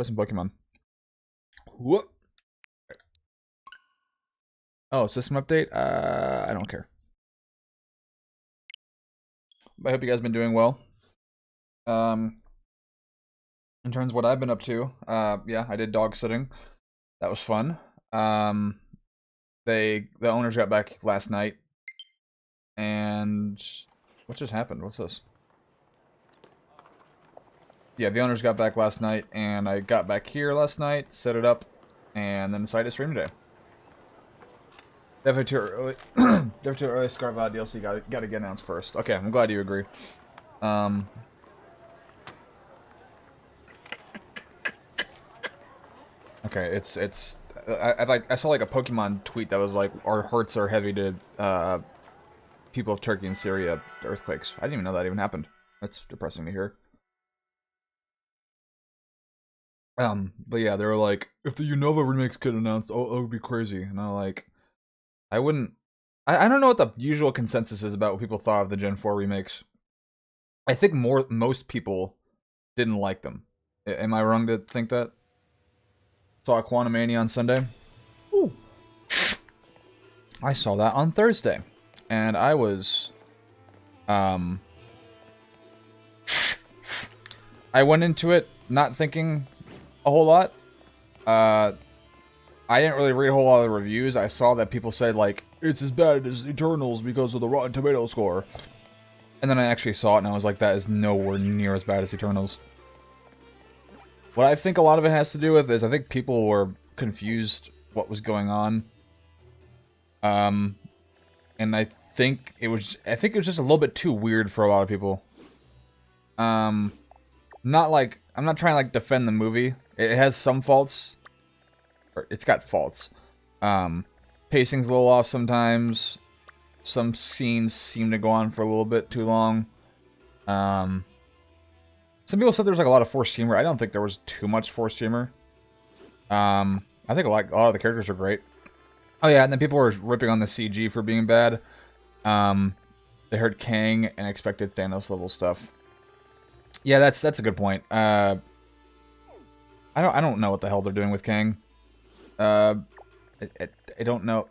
play some Pokemon. Whoop. Oh, system update? I don't care. I hope you guys have been doing well. In terms of what I've been up to, yeah, I did dog sitting. That was fun. The owners got back last night, and what just happened? What's this? Yeah, the owners got back last night, and I got back here last night, set it up, and then decided to stream today. Definitely too early. Definitely too early. Scarvat DLC got to get announced first. Okay, I'm glad you agree. Okay, I saw like a Pokemon tweet that was like, our hearts are heavy to people of Turkey and Syria earthquakes. I didn't even know that even happened. That's depressing to hear. But yeah, they were like, if the Unova remakes get announced, oh, it would be crazy. And I'm like, I wouldn't. I don't know what the usual consensus is about what people thought of the Gen 4 remakes. I think most people didn't like them. Am I wrong to think that? Saw Quantumania on Sunday. Ooh. I saw that on Thursday, and I was, I went into it not thinking a whole lot. I didn't really read a whole lot of the reviews. I saw that people said, like, it's as bad as Eternals because of the Rotten Tomato score. And then I actually saw it, and I was like, that is nowhere near as bad as Eternals. What I think a lot of it has to do with is I think people were confused what was going on. And I think it was just a little bit too weird for a lot of people. I'm not trying to like defend the movie. It has some faults. Or it's got faults. Pacing's a little off sometimes. Some scenes seem to go on for a little bit too long. Some people said there was like a lot of forced humor. I don't think there was too much forced humor. I think a lot of the characters are great. Oh yeah, and then people were ripping on the CG for being bad. They heard Kang and expected Thanos level stuff. Yeah, that's a good point. I don't know what the hell they're doing with Kang. I don't know.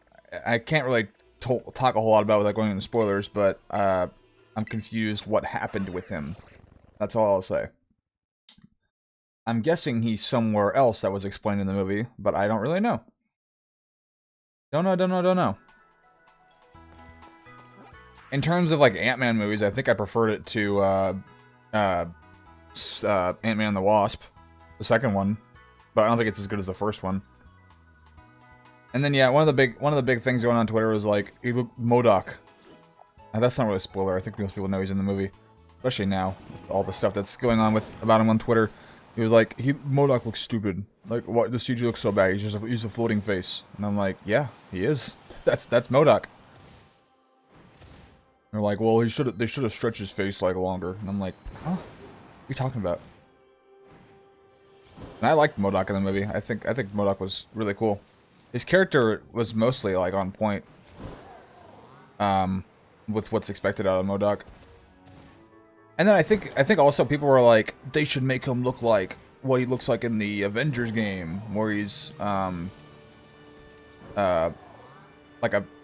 I can't really talk a whole lot about it without going into spoilers, but I'm confused what happened with him. That's all I'll say. I'm guessing he's somewhere else that was explained in the movie, but I don't really know. Don't know. In terms of like Ant-Man movies, I think I preferred it to Ant-Man and the Wasp, the second one, but I don't think it's as good as the first one. And then yeah, one of the big things going on Twitter was like, he looked MODOK. Now, that's not really a spoiler. I think most people know he's in the movie, especially now with all the stuff that's going on about him on Twitter. He was like, MODOK looks stupid. Like, what? The CG looks so bad. He's a floating face. And I'm like, yeah, he is. That's MODOK. They're like, well, they should have stretched his face like longer. And I'm like, huh? What are you talking about? And I liked MODOK in the movie. I think MODOK was really cool. His character was mostly like on point. With what's expected out of MODOK. And then I think also people were like, they should make him look like what he looks like in the Avengers game, where he's like a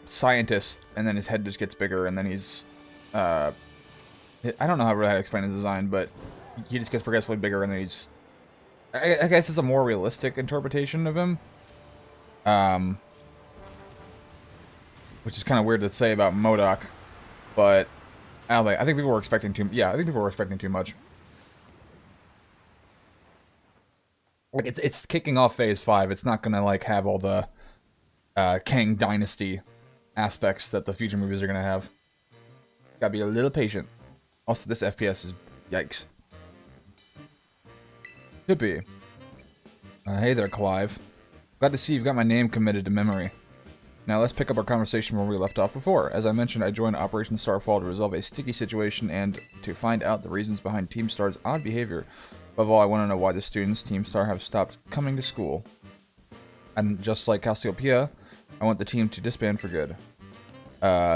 scientist, and then his head just gets bigger, and then he's I don't know how to explain his design, but he just gets progressively bigger, and then he's I guess it's a more realistic interpretation of him. Which is kind of weird to say about MODOK, but I don't think, I think people were expecting too. Yeah, I think people were expecting too much. Like it's kicking off Phase 5. It's not gonna like have all the Kang Dynasty aspects that the future movies are gonna have. Gotta be a little patient. Also, this FPS is yikes. Tippy. Hey there, Clive. Glad to see you've got my name committed to memory. Now let's pick up our conversation where we left off before. As I mentioned, I joined Operation Starfall to resolve a sticky situation and to find out the reasons behind Team Star's odd behavior. Above all, I want to know why the students Team Star have stopped coming to school. And just like Cassiopeia, I want the team to disband for good.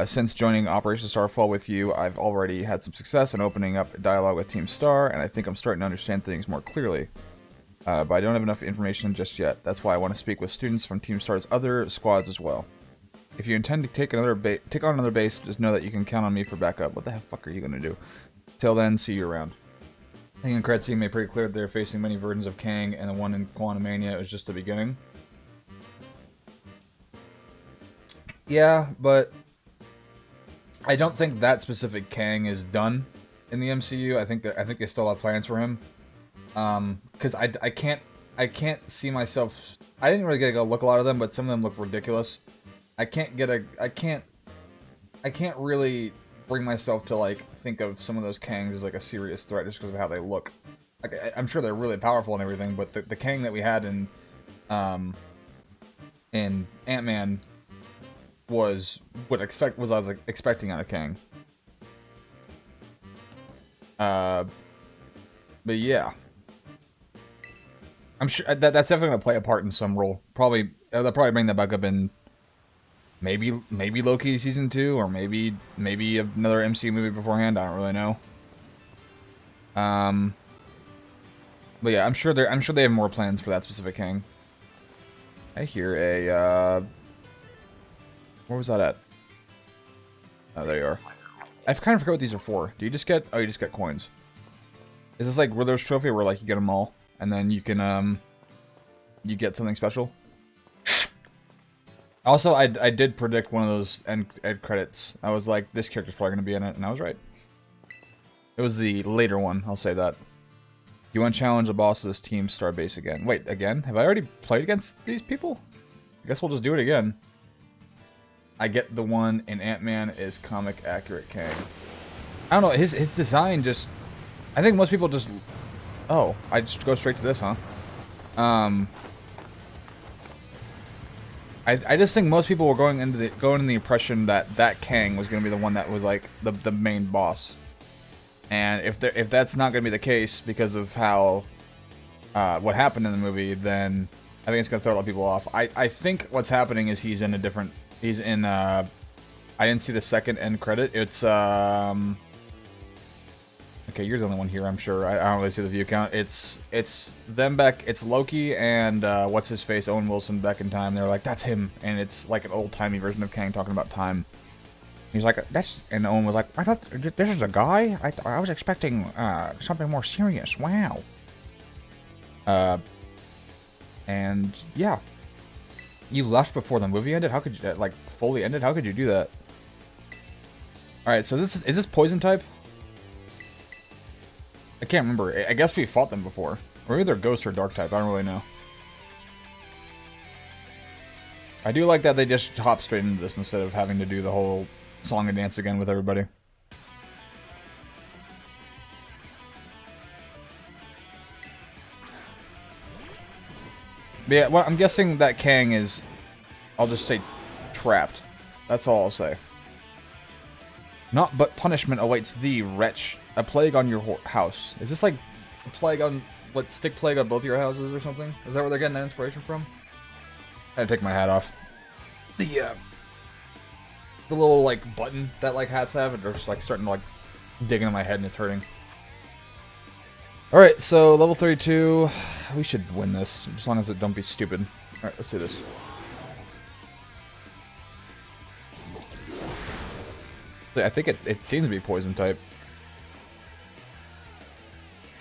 Since joining Operation Starfall with you, I've already had some success in opening up a dialogue with Team Star, and I think I'm starting to understand things more clearly. But I don't have enough information just yet. That's why I want to speak with students from Team Star's other squads as well. If you intend to take on another base, just know that you can count on me for backup. What the fuck are you gonna do? Till then, see you around. I think in Cred Scene made pretty clear that they're facing many versions of Kang, and the one in Quantumania was just the beginning. Yeah, but I don't think that specific Kang is done in the MCU. I think they still have plans for him. Because I can't see myself. I didn't really get to go look a lot of them, but some of them look ridiculous. I can't really bring myself to like think of some of those Kangs as like a serious threat just because of how they look. Like I'm sure they're really powerful and everything, but the Kang that we had in Ant-Man was what I was like expecting out of Kang. But yeah, I'm sure that's definitely gonna play a part in some role. Probably they'll probably bring that back up in maybe Loki season 2, or maybe another MCU movie beforehand. I don't really know. But yeah, I'm sure they have more plans for that specific Kang. I hear a where was that at? Oh, there you are. I kind of forgot what these are for. Do you just get? Oh, you just get coins. Is this like Riddler's Trophy where like you get them all and then you can you get something special? Also, I did predict one of those end credits. I was like, this character's probably going to be in it, and I was right. It was the later one, I'll say that. You want to challenge the boss of this Team Star base again. Wait, again? Have I already played against these people? I guess we'll just do it again. I get the one in Ant-Man is comic accurate Kang. I don't know, his design just... I think most people just... Oh, I just go straight to this, huh? I just think most people were going into the impression that Kang was going to be the one that was like the main boss. And if that's not going to be the case because of how what happened in the movie, then I think it's going to throw a lot of people off. I think what's happening is he's in I didn't see the second end credit. It's okay, you're the only one here, I'm sure. I don't really see the view count. It's them back. It's Loki and what's his face, Owen Wilson, back in time. They're like, that's him, and it's like an old timey version of Kang talking about time. He's like, that's, and Owen was like, I thought this is a guy. I was expecting something more serious. Wow. And yeah, you left before the movie ended. How could you like fully ended? How could you do that? All right, so is this poison type? I can't remember. I guess we fought them before. Or maybe they're ghost or dark type. I don't really know. I do like that they just hop straight into this instead of having to do the whole song and dance again with everybody. But yeah, well, I'm guessing that Kang is... I'll just say trapped. That's all I'll say. Not but punishment awaits thee, wretch. A plague on your house. Is this like a plague on... What, stick plague on both your houses or something? Is that where they're getting that inspiration from? I had to take my hat off. The little, like, button that, like, hats have, and they're just, like, starting to, like, dig into my head and it's hurting. Alright, so level 32. We should win this, as long as it don't be stupid. Alright, let's do this. I think it seems to be poison type.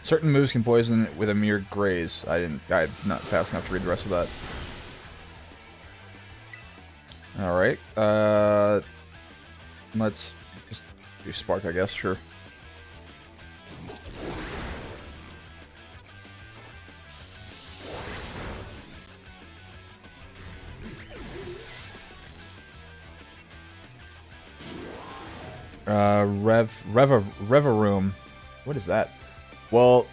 Certain moves can poison with a mere graze. I'm not fast enough to read the rest of that. Alright, let's just do Spark, I guess, sure. Revaroom. What is that? Well,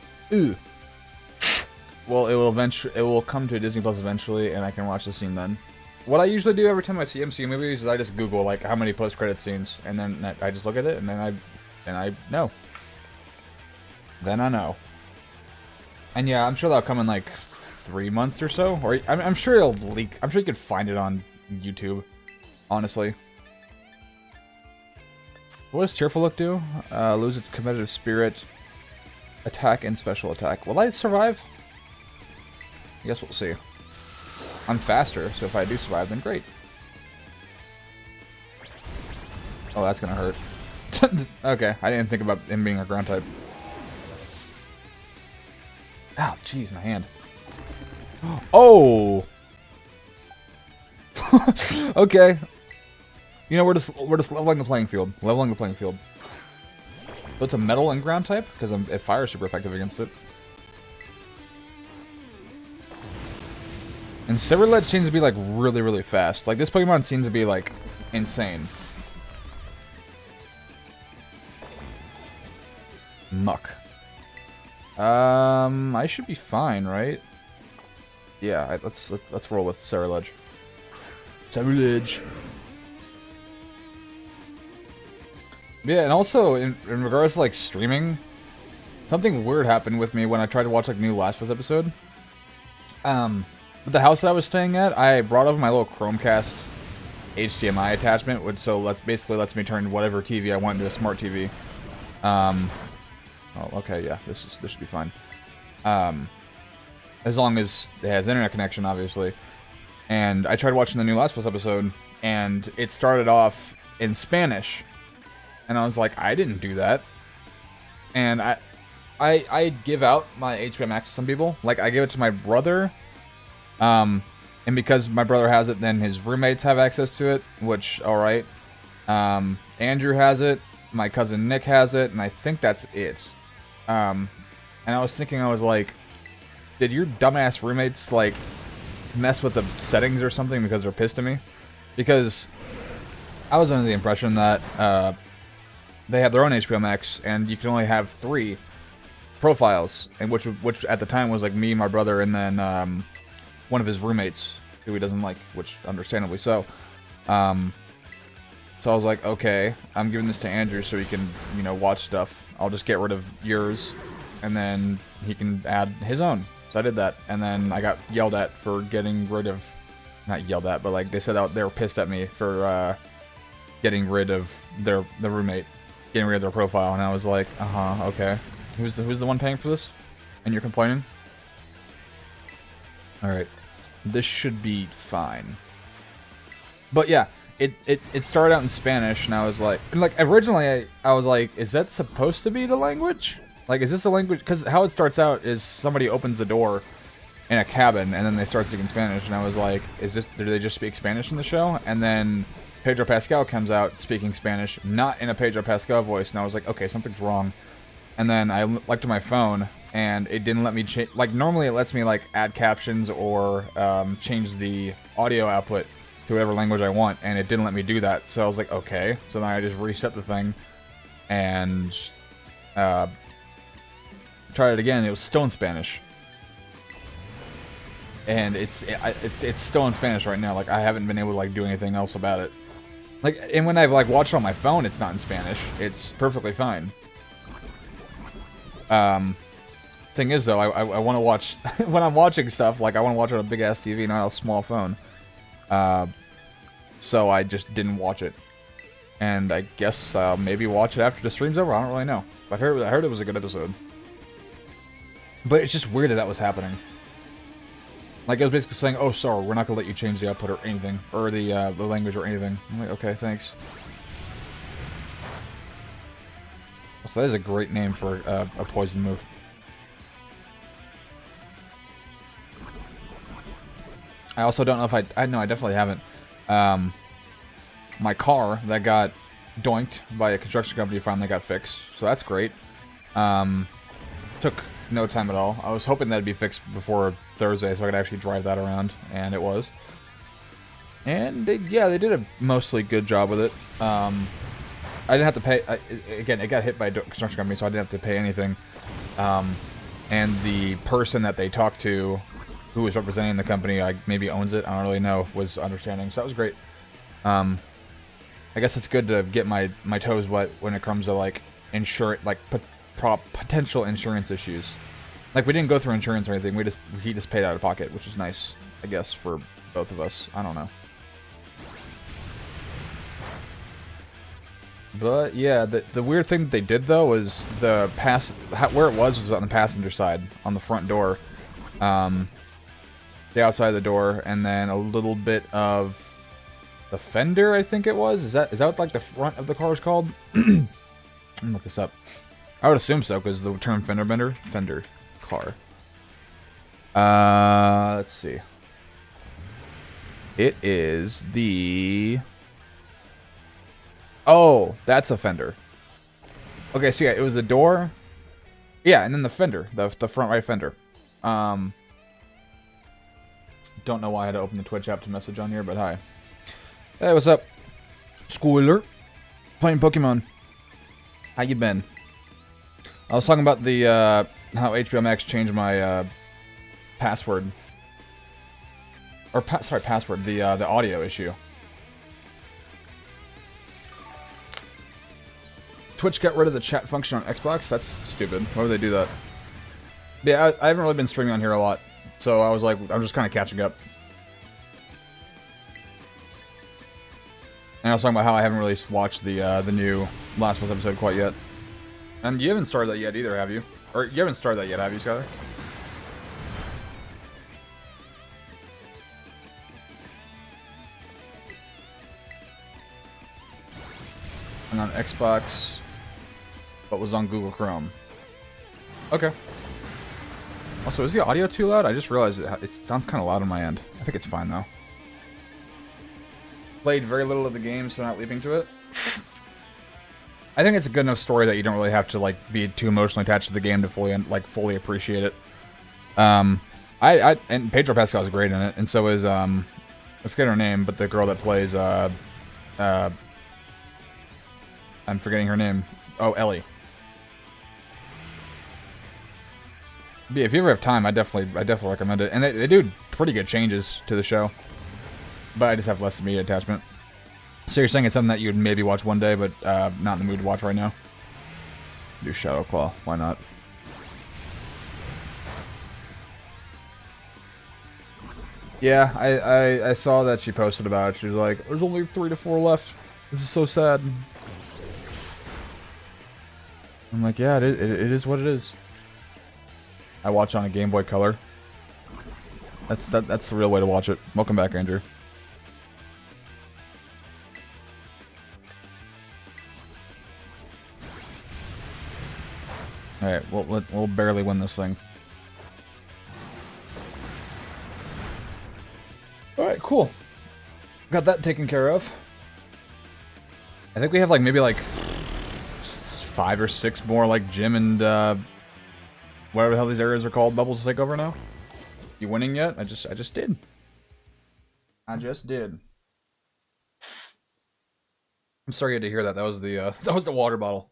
well, it will come to Disney Plus eventually, and I can watch the scene then. What I usually do every time I see MCU movies is I just Google like how many post-credit scenes, and then I just look at it, and then I know. Then I know. And yeah, I'm sure that'll come in like 3 months or so, or I'm sure it'll leak. I'm sure you could find it on YouTube. Honestly. What does Cheerful Look do? Lose its competitive spirit, attack, and special attack. Will I survive? I guess we'll see. I'm faster, so if I do survive, then great. Oh, that's gonna hurt. Okay, I didn't think about him being a ground type. Ow, jeez, my hand. Oh! Okay. You know, we're just leveling the playing field. Leveling the playing field. So it's a metal and ground type, because fire is super effective against it. And Silverledge seems to be, like, really, really fast. Like, this Pokemon seems to be, like, insane. Muck. I should be fine, right? Yeah, let's roll with Silverledge. Silverledge. Yeah, and also, in regards to, like, streaming, something weird happened with me when I tried to watch, like, new Last of Us episode. With the house that I was staying at, I brought over my little Chromecast HDMI attachment, which basically lets me turn whatever TV I want into a smart TV. Oh, okay, yeah, this should be fine. As long as it has internet connection, obviously. And I tried watching the new Last of Us episode, and it started off in Spanish. And I was like, I didn't do that. And I give out my HBO Max to some people. Like, I give it to my brother. And because my brother has it, then his roommates have access to it, which, alright. Andrew has it, my cousin Nick has it, and I think that's it. And I was thinking, I was like, did your dumbass roommates, like, mess with the settings or something because they're pissed at me? Because I was under the impression that, they have their own HBO Max, and you can only have 3 profiles, and which at the time was, like, me, my brother, and then, one of his roommates, who he doesn't like, which understandably so. So I was like, okay, I'm giving this to Andrew so he can, you know, watch stuff. I'll just get rid of yours, and then he can add his own. So I did that, and then I got yelled at for getting rid of... Not yelled at, but, like, they said that they were pissed at me for, getting rid of the roommate. Getting rid of their profile, and I was like, okay. Who's the one paying for this? And you're complaining? Alright. This should be fine. But yeah, it started out in Spanish, and I was like... originally, I was like, is that supposed to be the language? Like, is this the language? Because how it starts out is somebody opens the door in a cabin, and then they start speaking Spanish, and I was like, do they just speak Spanish in the show? And then Pedro Pascal comes out speaking Spanish, not in a Pedro Pascal voice, and I was like, okay, something's wrong. And then I looked at my phone, and it didn't let me change... Like, normally it lets me, like, add captions or change the audio output to whatever language I want, and it didn't let me do that. So I was like, okay. So then I just reset the thing, and tried it again. It was still in Spanish. And it's still in Spanish right now. Like, I haven't been able to, like, do anything else about it. Like, and when I've, like, watched it on my phone, it's not in Spanish. It's perfectly fine. Thing is, though, I want to watch... when I'm watching stuff, like, I want to watch it on a big-ass TV, not a small phone. So I just didn't watch it. And I guess I'll maybe watch it after the stream's over. I don't really know. But I heard it was a good episode. But it's just weird that was happening. Like, it was basically saying, oh, sorry, we're not going to let you change the output or anything. Or the language or anything. I'm like, okay, thanks. So that is a great name for a poison move. I also don't know if I know, I definitely haven't. My car that got doinked by a construction company finally got fixed. So that's great. Took no time at all. I was hoping that'd be fixed before Thursday so I could actually drive that around, and it was. And they did a mostly good job with it. I didn't have to pay... again, it got hit by a construction company, so I didn't have to pay anything. And the person that they talked to, who was representing the company, maybe owns it, I don't really know, was understanding. So that was great. I guess it's good to get my toes wet when it comes to, like, potential insurance issues. Like, we didn't go through insurance or anything. He just paid out of pocket, which is nice, I guess, for both of us. I don't know. But yeah, the weird thing that they did though was where it was on the passenger side on the front door. the outside of the door, and then a little bit of the fender, I think it was. Is that what, like, the front of the car is called? Let me look this up. I would assume so, because the term fender car. Let's see. It is the... Oh, that's a fender. Okay, so yeah, it was the door. Yeah, and then the fender, the front right fender. Don't know why I had to open the Twitch app to message on here, but hi. Hey, what's up? School alert. Playing Pokemon. How you been? I was talking about the how HBO Max changed my password. Or sorry, password. The audio issue. Twitch got rid of the chat function on Xbox? That's stupid. Why would they do that? Yeah, I haven't really been streaming on here a lot. So I was like, I'm just kind of catching up. And I was talking about how I haven't really watched the new Last of Us episode quite yet. And you haven't started that yet either, have you? Or you haven't started that yet, have you, Skyler? And on Xbox, but was on Google Chrome. Okay. Also, is the audio too loud? I just realized it sounds kind of loud on my end. I think it's fine, though. Played very little of the game, so not leaping to it. I think it's a good enough story that you don't really have to, like, be too emotionally attached to the game to fully appreciate it. And Pedro Pascal is great in it, and so is, I forget her name, but the girl that plays, I'm forgetting her name. Oh, Ellie. But yeah, if you ever have time, I definitely recommend it. And they do pretty good changes to the show. But I just have less immediate attachment. So you're saying it's something that you'd maybe watch one day, but not in the mood to watch right now? Do Shadow Claw. Why not? Yeah, I saw that she posted about it. She was like, there's only 3 to 4 left. This is so sad. I'm like, yeah, it is what it is. I watch on a Game Boy Color. That's the real way to watch it. Welcome back, Andrew. Alright, we'll barely win this thing. Alright, cool. Got that taken care of. I think we have, like, maybe, like, 5 or 6 more, like, gym and, whatever the hell these areas are called, bubbles to take over now. You winning yet? I just did. I just did. I'm sorry you had to hear that. That was the water bottle.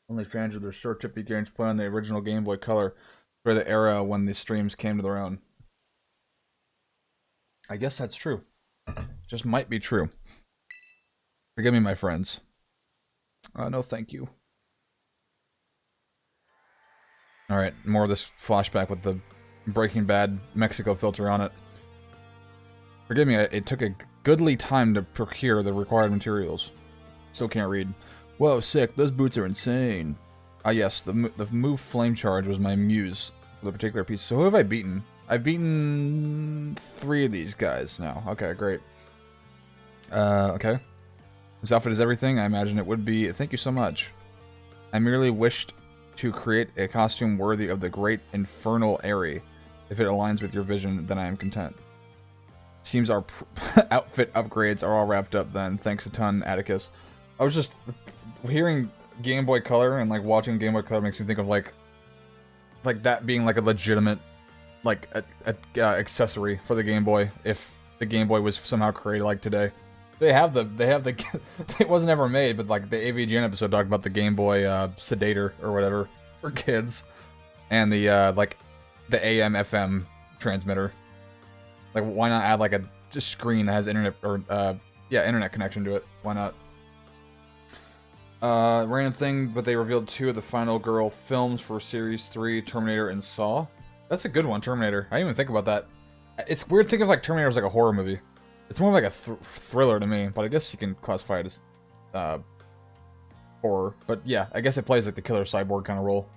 Only fans of their short Tippy games play on the original Game Boy Color for the era when the streams came to their own. I guess that's true. Just might be true. Forgive me, my friends. No, thank you. Alright, more of this flashback with the Breaking Bad Mexico filter on it. Forgive me, it took a goodly time to procure the required materials. Still can't read. Whoa, sick, those boots are insane. Ah yes, the move Flame Charge was my muse for the particular piece. So who have I beaten? I've beaten 3 of these guys now. Okay, great. Okay. This outfit is everything. I imagine it would be. Thank you so much. I merely wished to create a costume worthy of the great infernal Airy. If it aligns with your vision, then I am content. Seems our outfit upgrades are all wrapped up then. Thanks a ton, Atticus. I was just hearing Game Boy Color and like watching Game Boy Color makes me think of like that being like a legitimate like accessory for the Game Boy if the Game Boy was somehow created like today. They have the it wasn't ever made, but like the AVGN episode talked about the Game Boy sedator or whatever for kids, and the like the AM FM transmitter. Like, why not add like a just screen that has internet or internet connection to it? Why not? Random thing, but they revealed 2 of the Final Girl films for Series 3, Terminator and Saw. That's a good one, Terminator. I didn't even think about that. It's weird thinking of like Terminator as like a horror movie. It's more like a thriller to me, but I guess you can classify it as horror. But yeah, I guess it plays like the killer cyborg kind of role.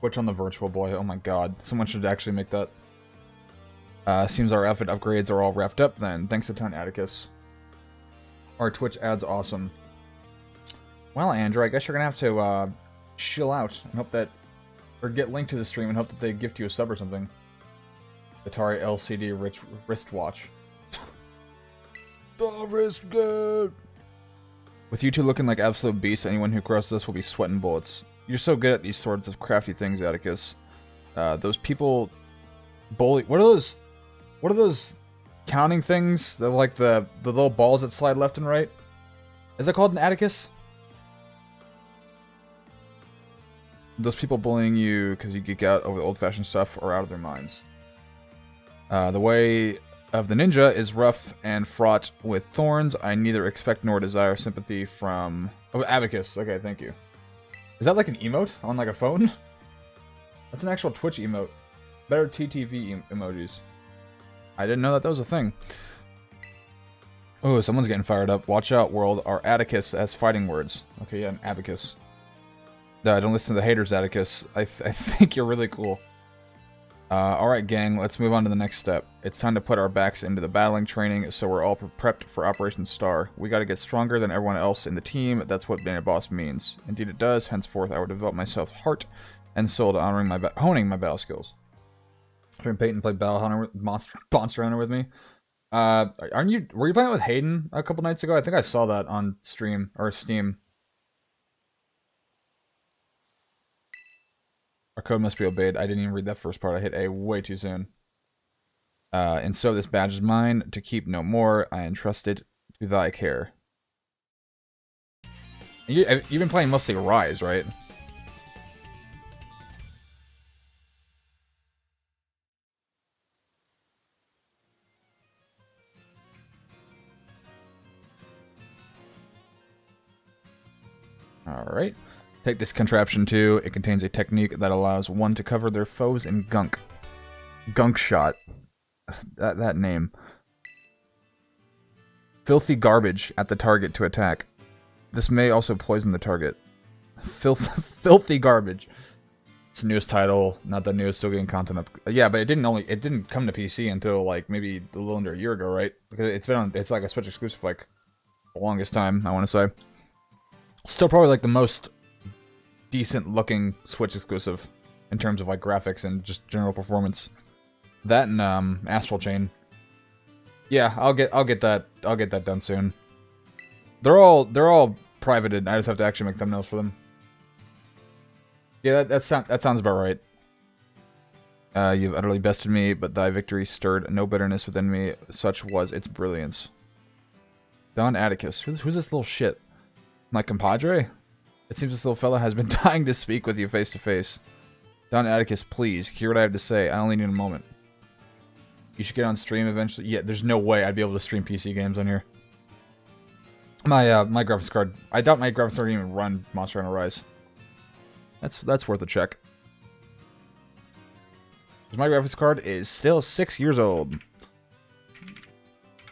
Twitch on the Virtual Boy. Oh my god. Someone should actually make that. Seems our outfit upgrades are all wrapped up then. Thanks a ton, Atticus. Our Twitch ad's awesome. Well, Andrew, I guess you're gonna have to chill out and hope that, or get linked to the stream and hope that they gift you a sub or something. Atari LCD wristwatch. The wrist game. With you two looking like absolute beasts, anyone who crosses us will be sweating bullets. You're so good at these sorts of crafty things, Atticus. Those people bully. What are those counting things? They're like the little balls that slide left and right. Is that called an Atticus? Those people bullying you because you geek out over the old-fashioned stuff are out of their minds. The way of the ninja is rough and fraught with thorns. I neither expect nor desire sympathy from... Oh, Abacus. Okay, thank you. Is that like an emote on like a phone? That's an actual Twitch emote. Better TTV emojis. I didn't know that was a thing. Oh, someone's getting fired up. Watch out, world. Our Atticus has fighting words. Okay, yeah, an Abacus. Don't listen to the haters, Atticus. I think you're really cool. Alright, gang, let's move on to the next step. It's time to put our backs into the battling training, so we're all prepped for Operation Star. We gotta get stronger than everyone else in the team. That's what being a boss means. Indeed it does. Henceforth, I will devote myself heart and soul to honing my battle skills. Peyton played Battle Hunter, Monster Hunter with me. Were you playing with Hayden a couple nights ago? I think I saw that on stream, or Steam. Our code must be obeyed. I didn't even read that first part. I hit A way too soon. And so this badge is mine, to keep no more. I entrust it to thy care. You've been playing mostly Rise, right? Alright. Take this contraption too. It contains a technique that allows one to cover their foes in gunk. Gunk shot. That name. Filthy garbage at the target to attack. This may also poison the target. Filthy garbage. It's the newest title, not that new, still getting content up. Yeah, but it didn't come to PC until like maybe a little under a year ago, right? Because it's like a Switch exclusive for like the longest time, I want to say. Still probably like the most decent looking Switch exclusive in terms of like graphics and just general performance. That and Astral Chain. Yeah, I'll get that done soon. They're all privated. I just have to actually make thumbnails for them. Yeah, that sounds about right. You've utterly bested me, but thy victory stirred no bitterness within me. Such was its brilliance. Don Atticus. Who's this little shit? My compadre? It seems this little fella has been dying to speak with you face to face. Don Atticus, please, hear what I have to say. I only need a moment. You should get on stream eventually. Yeah, there's no way I'd be able to stream PC games on here. My graphics card. I doubt my graphics card can even run Monster Hunter Rise. That's worth a check. My graphics card is still 6 years old.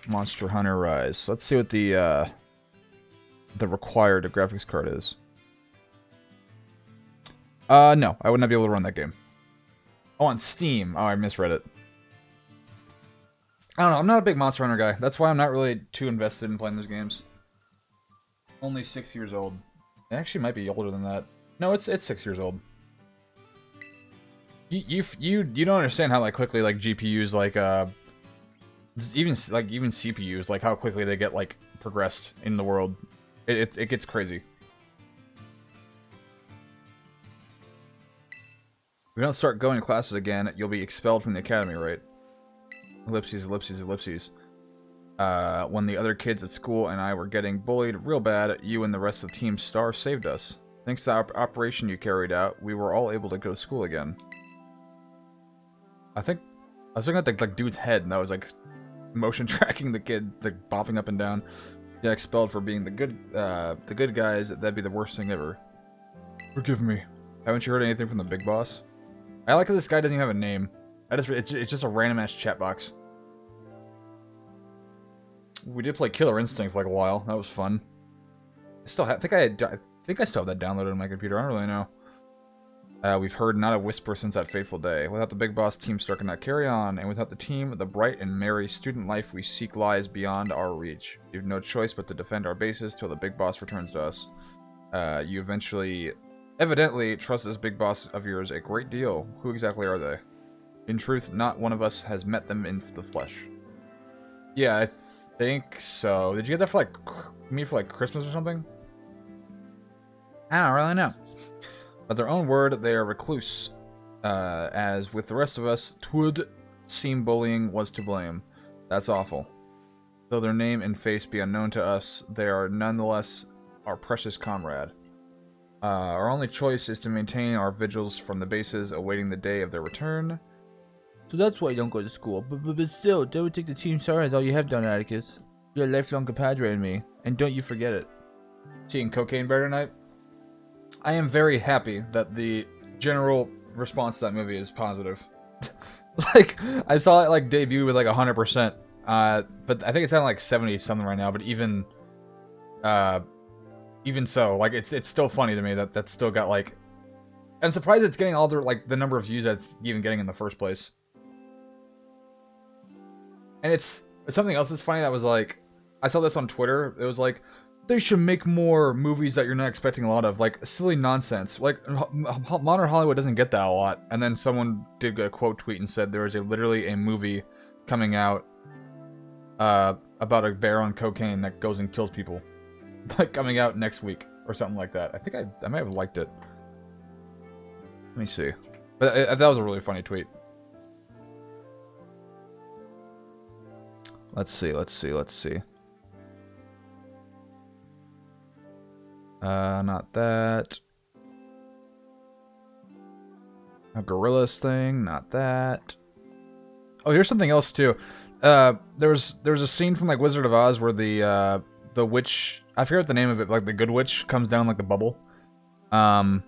Monster Hunter Rise. Let's see what the required graphics card is. No, I would not be able to run that game. Oh, on Steam. Oh, I misread it. I don't know, I'm not a big Monster Hunter guy. That's why I'm not really too invested in playing those games. Only 6 years old. It actually might be older than that. No, it's 6 years old. You don't understand how like quickly like GPUs like even CPUs like how quickly they get like progressed in the world. It gets crazy. If we don't start going to classes again, you'll be expelled from the academy, right? Ellipses, ellipses, ellipses. When the other kids at school and I were getting bullied real bad, you and the rest of Team Star saved us. Thanks to the operation you carried out, we were all able to go to school again. I think I was looking at the like dude's head, and that was like motion tracking the kid, like bopping up and down. Yeah, expelled for being the good guys. That'd be the worst thing ever. Forgive me. Haven't you heard anything from the big boss? I like how this guy doesn't even have a name. It's just a random ass chat box. We did play Killer Instinct for like a while. That was fun. I think I still have that downloaded on my computer. I don't really know. We've heard not a whisper since that fateful day. Without the big boss, Team Stark cannot carry on, and without the team, the bright and merry student life we seek lies beyond our reach. You have no choice but to defend our bases till the big boss returns to us. You evidently trust this big boss of yours a great deal. Who exactly are they? In truth, not one of us has met them in the flesh. Yeah, I think so. Did you get that for like Christmas or something? I don't really know. By their own word, they are recluse. As with the rest of us, 'twould seem bullying was to blame. That's awful. Though their name and face be unknown to us, they are nonetheless our precious comrade. Our only choice is to maintain our vigils from the bases, awaiting the day of their return. So that's why you don't go to school. But still, don't take the team sorry as all you have done, Atticus. You're a lifelong compadre in me, and don't you forget it. Seeing Cocaine Bear tonight? I am very happy that the general response to that movie is positive. Like, I saw it like debut with like 100%, but I think it's at like 70 something right now. But even so, like it's still funny to me that that's still got like. I'm surprised it's getting all the number of views that's even getting in the first place. And it's something else that's funny that was like, I saw this on Twitter. It was like, they should make more movies that you're not expecting a lot of, like silly nonsense. Like modern Hollywood doesn't get that a lot. And then someone did a quote tweet and said there is literally a movie coming out about a bear on cocaine that goes and kills people, like coming out next week or something like that. I think I might have liked it. Let me see. But that was a really funny tweet. Let's see. Not that. A gorillas thing, not that. Oh, here's something else too. There's a scene from like Wizard of Oz where the witch, I forget what the name of it, like the good witch comes down like the bubble. And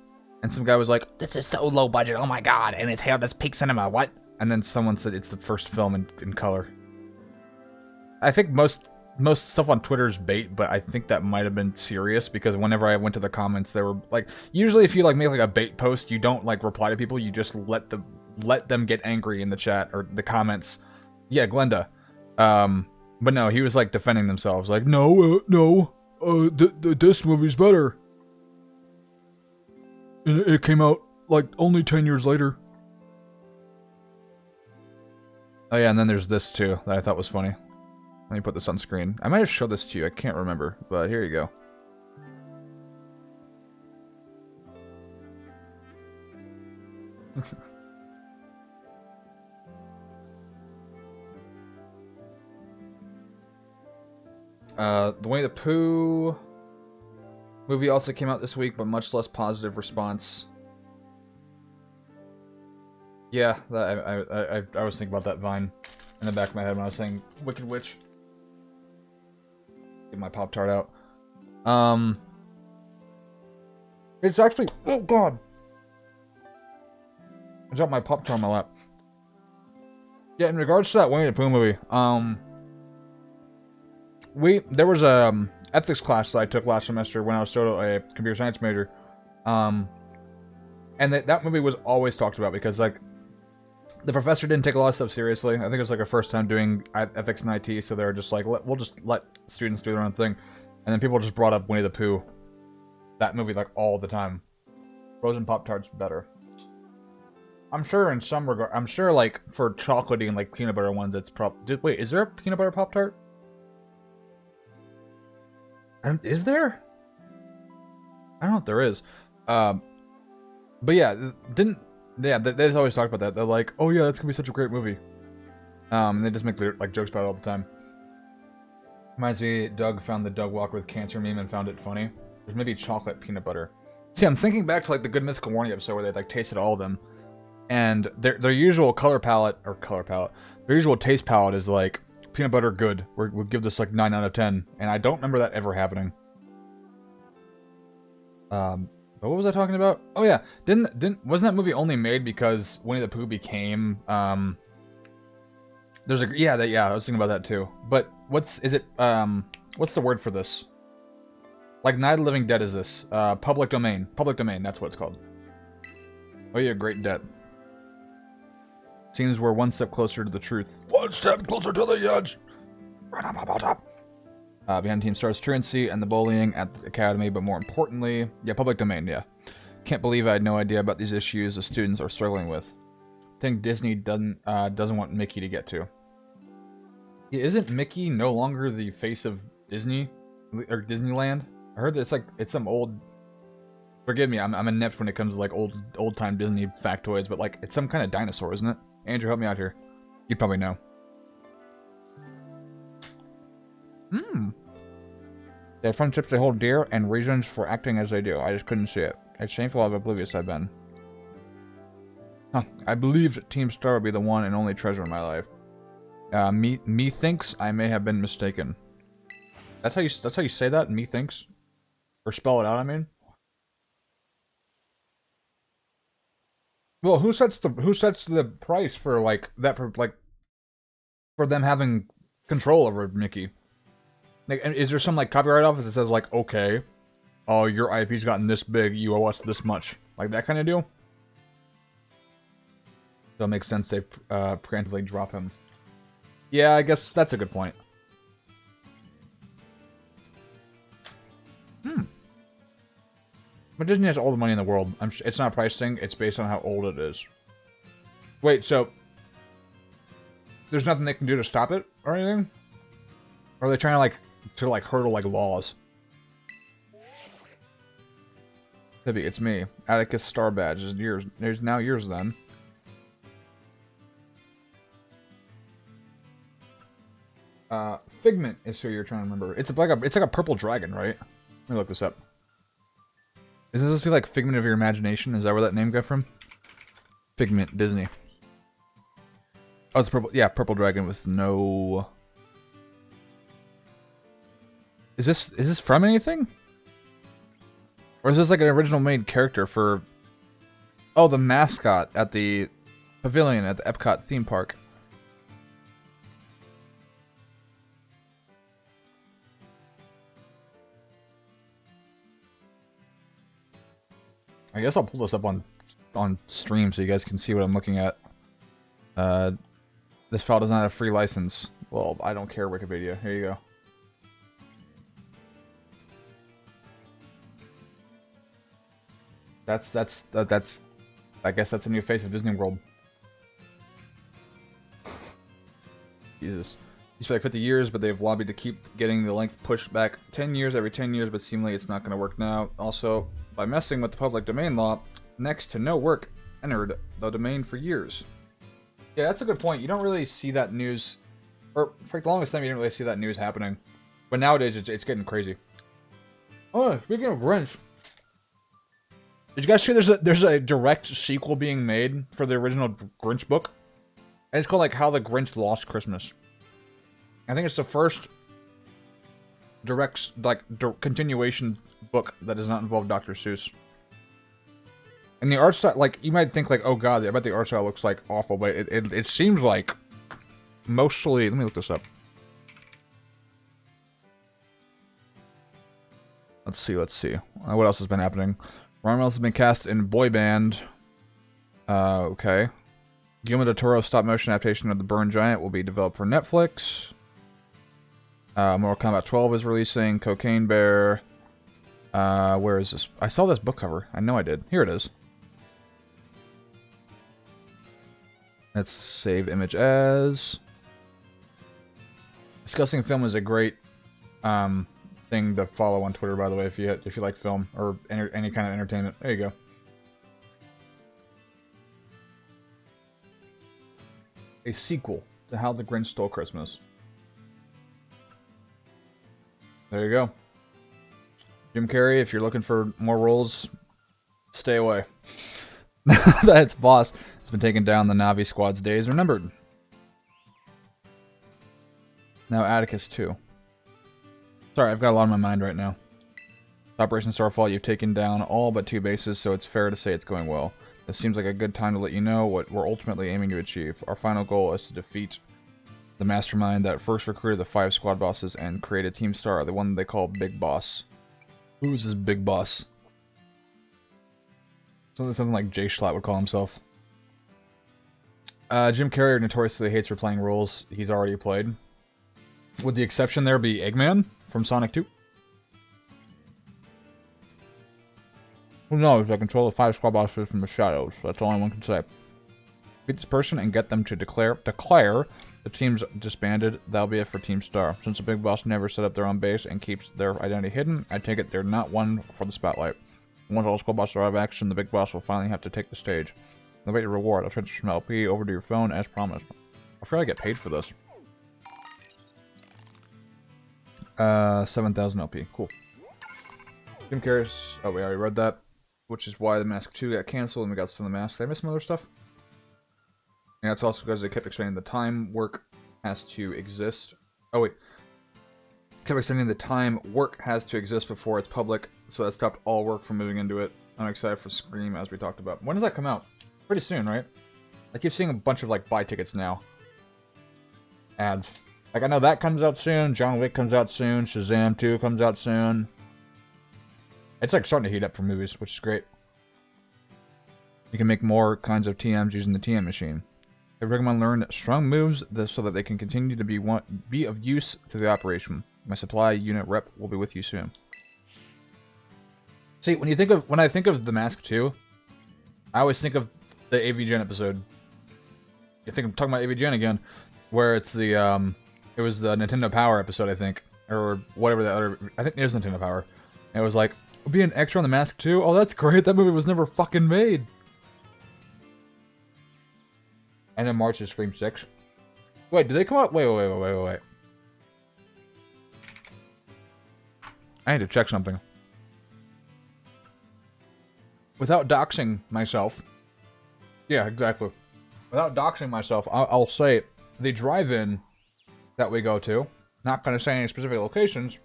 some guy was like, "This is so low budget, oh my god, and it's hailed as peak cinema, what?" And then someone said it's the first film in color. I think most stuff on Twitter is bait, but I think that might have been serious because whenever I went to the comments, they were like, usually if you like make like a bait post, you don't like reply to people, you just let them get angry in the chat or the comments. Yeah, Glenda. But no, he was like defending themselves, like, this movie's better. And it came out like only 10 years later. Oh yeah, and then there's this too that I thought was funny. Let me put this on screen. I might have showed this to you. I can't remember, but here you go. The Winnie the Pooh movie also came out this week, but much less positive response. Yeah, I was thinking about that vine in the back of my head when I was saying Wicked Witch. Get my Pop-Tart out. It's actually, oh god! I dropped my Pop-Tart on my lap. Yeah, in regards to that Winnie the Pooh movie, there was a ethics class that I took last semester when I was still a computer science major, and that movie was always talked about because like the professor didn't take a lot of stuff seriously. I think it was like her first time doing ethics in IT, so they were just like, we'll just let students do their own thing, and then people just brought up Winnie the Pooh, that movie, like all the time. Frozen Pop-Tarts better. I'm sure in some regard, I'm sure like for chocolatey and like peanut butter ones, it's wait, is there a peanut butter Pop-Tart? Is there? I don't know if there is. But yeah, they just always talk about that. They're like, oh yeah, that's gonna be such a great movie. And they just make like jokes about it all the time. Reminds me, Doug found the Doug Walker with cancer meme and found it funny. There's maybe chocolate peanut butter. See, I'm thinking back to like the Good Mythical Morning episode where they like tasted all of them, and their usual their usual taste palette is like peanut butter good. We'll give this like 9 out of 10, and I don't remember that ever happening. But what was I talking about? Oh yeah, wasn't that movie only made because Winnie the Pooh became I was thinking about that too. But what's the word for this? Like Night of the Living Dead is this? Public domain. Public domain, that's what it's called. Oh yeah, great debt. Seems we're one step closer to the truth. One step closer to the edge. Behind Team Star's truancy and the bullying at the academy, but more importantly, yeah, public domain, yeah. Can't believe I had no idea about these issues the students are struggling with. Think Disney doesn't want Mickey to get to. Yeah, isn't Mickey no longer the face of Disney or Disneyland? I heard that it's some old. Forgive me, I'm inept when it comes to like old time Disney factoids, but like it's some kind of dinosaur, isn't it? Andrew, help me out here. You'd probably know. They have friendships they hold dear and reasons for acting as they do. I just couldn't see it. It's shameful how oblivious I've been. Huh. I believed Team Star would be the one and only treasure in my life. Me thinks I may have been mistaken. That's how you say that? Me thinks? Or spell it out, I mean? Well, who sets the price for like that for them having control over Mickey? Like, is there some like copyright office that says like, okay, oh, your IP's gotten this big, you owe us this much, like that kind of deal? So it makes sense they preemptively drop him. Yeah, I guess that's a good point. But Disney has all the money in the world. It's not a price thing. It's based on how old it is. Wait, so there's nothing they can do to stop it or anything? Or are they trying to hurdle like laws? Tippy, it's me. Atticus Star Badge is yours. There's now yours then. Figment is who you're trying to remember. It's like a purple dragon, right? Let me look this up. Is this supposed to be like Figment of your imagination? Is that where that name got from? Figment, Disney. Oh, it's purple. Yeah, purple dragon with no. Is this from anything? Or is this like an original made character for? Oh, the mascot at the pavilion at the Epcot theme park. I guess I'll pull this up on stream so you guys can see what I'm looking at. This file does not have free license. Well, I don't care, Wikipedia. Here you go. That's I guess that's a new face of Disney World. Jesus. Used for like 50 years, but they've lobbied to keep getting the length pushed back 10 years every 10 years, but seemingly it's not going to work now. Also, by messing with the public domain law, next to no work entered the domain for years. Yeah, that's a good point. You don't really see that news, or for the longest time you didn't really see that news happening. But nowadays it's getting crazy. Oh, speaking of Grinch, did you guys see there's a direct sequel being made for the original Grinch book? And it's called like How the Grinch Lost Christmas. I think it's the first direct continuation book that does not involve Dr. Seuss. And the art style, like, you might think like, oh god, I bet the art style looks like awful, but it seems like mostly. Let me look this up. Let's see. What else has been happening? Ryan Reynolds has been cast in Boy Band. Okay. Guillermo del Toro's stop-motion adaptation of The Burn Giant will be developed for Netflix. Mortal Kombat 12 is releasing. Cocaine Bear. Where is this? I saw this book cover. I know I did. Here it is. Let's save image as. Discussing film is a great thing to follow on Twitter, by the way, if you like film or any kind of entertainment. There you go. A sequel to How the Grinch Stole Christmas. There you go. Jim Carrey, if you're looking for more roles, stay away. That's Boss. It's been taken down. The Navi Squad's days are numbered. Now Atticus too. Sorry, I've got a lot on my mind right now. Operation Starfall, you've taken down all but 2 bases, so it's fair to say it's going well. This seems like a good time to let you know what we're ultimately aiming to achieve. Our final goal is to defeat the mastermind that first recruited the 5 squad bosses and created Team Star, the one they call Big Boss. Who's this Big Boss? Something like Jay Schlatt would call himself. Jim Carrey notoriously hates replaying roles he's already played. Would the exception there be Eggman from Sonic 2? Who knows? I control the 5 squad bosses from the shadows. That's all anyone can say. Beat this person and get them to declare the team's disbanded. That'll be it for Team Star. Since the big boss never set up their own base and keeps their identity hidden, I take it they're not one for the spotlight. Once all squad bosses are out of action, the big boss will finally have to take the stage. Await your reward. I'll transfer some LP over to your phone as promised. I forgot I get paid for this. 7,000 LP. Cool. Jim Carrey's... Oh, we already read that. Which is why The Mask 2 got canceled and we got some of the masks. Did I miss some other stuff? Yeah, it's also because they kept explaining the time work has to exist. Oh, wait. Kept extending the time work has to exist before it's public, so that stopped all work from moving into it. I'm excited for Scream, as we talked about. When does that come out? Pretty soon, right? I keep seeing a bunch of, like, buy tickets now. Ads. Like, I know that comes out soon, John Wick comes out soon, Shazam 2 comes out soon. It's, like, starting to heat up for movies, which is great. You can make more kinds of TMs using the TM machine. I recommend learn strong moves so that they can continue to be of use to the operation. My supply unit rep will be with you soon. See, when I think of The Mask 2, I always think of the AV Gen episode. I think I'm talking about AV Gen again, where it's the it was the Nintendo Power episode, I think, or whatever the other. I think it was Nintendo Power. And it was like, we'll be an extra on The Mask 2. Oh, that's great. That movie was never fucking made. And in March is Scream 6. Wait, did they come out? Wait. I need to check something. Without doxing myself. Yeah, exactly. Without doxing myself, I'll say the drive-in that we go to, not going to say any specific locations,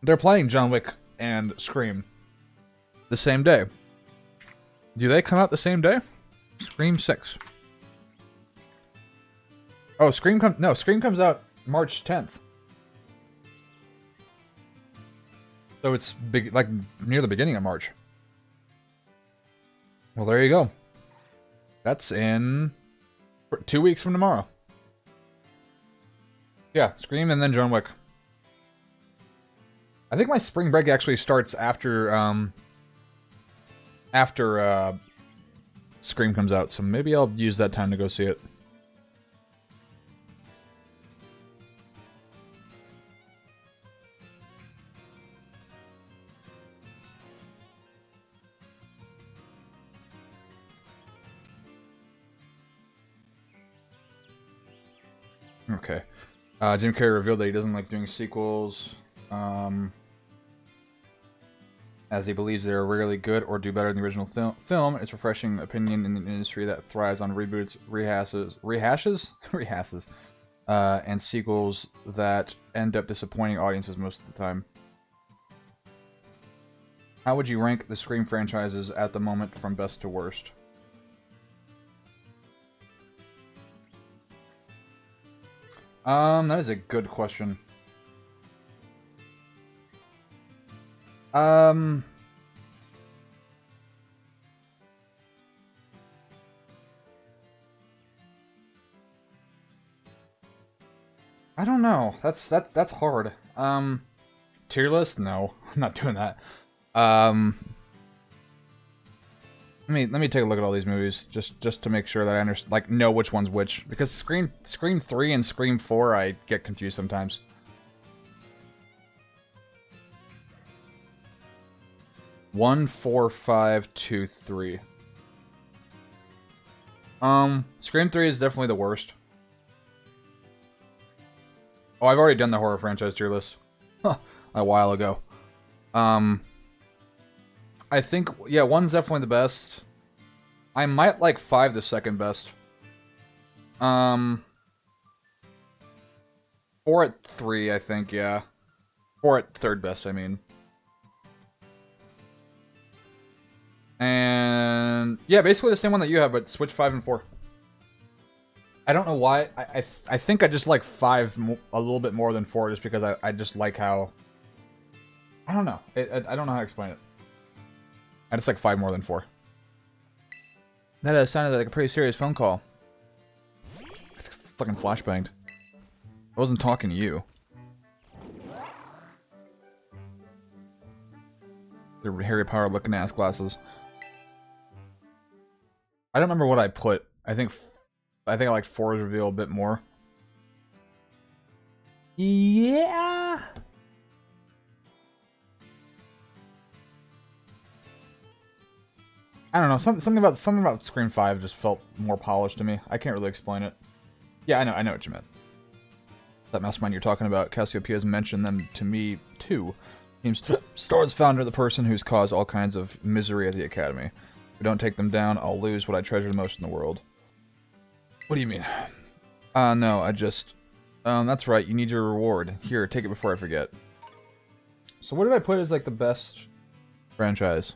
they're playing John Wick and Scream the same day. Do they come out the same day? Scream 6. Oh, Scream comes out March 10th. So it's big, like near the beginning of March. Well, there you go. That's in 2 weeks from tomorrow. Yeah, Scream and then John Wick. I think my spring break actually starts after Scream comes out, so maybe I'll use that time to go see it. Okay. Jim Carrey revealed that he doesn't like doing sequels, as he believes they are rarely good or do better than the original film. It's refreshing opinion in an industry that thrives on reboots, rehashes, and sequels that end up disappointing audiences most of the time. How would you rank the Scream franchises at the moment from best to worst? That is a good question. I don't know. That's hard. Tier list? No, I'm not doing that. Let me take a look at all these movies just to make sure that I understand, like, know which one's which, because Scream 3 and Scream 4 I get confused sometimes. One, 4, 5, 2, 3. Scream 3 is definitely the worst. Oh, I've already done the horror franchise tier list a while ago. I think, yeah, 1's definitely the best. I might like 5 the second best. 4 at 3, I think, yeah. 4 at third best, I mean. And yeah, basically the same one that you have, but switch 5 and 4. I don't know why. I think I just like 5 a little bit more than 4, just because I just like how... I don't know. I don't know how to explain it. I just like 5 more than 4. That sounded like a pretty serious phone call. Fucking flashbanged. I wasn't talking to you. The Harry Potter looking ass glasses. I don't remember what I put. I think I like 4's reveal a bit more. Yeah. I don't know. Something about Scream 5 just felt more polished to me. I can't really explain it. Yeah, I know what you meant. That mastermind you're talking about, Cassiopeia has mentioned them to me too. Seems Star's founder, the person who's caused all kinds of misery at the Academy. If we don't take them down, I'll lose what I treasure the most in the world. What do you mean? No, I just... that's right, you need your reward. Here, take it before I forget. So what did I put as, like, the best franchise?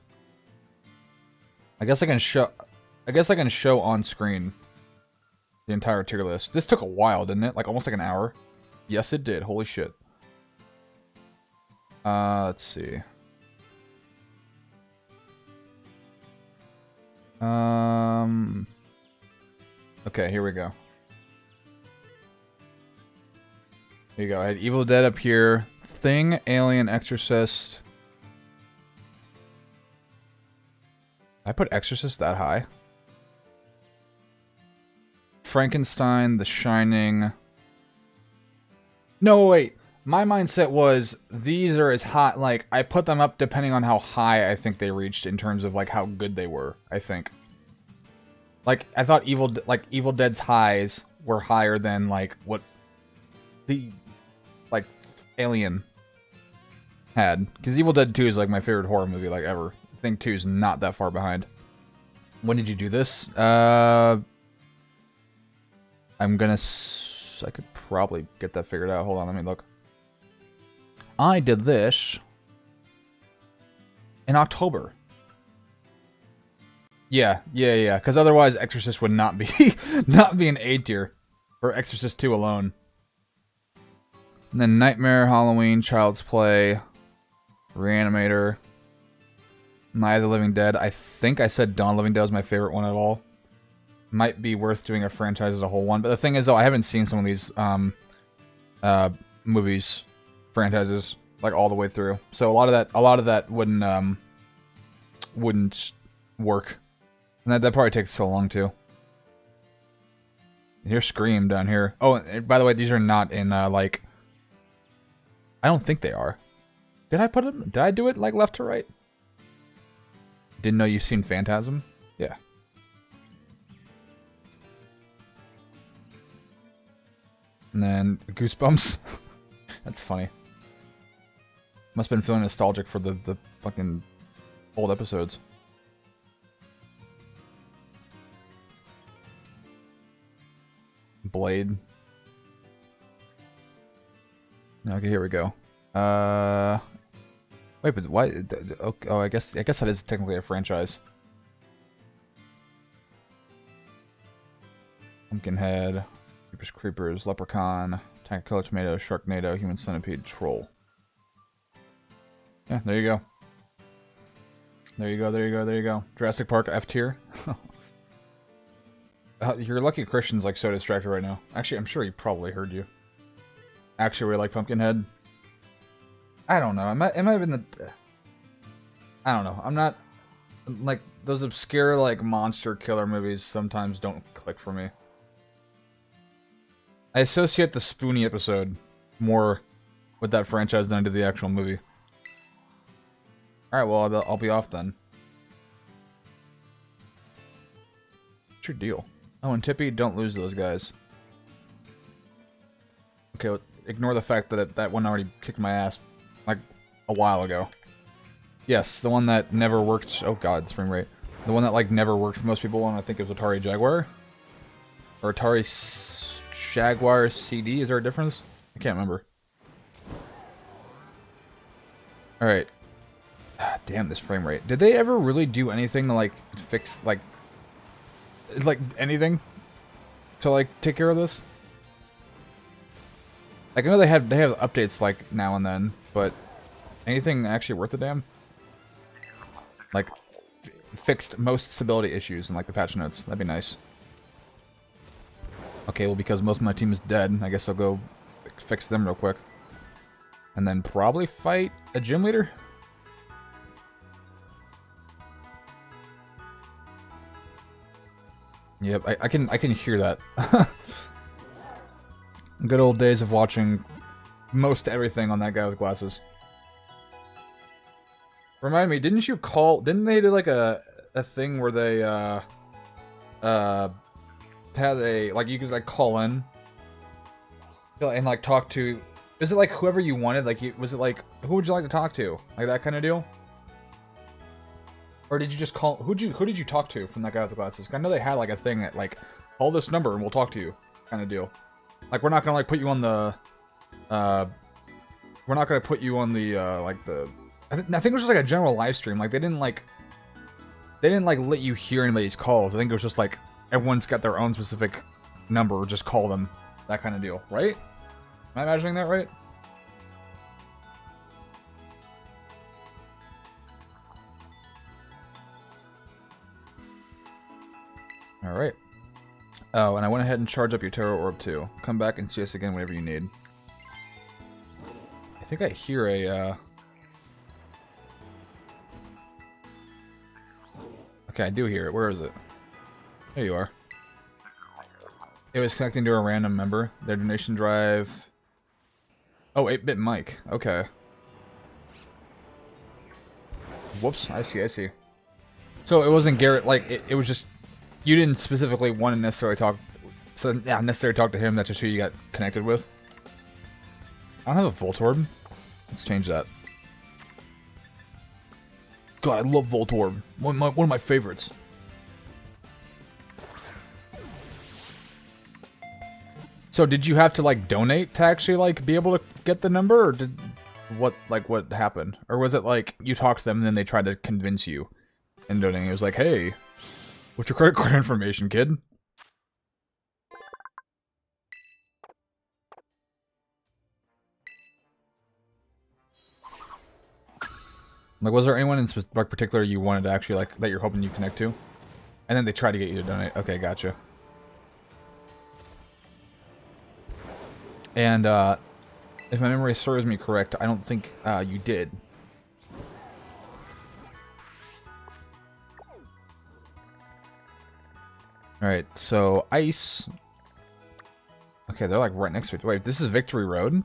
I guess I can show on screen the entire tier list. This took a while, didn't it? Like, almost like an hour? Yes, it did. Holy shit. Let's see. Okay, here we go. Here you go. I had Evil Dead up here. Thing, Alien, Exorcist. I put Exorcist that high. Frankenstein, The Shining. No, wait. My mindset was these are as high. Like, I put them up depending on how high I think they reached in terms of like how good they were. I think. Like, I thought Evil Dead's highs were higher than like what the like Alien had, because Evil Dead 2 is like my favorite horror movie like ever. I think 2 is not that far behind. When did you do this? I'm gonna... I could probably get that figured out. Hold on, let me look. I did this in October. Yeah. Because otherwise Exorcist would not be not be an A tier for Exorcist 2 alone. And then Nightmare, Halloween, Child's Play, Reanimator, Night of the Living Dead. I think I said Dawn of the Living Dead was my favorite one of all. Might be worth doing a franchise as a whole one. But the thing is, though, I haven't seen some of these movies, franchises, like all the way through. So a lot of that wouldn't work. And that probably takes so long too. And here's Scream down here. Oh, and by the way, these are not in like. I don't think they are. Did I put them? Did I do it like left to right? Didn't know you've seen Phantasm? Yeah. And then Goosebumps. That's funny. Must have been feeling nostalgic for the fucking old episodes. Blade. Okay, here we go. Wait, but why? Oh, I guess that is technically a franchise. Pumpkinhead, Creepers, Leprechaun, Tank Killer Tomato, Sharknado, Human Centipede, Troll. Yeah, there you go. There you go. Jurassic Park F tier. Your lucky Christian's like so distracted right now. Actually, I'm sure he probably heard you. Actually, we like Pumpkinhead. I don't know. It might have been the... I don't know. I'm not... Like, those obscure, like, monster killer movies sometimes don't click for me. I associate the Spoonie episode more with that franchise than I do the actual movie. Alright, well, I'll be off then. What's your deal? Oh, and Tippy, don't lose those guys. Okay, ignore the fact that that one already kicked my ass, like, a while ago. Yes, the one that never worked... Oh god, this frame rate. The one that, like, never worked for most people, and I think it was Atari Jaguar? Or Atari Jaguar CD? Is there a difference? I can't remember. Alright. Damn, this frame rate. Did they ever really do anything to, like, fix, like anything to like take care of this? Like, I know they have updates like now and then, but anything actually worth a damn? Like fixed most stability issues in like the patch notes. That'd be nice. Okay, well, because most of my team is dead, I guess I'll go fix them real quick. And then probably fight a gym leader? Yep, I can hear that. Good old days of watching most everything on that guy with glasses. Remind me, didn't they do like a thing where they had a, like, you could like call in and like talk to, is it like whoever you wanted? Like, was it like, who would you like to talk to? Like that kind of deal? Or did you just call, who did you talk to from that guy with the glasses? I know they had like a thing that like, call this number and we'll talk to you kind of deal. Like, we're not gonna like put you on the, we're not gonna put you on the, like the, I think it was just like a general live stream. Like, they didn't like let you hear anybody's calls. I think it was just like, everyone's got their own specific number, just call them. That kind of deal, right? Am I imagining that right? Alright. Oh, and I went ahead and charged up your Terror Orb too. Come back and see us again whenever you need. I think I hear a, Okay, I do hear it. Where is it? There you are. It was connecting to a random member. Their donation drive... Oh, 8-bit Mike. Okay. Whoops. I see. So it wasn't Garrett, like, it was just... You didn't specifically want to necessarily talk... So, yeah, necessarily talk to him. That's just who you got connected with. I don't have a Voltorb. Let's change that. God, I love Voltorb. One of my favorites. So did you have to like donate to actually like be able to get the number, or did what happened? Or was it like you talked to them and then they tried to convince you in donating? It was like, hey, what's your credit card information, kid? Like, was there anyone in like particular you wanted to actually like that you're hoping you connect to? And then they tried to get you to donate. Okay, gotcha. And if my memory serves me correct, I don't think you did. Alright, so ice. Okay, they're like right next to it. Wait, this is Victory Road?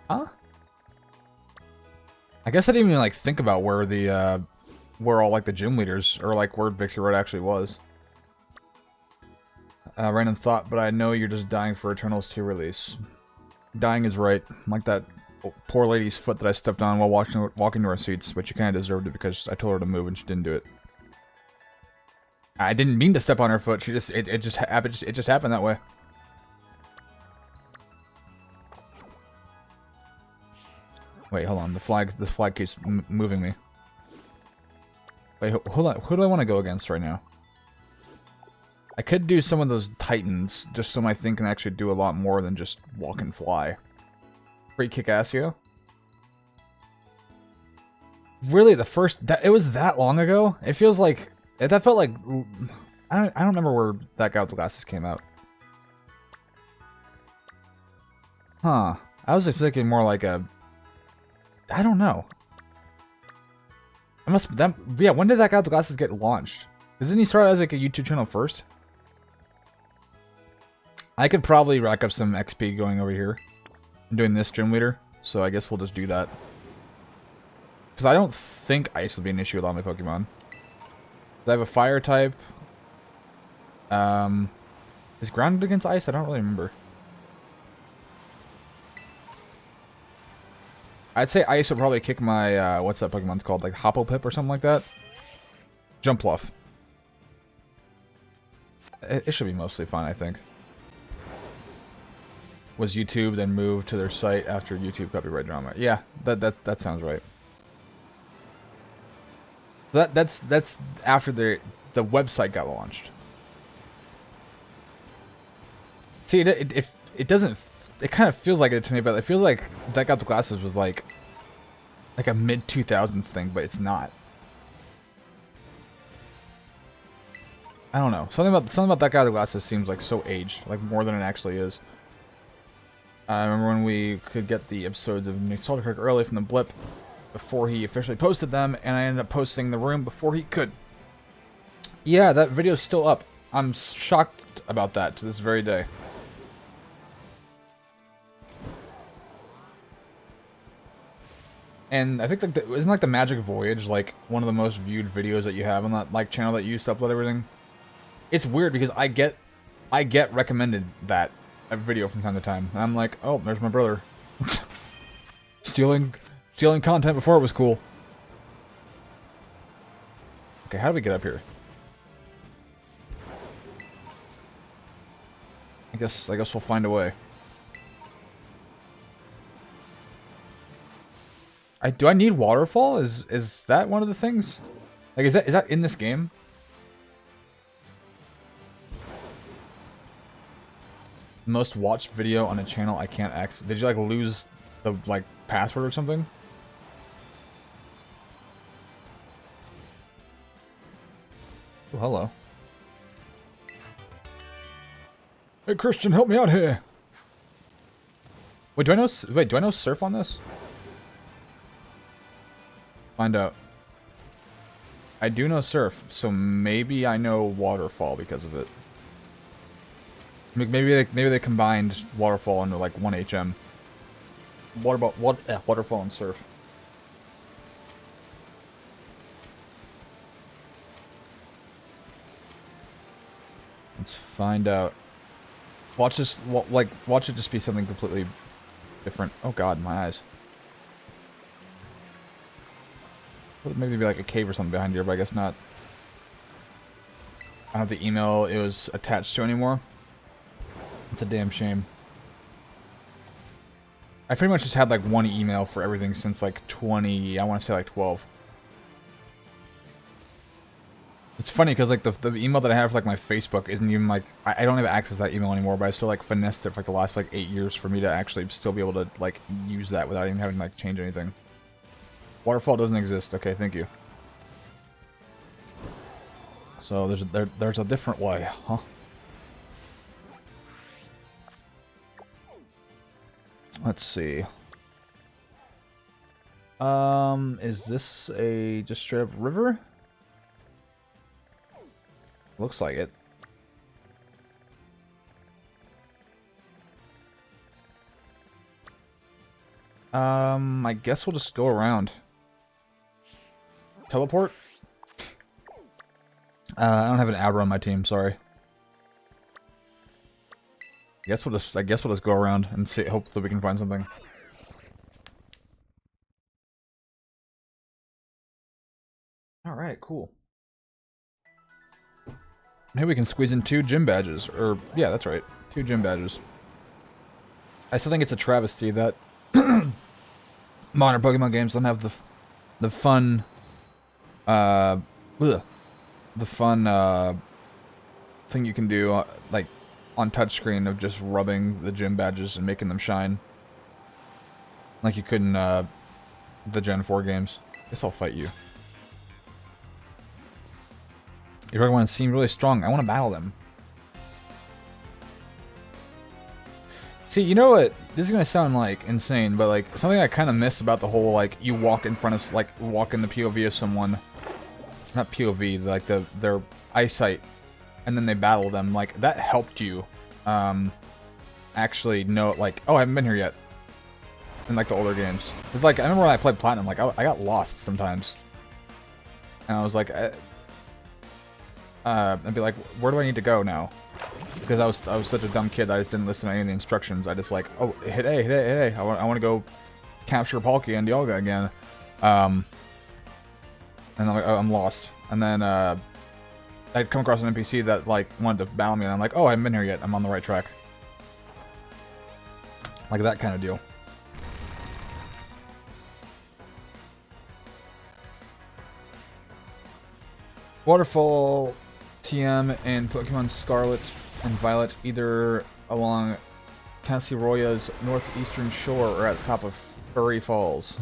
Huh? I guess I didn't even like think about where the where all like the gym leaders, or like where Victory Road actually was. Random thought, but I know you're just dying for Eternals 2 release. Dying is right. Like that poor lady's foot that I stepped on while walking to our seats, but she kind of deserved it because I told her to move and she didn't do it. I didn't mean to step on her foot. She just it just happened that way. Wait, hold on. The flag keeps moving me. Wait, hold on. Who do I want to go against right now? I could do some of those Titans, just so my thing can actually do a lot more than just walk and fly. Free kick Asio? Really, the first... it was that long ago? It feels like... That felt like... I don't remember where that guy with the glasses came out. Huh. I was thinking more like a... I don't know. Yeah, when did that guy with the glasses get launched? Didn't he start as like a YouTube channel first? I could probably rack up some XP going over here. I'm doing this gym leader, so I guess we'll just do that. Because I don't think ice will be an issue with all my Pokemon. I have a fire type. Is ground against ice? I don't really remember. I'd say ice would probably kick my, what's that Pokemon's called? Like Hopplepip or something like that? Jumpluff. It should be mostly fine, I think. Was YouTube then moved to their site after YouTube copyright drama? Yeah, that sounds right. That's after the website got launched. See, it doesn't. It kind of feels like it to me, but it feels like that guy with the glasses was like a mid-2000s thing, but it's not. I don't know. Something about that guy with the glasses seems like so aged, like more than it actually is. I remember when we could get the episodes of Nostalgia Critic early from the blip before he officially posted them, and I ended up posting the room before he could. Yeah, that video's still up. I'm shocked about that to this very day. And I think like isn't like the Magic Voyage like one of the most viewed videos that you have on that like channel that you used to upload everything? It's weird because I get recommended that a video from time to time, and I'm like, oh, there's my brother stealing content before it was cool. Okay, how do we get up here? I guess we'll find a way. Do I need waterfall? Is that one of the things? Like, is that in this game? Most watched video on a channel I can't access. Did you like lose the like password or something? Oh, hello. Hey Christian, help me out here. Wait, do I know surf on this? Find out. I do know surf, so maybe I know waterfall because of it. Maybe they combined waterfall into like one HM. Waterfall and surf. Let's find out. Watch this. Watch it just be something completely different. Oh God, my eyes. Maybe be like a cave or something behind here, but I guess not. I don't have the email it was attached to anymore. It's a damn shame. I pretty much just had like one email for everything since like I want to say like 12. It's funny because like the email that I have for like my Facebook isn't even like, I don't have access to that email anymore, but I still like finessed it for like the last like 8 years for me to actually still be able to like use that without even having to like change anything. Waterfall doesn't exist. Okay, thank you. So there's a different way, huh? Let's see. Is this a just straight up river? Looks like it. I guess we'll just go around. Teleport? I don't have an Abra on my team, sorry. I guess we'll just go around and see, hope that we can find something. Alright, cool. Maybe we can squeeze in 2 gym badges, or, yeah, that's right, 2 gym badges. I still think it's a travesty that modern Pokemon games don't have the fun, thing you can do, like, on touchscreen of just rubbing the gym badges and making them shine. Like you could in, the Gen 4 games. Guess I'll fight you. Your Pokemon seem really strong. I want to battle them. See, you know what? This is gonna sound like insane, but like something I kind of miss about the whole like you walk in front of walk in the POV of someone, not POV, like their eyesight, and then they battle them. Like that helped you, actually know like, oh, I haven't been here yet. In like the older games, it's like I remember when I played Platinum, like I got lost sometimes, and I was like, I'd be like, where do I need to go now? Because I was such a dumb kid that I just didn't listen to any of the instructions. I just like, oh, hit A. I want to go capture Palkia and Dialga again. And I'm like, oh, I'm lost. And then I'd come across an NPC that like wanted to battle me, and I'm like, oh, I haven't been here yet. I'm on the right track. Like that kind of deal. Waterfall, TM, and Pokemon Scarlet and Violet, either along Casiroya's northeastern shore or at the top of Furry Falls.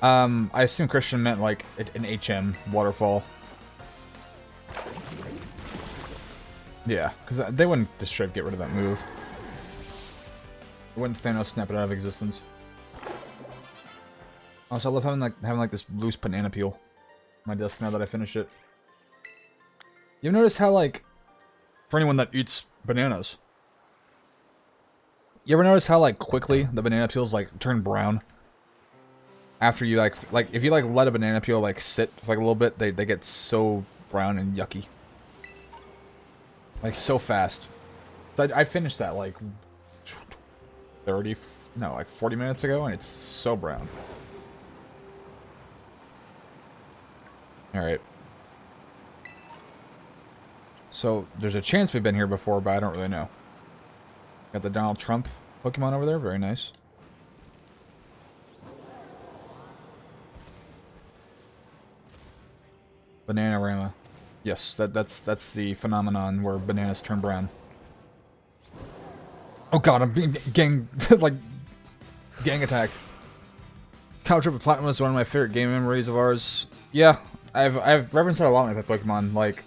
I assume Christian meant like an HM waterfall. Yeah, because they wouldn't just straight get rid of that move. They wouldn't Thanos snap it out of existence. Also, I love having this loose banana peel on my desk now that I finished it. You've noticed how, like, for anyone that eats bananas, you ever notice how, like, quickly the banana peels, like, turn brown? After you, like if you, like, let a banana peel, like, sit for, like, a little bit, they get so brown and yucky. Like, so fast. So I finished that, like, 40 minutes ago, and it's so brown. Alright. So, there's a chance we've been here before, but I don't really know. Got the Donald Trump Pokemon over there. Very nice. Bananarama. Yes, that's the phenomenon where bananas turn brown. Oh god, I'm being gang attacked. Cow Trip with Platinum is one of my favorite game memories of ours. Yeah, I've referenced that a lot when I play Pokemon, like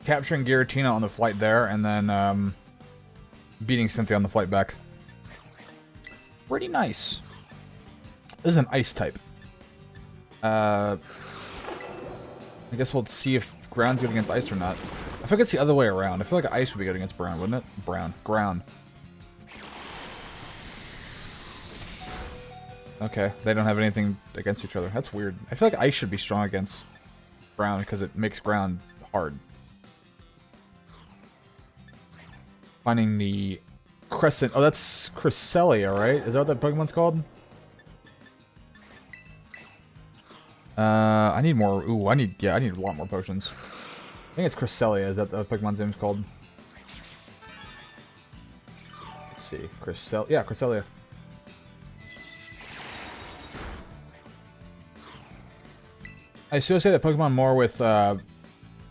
capturing Giratina on the flight there, and then beating Cynthia on the flight back. Pretty nice. This is an ice type. I guess we'll see if ground's good against ice or not. I feel like it's the other way around. I feel like ice would be good against brown, wouldn't it? Ground. Okay, they don't have anything against each other. That's weird. I feel like ice should be strong against ground because it makes ground hard. Finding the Crescent. Oh, that's Cresselia, right? Is that what that Pokemon's called? I need more. Ooh, I need a lot more potions. I think it's Cresselia. Is that the Pokemon's name's called? Let's see. Yeah, Cresselia. I associate that Pokemon more with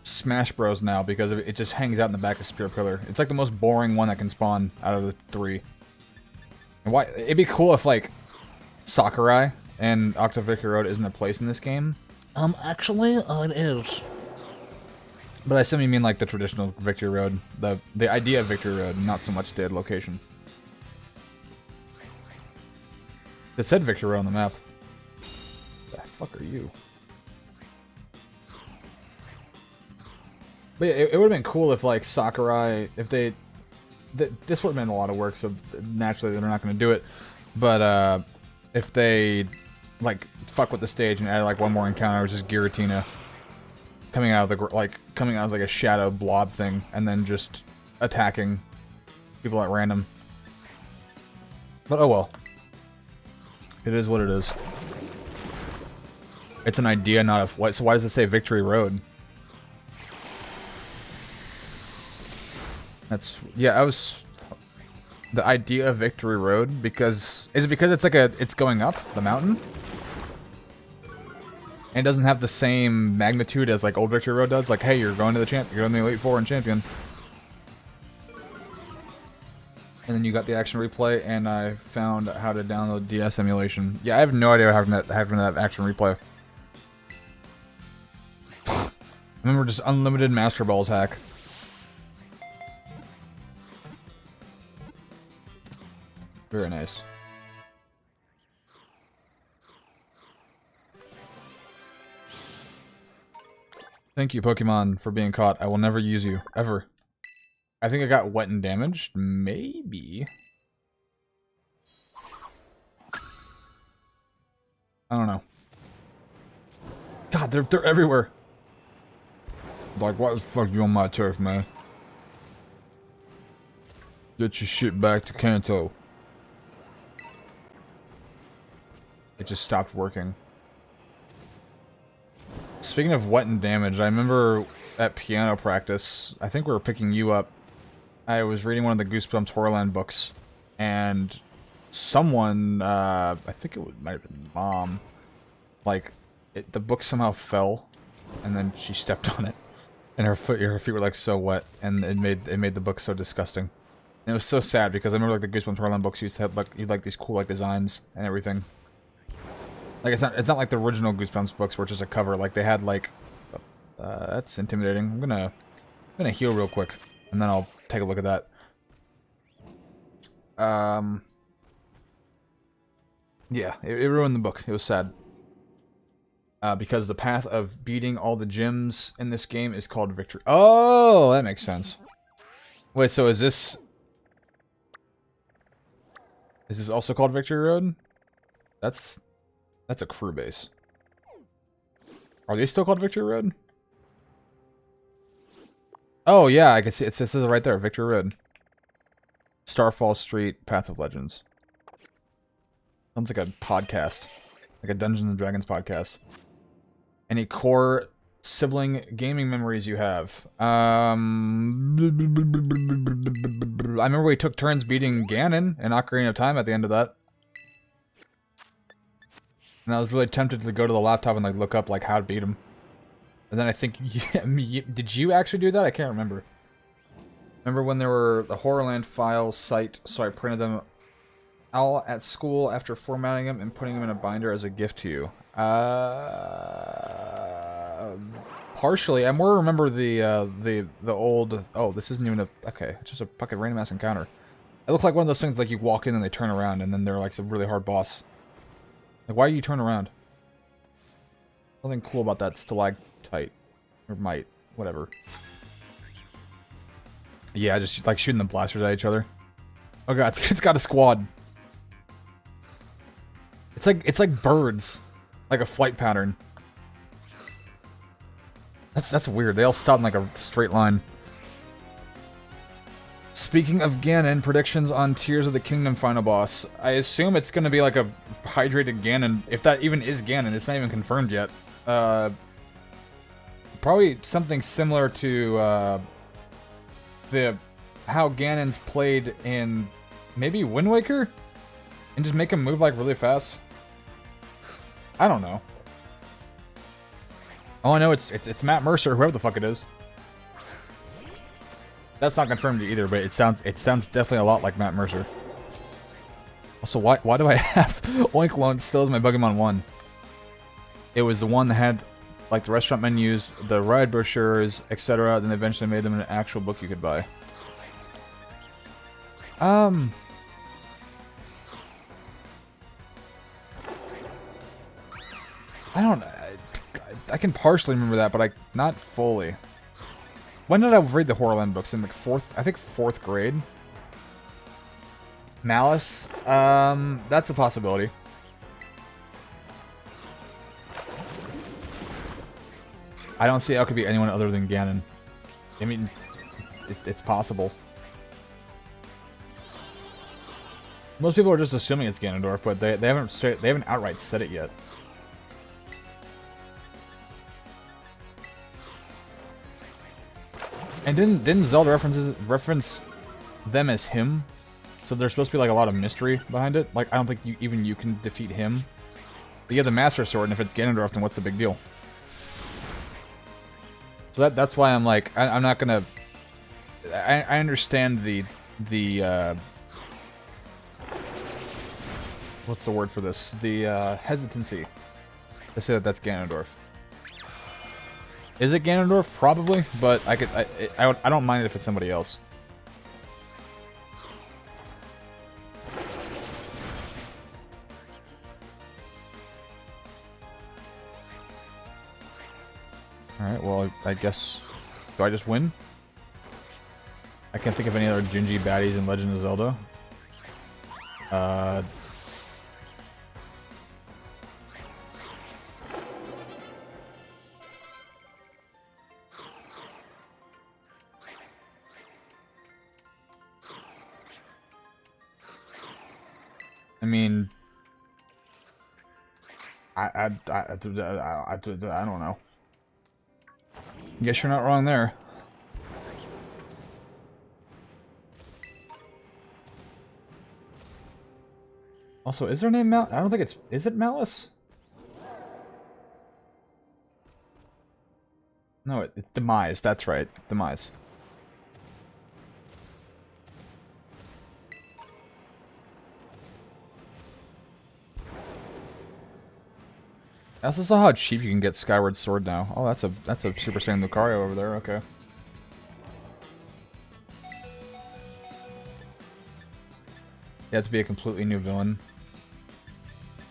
Smash Bros. Now because it just hangs out in the back of Spirit Pillar. It's like the most boring one that can spawn out of the three. And why? It'd be cool if like Sakurai and Octo Victory Road isn't a place in this game. Actually, it is. But I simply mean like the traditional Victory Road, the idea of Victory Road, not so much the location. It said Victory Road on the map. What the fuck are you? But yeah, it would have been cool if, like, Sakurai, if they... this would have been a lot of work, so naturally they're not going to do it. But, if they, like, fuck with the stage and add, like, one more encounter, which is Giratina coming out of the, coming out as, like, a shadow blob thing, and then just attacking people at random. But, oh well. It is what it is. It's an idea, not a... What, so why does it say Victory Road? That's... Yeah, I was... The idea of Victory Road, because... Is it because it's like it's going up the mountain? And it doesn't have the same magnitude as like old Victory Road does? Like, hey, you're going to the you're in the Elite Four and Champion. And then you got the action replay, and I found how to download DS emulation. Yeah, I have no idea how to have action replay. Remember, just unlimited Master Balls hack. Very nice. Thank you, Pokemon, for being caught. I will never use you. Ever. I think I got wet and damaged. Maybe. I don't know. God, they're everywhere. Like, why the fuck you on my turf, man? Get your shit back to Kanto. It just stopped working. Speaking of wet and damage, I remember at piano practice, I think we were picking you up. I was reading one of the Goosebumps Horrorland books, and someone, I think it might have been Mom, like, the book somehow fell, and then she stepped on it, and her feet were like so wet, and it made the book so disgusting. And it was so sad because I remember like the Goosebumps Horrorland books used to have like these cool like designs and everything. Like it's not like the original Goosebumps books where it's just a cover. Like they had like, that's intimidating. I'm gonna heal real quick. And then I'll take a look at that. Yeah, it ruined the book. It was sad. Because the path of beating all the gyms in this game is called victory. Oh, that makes sense. Wait, so is this also called Victory Road? That's a crew base. Are they still called Victory Road? Oh yeah, I can see it says it right there, Victory Road. Starfall Street, Path of Legends. Sounds like a podcast. Like a Dungeons and Dragons podcast. Any core sibling gaming memories you have? I remember we took turns beating Ganon in Ocarina of Time at the end of that. And I was really tempted to go to the laptop and like look up like how to beat him. And then I think, did you actually do that? I can't remember. Remember when there were the Horrorland files site, so I printed them all at school after formatting them and putting them in a binder as a gift to you. Partially. I more remember the old. Oh, this isn't even a. Okay, it's just a fucking random ass encounter. It looked like one of those things like you walk in and they turn around and then they're like some really hard boss. Like, why do you turn around? Something cool about that stalactite or mite, whatever. Yeah, just like shooting the blasters at each other. Oh god, it's got a squad. It's like birds, like a flight pattern. That's weird. They all stop in like a straight line. Speaking of Ganon, predictions on Tears of the Kingdom final boss. I assume it's going to be like a hydrated Ganon. If that even is Ganon, it's not even confirmed yet. Probably something similar to how Ganon's played in maybe Wind Waker, and just make him move like really fast. I don't know. Oh, I know it's Matt Mercer, whoever the fuck it is. That's not confirmed either, but it sounds definitely a lot like Matt Mercer. Also, why do I have Oink Loan still as my Pokemon 1? It was the one that had like the restaurant menus, the ride brochures, etc. Then they eventually made them an actual book you could buy. I don't. I can partially remember that, but not fully. When did I read the Horrorland books? In like fourth grade. Malice. That's a possibility. I don't see how it could be anyone other than Ganon. I mean, it's possible. Most people are just assuming it's Ganondorf, but they haven't outright said it yet. And didn't Zelda reference them as him? So there's supposed to be like a lot of mystery behind it. Like I don't think even you can defeat him. But you have the Master Sword, and if it's Ganondorf, then what's the big deal? So that's why I'm like I'm not gonna. I understand the what's the word for this? The hesitancy to say that that's Ganondorf. Is it Ganondorf? Probably, but I don't mind it if it's somebody else. Alright, well, I guess... Do I just win? I can't think of any other Gingy baddies in Legend of Zelda. I mean... I don't know. Guess you're not wrong there. Also, is their name Mal? I don't think it's... Is it Malice? No, it's Demise. That's right. Demise. I also saw how cheap you can get Skyward Sword now. Oh, that's a Super Saiyan Lucario over there. Okay. Yeah, to be a completely new villain.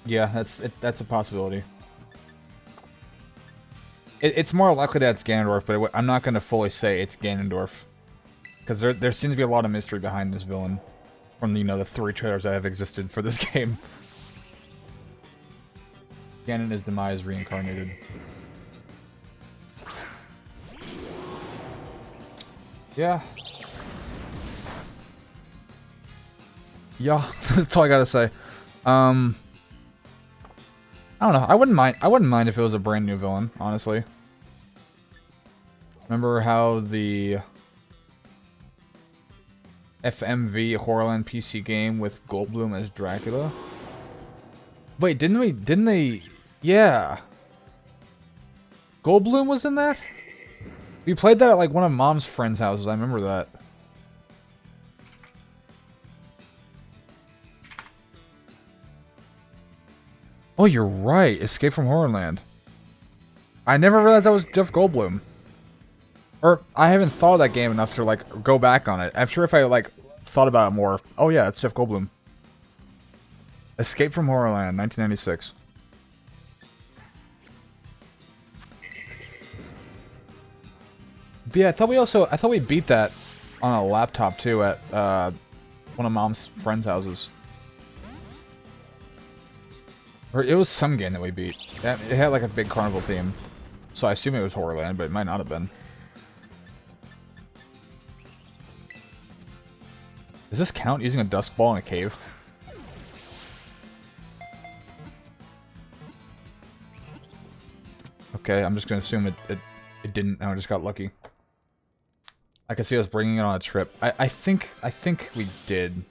Yeah, that's a possibility. It's more likely that it's Ganondorf, but I'm not going to fully say it's Ganondorf. Because there seems to be a lot of mystery behind this villain. From, you know, the 3 trailers that have existed for this game. Ganon is demise reincarnated. Yeah. Yeah, that's all I gotta say. I don't know. I wouldn't mind if it was a brand new villain, honestly. Remember how the FMV Horrorland PC game with Goldblum as Dracula? Wait, didn't they? Yeah. Goldblum was in that? We played that at like one of Mom's friends' houses. I remember that. Oh, you're right. Escape from Horrorland. I never realized that was Jeff Goldblum. Or, I haven't thought of that game enough to, like, go back on it. I'm sure if I, like, thought about it more... Oh, yeah, it's Jeff Goldblum. Escape from Horrorland, 1996. But yeah, I thought we beat that on a laptop, too, at, one of Mom's friends' houses. Or it was some game that we beat. It had, like, a big carnival theme. So I assume it was Horrorland, but it might not have been. Does this count using a dusk ball in a cave? Okay, I'm just gonna assume it didn't. I just got lucky. I can see us bringing it on a trip. I think we did.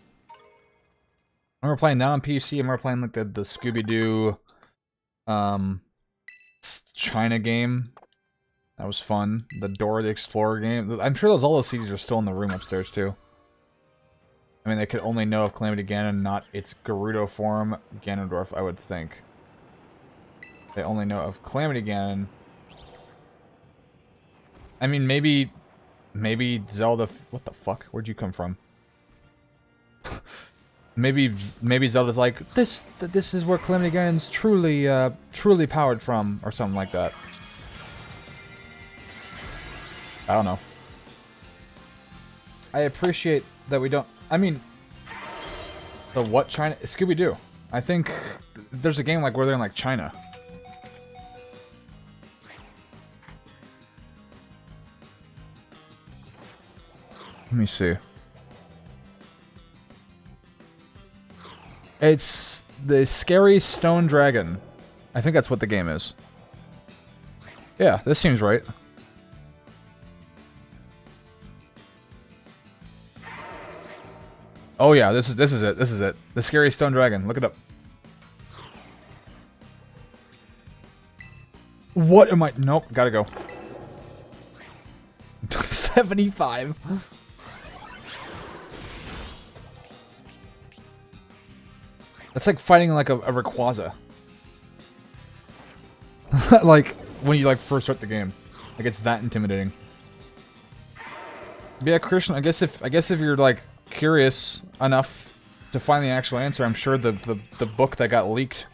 I remember playing that on PC. I remember playing like the Scooby-Doo, China game. That was fun. The Dora the Explorer game. I'm sure all those CDs are still in the room upstairs too. I mean, they could only know of Calamity Ganon, not its Gerudo form, Ganondorf, I would think. They only know of Calamity Ganon. I mean, maybe Zelda... What the fuck? Where'd you come from? maybe Zelda's like, this is where Calamity Ganon's truly powered from, or something like that. I don't know. I appreciate that we don't... I mean, the what China? Scooby-Doo. I think there's a game like where they're in like China. Let me see. It's the Scary Stone Dragon. I think that's what the game is. Yeah, this seems right. Oh yeah, this is it. This is it. The Scary Stone Dragon. Look it up. What am I? Nope, gotta go. 75. That's like fighting like a Rayquaza. Like when you like first start the game, like it's that intimidating. But yeah, Christian. I guess if you're like curious enough to find the actual answer, I'm sure the book that got leaked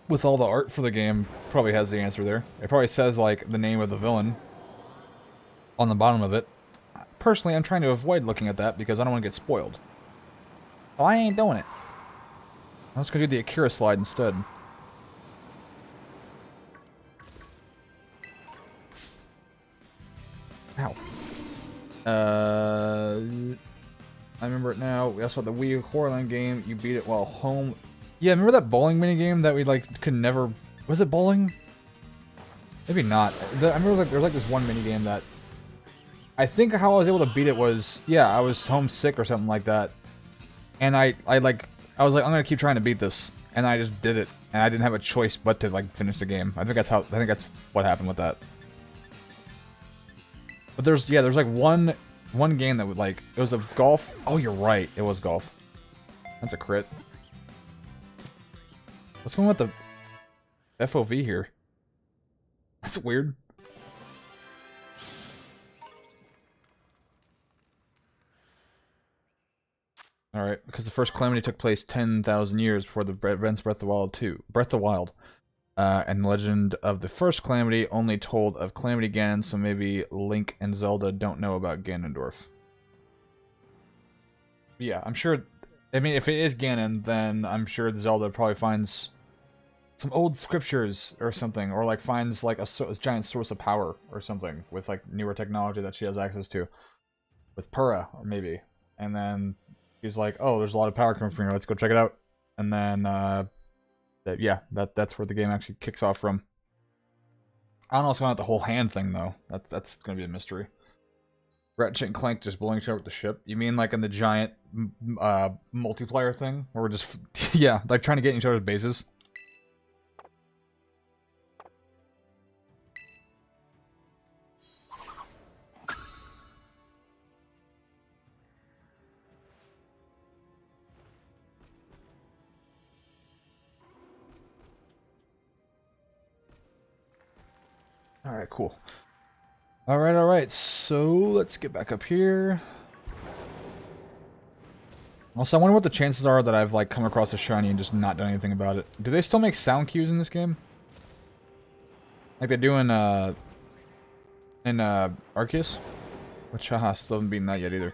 with all the art for the game probably has the answer there. It probably says like the name of the villain on the bottom of it. Personally, I'm trying to avoid looking at that because I don't want to get spoiled. Oh, I ain't doing it. I'm just gonna do the Akira slide instead. Ow. I remember it now. We also had the Wii Horrorland game. You beat it while home. Yeah, remember that bowling minigame that we like could never... Was it bowling? Maybe not. I remember like, there was like this one minigame that... I think how I was able to beat it was... Yeah, I was homesick or something like that. And I was like, I'm gonna keep trying to beat this. And I just did it. And I didn't have a choice but to like finish the game. I think that's what happened with that. But there's like one game that would like, it was a golf. Oh, you're right. It was golf. That's a crit. What's going on with the FOV here? That's weird. Alright, because the first calamity took place 10,000 years before the events Breath of the Wild 2. Breath of the Wild. And the legend of the first calamity only told of Calamity Ganon, so maybe Link and Zelda don't know about Ganondorf. Yeah, I'm sure... I mean, if it is Ganon, then I'm sure Zelda probably finds some old scriptures or something, or like finds like a giant source of power or something with like newer technology that she has access to. With Purah, or maybe. And then he's like, oh, there's a lot of power coming from here, let's go check it out. And then, yeah, that's where the game actually kicks off from. I don't know what's going on with the whole hand thing, though. That's going to be a mystery. Ratchet and Clank just blowing each other with the ship? You mean like in the giant multiplayer thing? Where we're just, yeah, like trying to get in each other's bases? Alright, cool. Alright, so let's get back up here. Also, I wonder what the chances are that I've, like, come across a shiny and just not done anything about it. Do they still make sound cues in this game? Like they do in Arceus? Which, haha, still haven't beaten that yet either.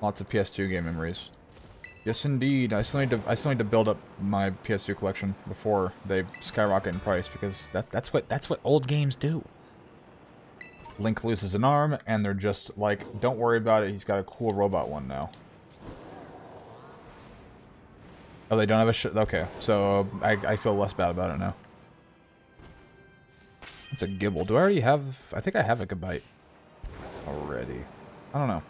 Lots of PS2 game memories. Yes, indeed. I still need to build up my PS2 collection before they skyrocket in price, because that's what old games do. Link loses an arm, and they're just like, don't worry about it. He's got a cool robot one now. Oh, they don't have a shit. Okay, so I feel less bad about it now. It's a Gibble. Do I already have? I think I have a Gabite already. I don't know.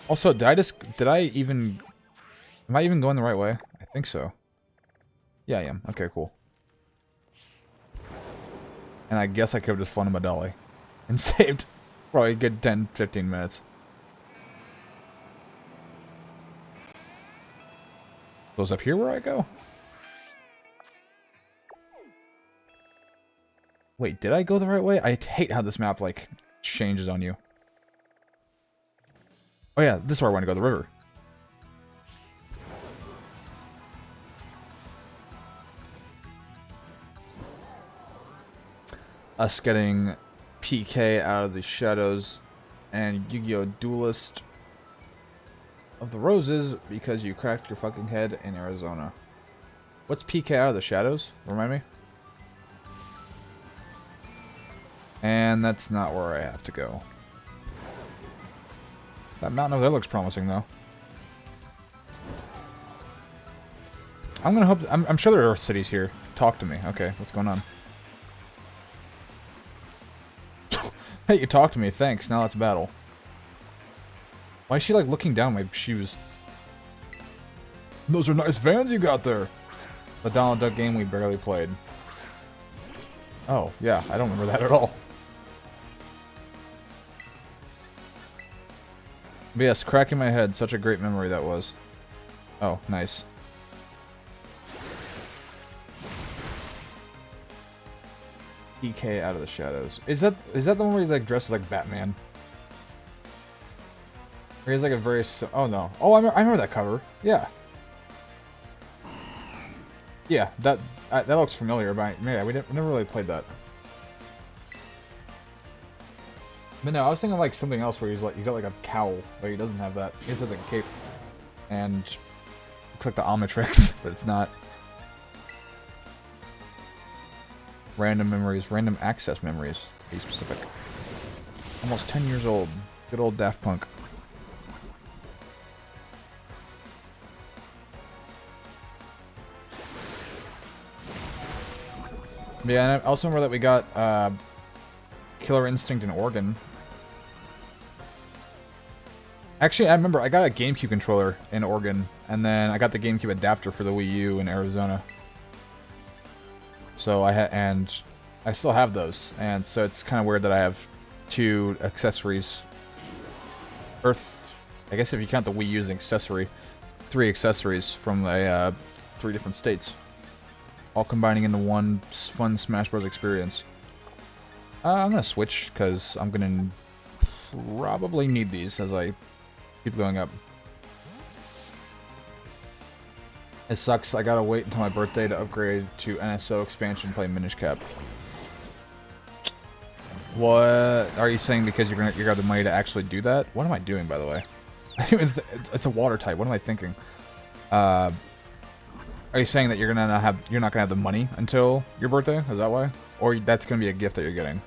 Also, did I even? Am I even going the right way? I think so. Yeah, I am. Okay, cool. And I guess I could have just flown to Medali and saved probably a good 10-15 minutes. Goes up here where I go? Wait, did I go the right way? I hate how this map, like, changes on you. Oh yeah, this is where I want to go, the river. Us getting PK out of the shadows and Yu-Gi-Oh! Duelist of the Roses because you cracked your fucking head in Arizona. What's PK out of the shadows? Remind me? And that's not where I have to go. That mountain over there looks promising, though. I'm gonna hope... I'm sure there are cities here. Talk to me. Okay, what's going on? Hey, you talked to me, thanks. Now let's battle. Why is she, like, looking down my shoes? Those are nice Vans you got there! The Donald Duck game we barely played. Oh, yeah, I don't remember that at all. But yes, cracking my head, such a great memory that was. Oh, nice. EK out of the shadows. Is that the one where he like dresses like Batman? Or he's like a very oh no. Oh, I remember that cover. Yeah. Yeah, that looks familiar, but yeah, we never really played that. But no, I was thinking like something else where he's got like a cowl, but he doesn't have that. He just has like a cape, and looks like the Omnitrix, but it's not. Random memories, random access memories, to be specific. Almost 10 years old. Good old Daft Punk. Yeah, and I also remember that we got Killer Instinct in Oregon. Actually, I remember I got a GameCube controller in Oregon, and then I got the GameCube adapter for the Wii U in Arizona. So I still have those, and so it's kind of weird that I have two accessories. I guess if you count the Wii U as an accessory, 3 accessories from the 3 different states, all combining into one fun Smash Bros. Experience. I'm gonna switch because I'm gonna probably need these as I keep going up. It sucks. I gotta wait until my birthday to upgrade to NSO expansion, play Minish Cap. What are you saying? Because you got the money to actually do that? What am I doing, by the way? It's a water type. What am I thinking? Are you saying that you're not gonna have the money until your birthday? Is that why? Or that's gonna be a gift that you're getting?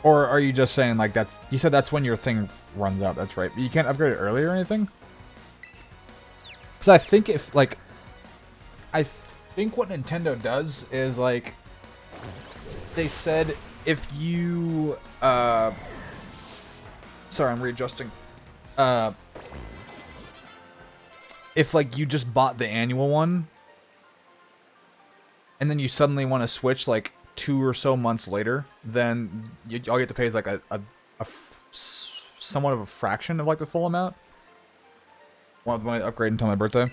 Or are you just saying like you said that's when your thing runs out? That's right. But you can't upgrade it earlier or anything? Because I think I think what Nintendo does is like, they said if you, sorry, I'm readjusting. If like you just bought the annual one, and then you suddenly want to switch like 2 or so months later, then all you have to pay is like a somewhat of a fraction of like the full amount. Want the money to upgrade until my birthday.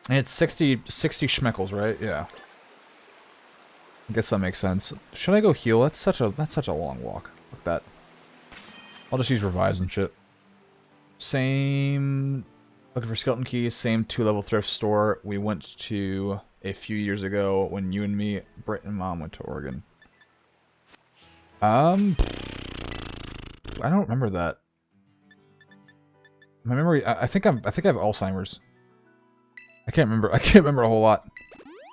And it's 60 schmeckles, right? Yeah. I guess that makes sense. Should I go heal? That's such a long walk. Look at that. I'll just use revives and shit. Same. Looking for skeleton keys. Same 2-level thrift store we went to a few years ago when you and me, Britt and Mom went to Oregon. I don't remember that. My memory. I think I have Alzheimer's. I can't remember a whole lot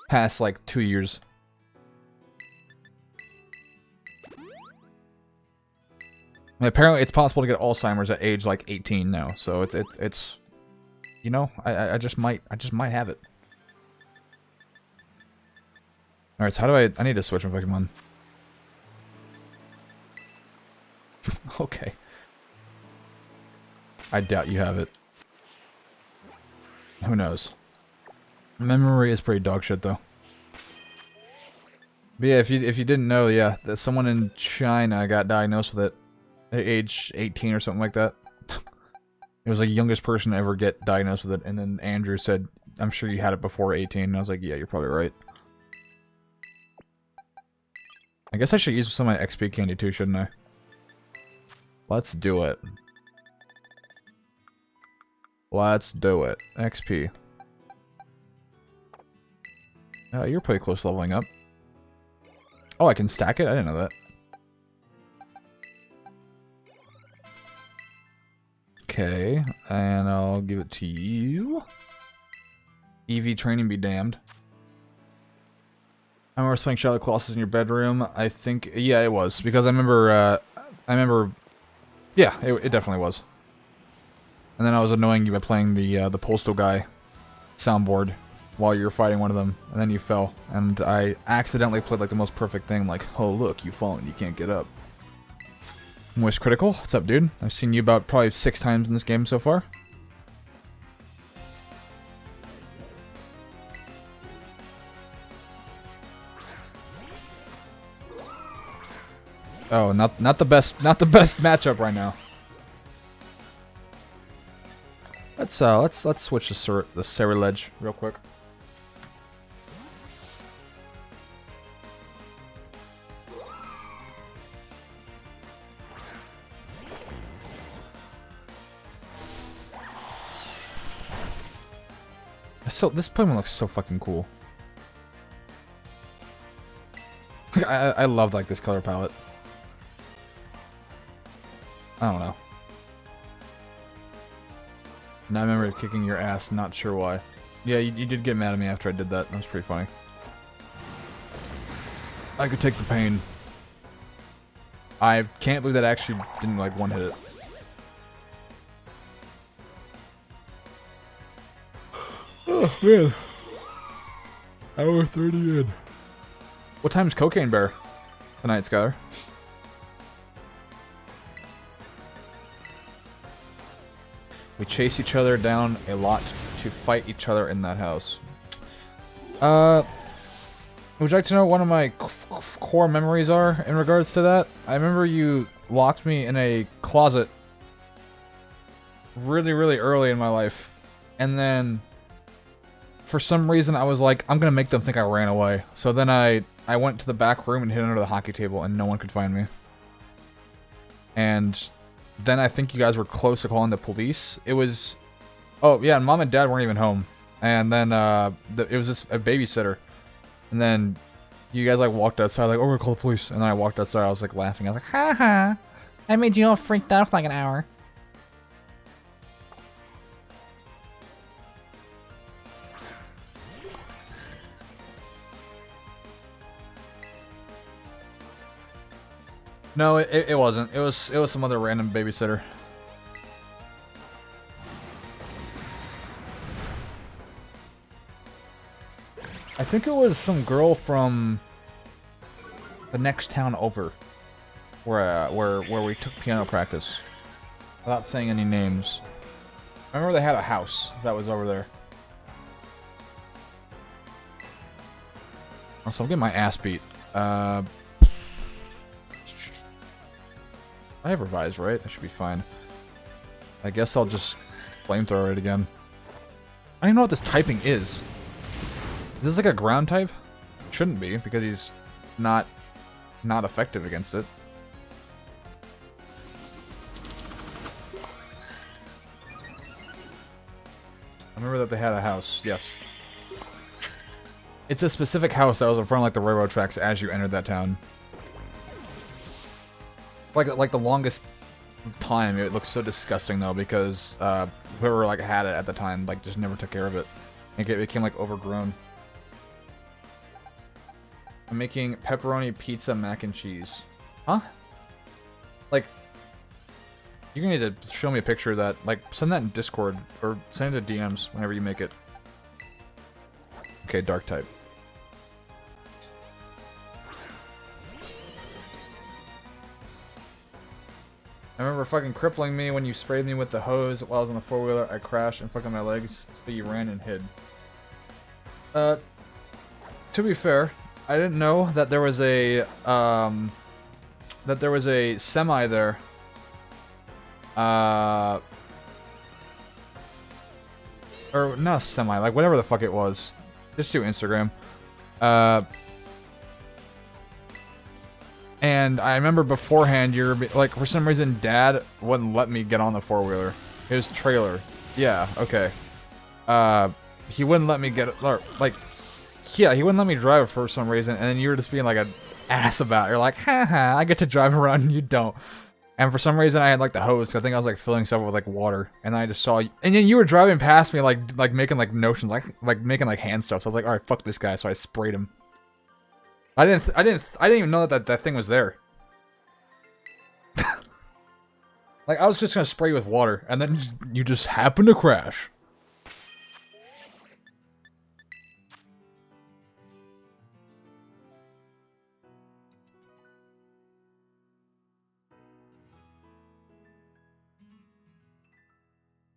past like 2 years. And apparently, it's possible to get Alzheimer's at age like 18 now. So it's you know, I just might have it. All right, so how do I need to switch my Pokemon? Okay. I doubt you have it. Who knows? Memory is pretty dog shit though. But yeah, if you didn't know, yeah, that someone in China got diagnosed with it at age 18 or something like that. It was like the youngest person to ever get diagnosed with it, and then Andrew said, "I'm sure you had it before 18." And I was like, "Yeah, you're probably right." I guess I should use some of my XP candy too, shouldn't I? Let's do it. Let's do it. XP. You're pretty close to leveling up. Oh, I can stack it? I didn't know that. Okay, and I'll give it to you. EV training be damned. I remember playing Shadow Colossus in your bedroom. I think, yeah, it was. Because I remember, yeah, it definitely was. And then I was annoying you by playing the postal guy soundboard while you were fighting one of them, and then you fell. And I accidentally played like the most perfect thing, like, oh look, you've fallen, you can't get up. Moist Critical, what's up, dude? I've seen you about probably 6 times in this game so far. Oh, not the best matchup right now. Let's switch the Ceruledge real quick. So this Pokemon looks so fucking cool. I love like this color palette. I don't know. And I remember kicking your ass, not sure why. Yeah, you did get mad at me after I did that. That was pretty funny. I could take the pain. I can't believe that I actually didn't like one-hit it. Oh, man. Hour 30 in. What time's Cocaine Bear tonight, Skylar? We chase each other down a lot to fight each other in that house. Would you like to know what one of my core memories are in regards to that? I remember you locked me in a closet really, really early in my life. And then, for some reason, I was like, I'm gonna make them think I ran away. So then I went to the back room and hid under the hockey table and no one could find me. and then I think you guys were close to calling the police. It was, oh yeah, and Mom and Dad weren't even home, and then it was just a babysitter, and then you guys like walked outside like, oh, we're gonna call the police, and then I walked outside. I was like laughing. I was like, ha ha, I made you all freaked out for like an hour. No, it wasn't. It was some other random babysitter. I think it was some girl from the next town over, where we took piano practice. Without saying any names. I remember they had a house that was over there. Also, I'm getting my ass beat. I have revised, right? That should be fine. I guess I'll just flamethrower it again. I don't even know what this typing is. Is this like a ground type? Shouldn't be, because he's not effective against it. I remember that they had a house, yes. It's a specific house that was in front of like the railroad tracks as you entered that town. Like the longest time, it looks so disgusting though, because whoever like had it at the time like just never took care of it. It became like overgrown. I'm making pepperoni pizza mac and cheese. Huh? Like, you're gonna need to show me a picture of that. Like, send that in Discord or send it to DMs whenever you make it. Okay, dark type. I remember fucking crippling me when you sprayed me with the hose while I was on the four-wheeler. I crashed and fucking my legs, so you ran and hid. To be fair, I didn't know that there was a semi there. Or not a semi, like whatever the fuck it was. Just do Instagram. And I remember beforehand, you're like, for some reason, Dad wouldn't let me get on the four-wheeler. His trailer. Yeah, okay. He wouldn't let me get, or, like, yeah, he wouldn't let me drive for some reason, and then you were just being like an ass about it. You're like, haha, I get to drive around and you don't. And for some reason, I had like the hose, because I think I was like filling stuff with like water, and I just saw you, and then you were driving past me like making like notions, like making like hand stuff. So I was like, all right, fuck this guy. So I sprayed him. I didn't even know that thing was there. Like, I was just gonna spray you with water, and then you just happened to crash.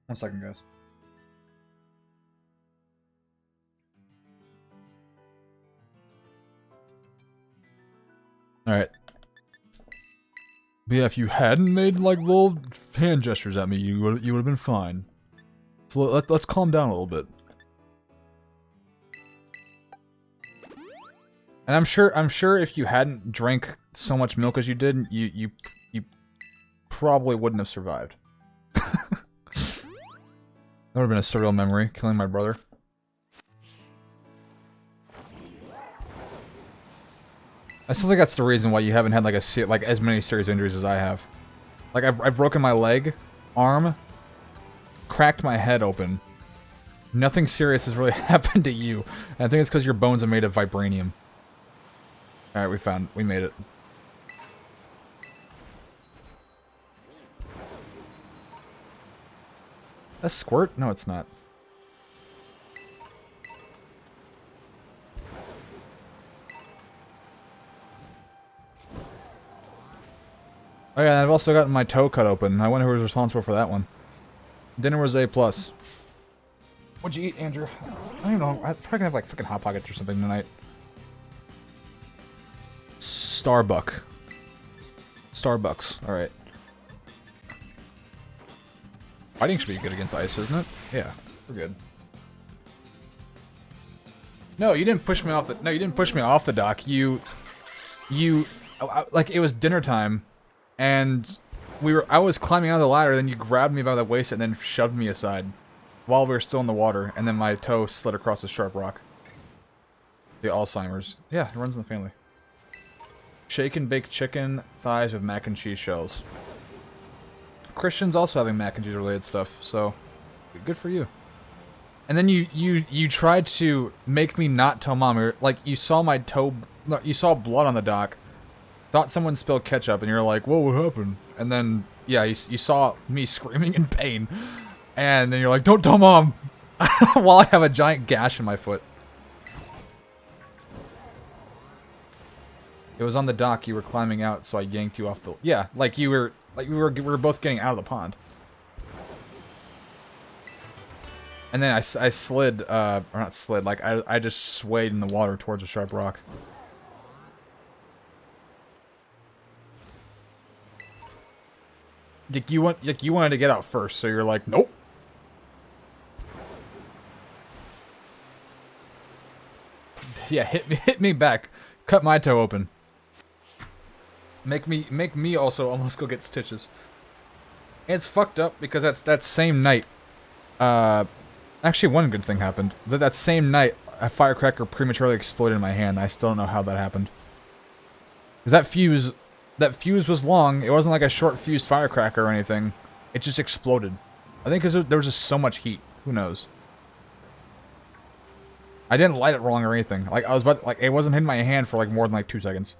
One second, guys. Alright. But yeah, if you hadn't made like little hand gestures at me, you would have been fine. So let's calm down a little bit. And I'm sure if you hadn't drank so much milk as you did, you probably wouldn't have survived. That would have been a surreal memory, killing my brother. I still think that's the reason why you haven't had like as many serious injuries as I have. Like I've broken my leg, arm, cracked my head open. Nothing serious has really happened to you. And I think it's because your bones are made of vibranium. All right, we made it. A squirt? No, it's not. Oh yeah, and I've also gotten my toe cut open. I wonder who was responsible for that one. Dinner was A+. What'd you eat, Andrew? I don't know. I'm probably gonna have like fucking Hot Pockets or something tonight. Starbucks. Alright. Fighting should be good against ice, isn't it? Yeah, we're good. No, you didn't push me off the. No, you didn't push me off the dock. Like it was dinner time, and I was climbing out of the ladder, then you grabbed me by the waist and then shoved me aside while we were still in the water, and then my toe slid across a sharp rock. The Alzheimer's. Yeah, it runs in the family. Shake and bake chicken thighs with mac and cheese shells. Christian's also having mac and cheese related stuff, so good for you. And then you tried to make me not tell Mom. Like, you saw my toe, you saw blood on the dock, thought someone spilled ketchup, and you're like, whoa, what happened? And then, yeah, you saw me screaming in pain, and then you're like, don't tell Mom, while I have a giant gash in my foot. It was on the dock, you were climbing out, so I yanked you off the... Yeah, like we were both getting out of the pond. And then I slid, or not slid, like I just swayed in the water towards a sharp rock. Like you wanted to get out first, so you're like, nope. Yeah, hit me back. Cut my toe open. Make me also almost go get stitches. And it's fucked up because that same night, actually one good thing happened. That same night, a firecracker prematurely exploded in my hand. I still don't know how that happened. Because that fuse was long. It wasn't like a short fused firecracker or anything. It just exploded. I think because there was just so much heat. Who knows? I didn't light it wrong or anything. Like I was about it wasn't hitting my hand for like more than like 2 seconds.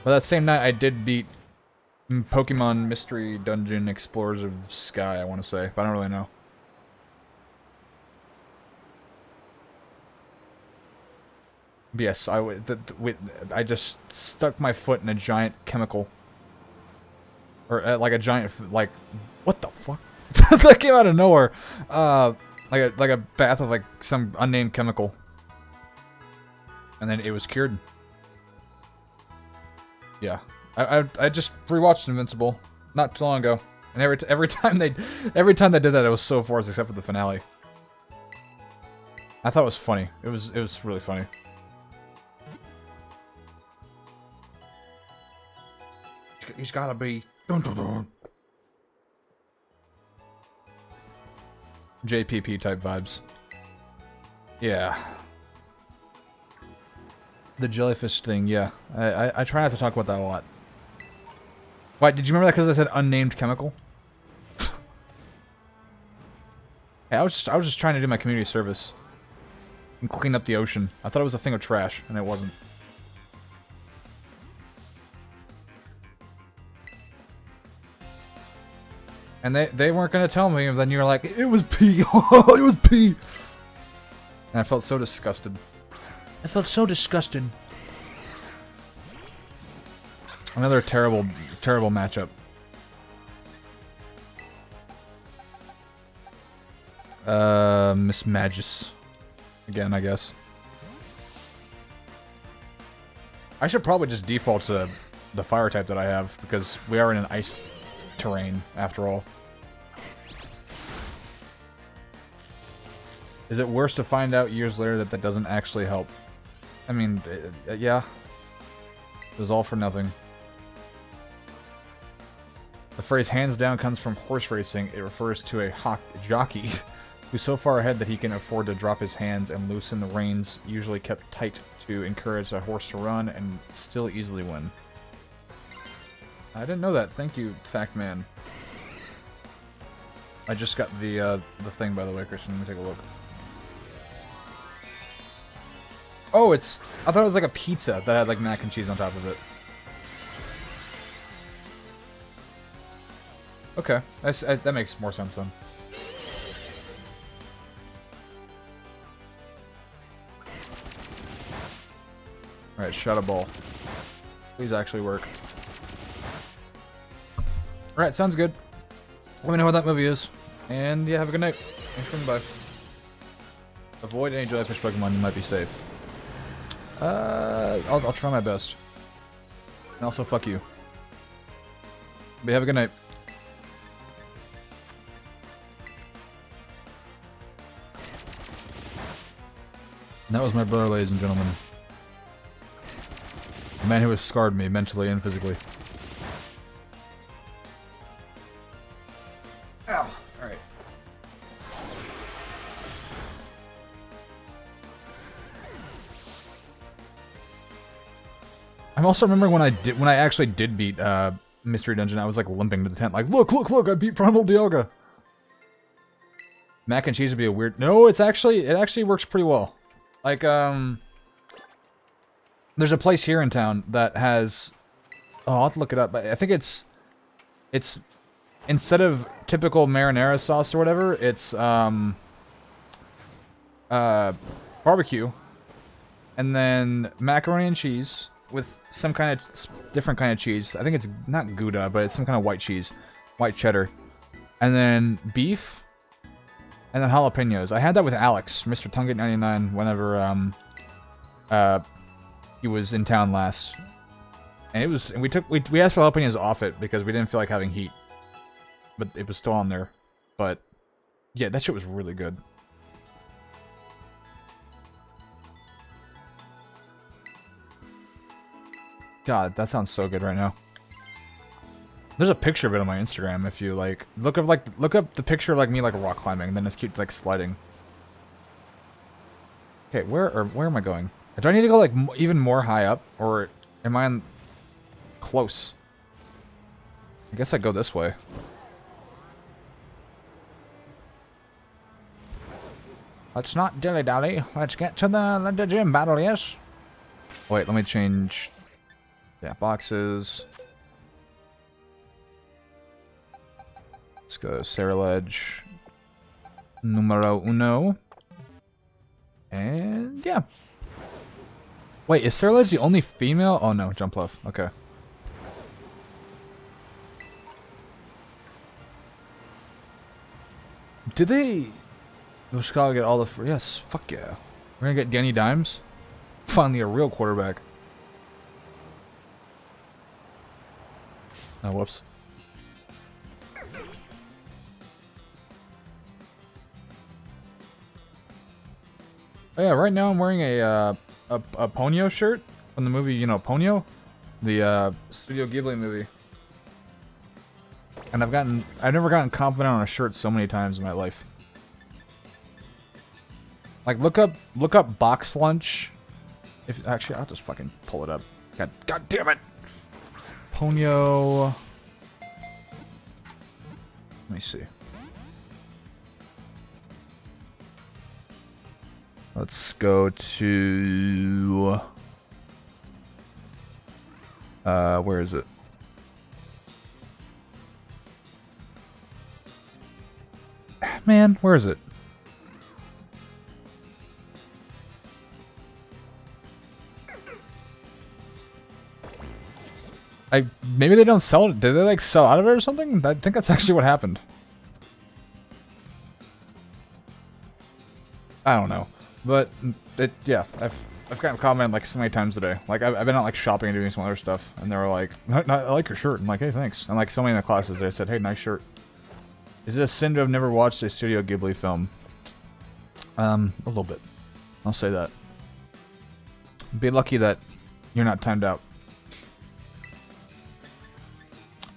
But that same night I did beat Pokemon Mystery Dungeon Explorers of Sky, I want to say, but I don't really know. But yes, I just stuck my foot in a giant chemical. Or like a giant, like, what the fuck? That came out of nowhere. Like a bath of like some unnamed chemical. And then it was cured. Yeah. I just rewatched Invincible not too long ago, and every time they did that, it was so forced, except for the finale. I thought it was funny. It was really funny. He's gotta be dun, dun, dun. JPP type vibes. Yeah. The jellyfish thing, yeah. I try not to talk about that a lot. Why, did you remember that because I said unnamed chemical? Hey, I was just trying to do my community service. And clean up the ocean. I thought it was a thing of trash, and it wasn't. And they weren't gonna tell me, and then you were like, it was pee! It was pee! And I felt so disgusted. I felt so disgusted. Another terrible matchup. Miss Magus. Again, I guess. I should probably just default to the fire type that I have, because we are in an ice terrain, after all. Is it worse to find out years later that doesn't actually help? I mean, yeah. It was all for nothing. The phrase hands down comes from horse racing. It refers to a jockey who's so far ahead that he can afford to drop his hands and loosen the reins, usually kept tight to encourage a horse to run and still easily win. I didn't know that. Thank you, Fact Man. I just got the thing, by the way, Christian. Let me take a look. Oh, I thought it was like a pizza that had like mac and cheese on top of it. Okay, that makes more sense then. Alright, shot a ball. Please actually work. Alright, sounds good. Let me know what that movie is. And yeah, have a good night. Thanks for coming by. Avoid any jellyfish Pokemon, you might be safe. I'll try my best. And also, fuck you. But have a good night. And that was my brother, ladies and gentlemen. A man who has scarred me mentally and physically. Ow. Alright. I'm also remembering when I actually did beat Mystery Dungeon, I was like limping to the tent, like, look, I beat Primal Dialga. Mac and cheese would be a weird. No, it actually works pretty well. Like, there's a place here in town that has. Oh, I'll have to look it up, but I think it's instead of typical marinara sauce or whatever, it's barbecue, and then macaroni and cheese with some kind of different kind of cheese. I think it's not Gouda, but it's some kind of white cheese, white cheddar, and then beef, and then jalapenos. I had that with Alex, Mr. Tungate99, whenever he was in town last, and it was. And we asked for jalapenos off it because we didn't feel like having heat, but it was still on there. But yeah, that shit was really good. God, that sounds so good right now. There's a picture of it on my Instagram if you like look up the picture of like me like rock climbing, and then it's cute like sliding. Okay, where am I going? Do I need to go like even more high up, or am I close? I guess I go this way. Let's not dilly-dally. Let's get to the gym battle, yes? Wait, let me change. Yeah, boxes. Let's go Saraledge. Numero uno. And yeah. Wait, is Saraledge the only female? Oh no, jump left. Okay. Did they... We'll Chicago get all the free... Yes, fuck yeah. We're gonna get Danny Dimes? Finally a real quarterback. Oh, whoops. Oh yeah, right now I'm wearing a Ponyo shirt from the movie, you know, Ponyo? The Studio Ghibli movie. And I've never gotten confident on a shirt so many times in my life. Like look up box lunch. If actually I'll just fucking pull it up. God damn it. Ponyo. Let me see. Let's go to where is it? Man, where is it? Maybe they don't sell it. Did they like sell out of it or something? I think that's actually what happened. I don't know, but yeah, I've gotten a comment like so many times today. Like I've been out like shopping and doing some other stuff, and they were like, "I like your shirt." I'm like, "Hey, thanks." And like so many in the classes, they said, "Hey, nice shirt." Is it a sin to have never watched a Studio Ghibli film? A little bit. I'll say that. Be lucky that you're not timed out.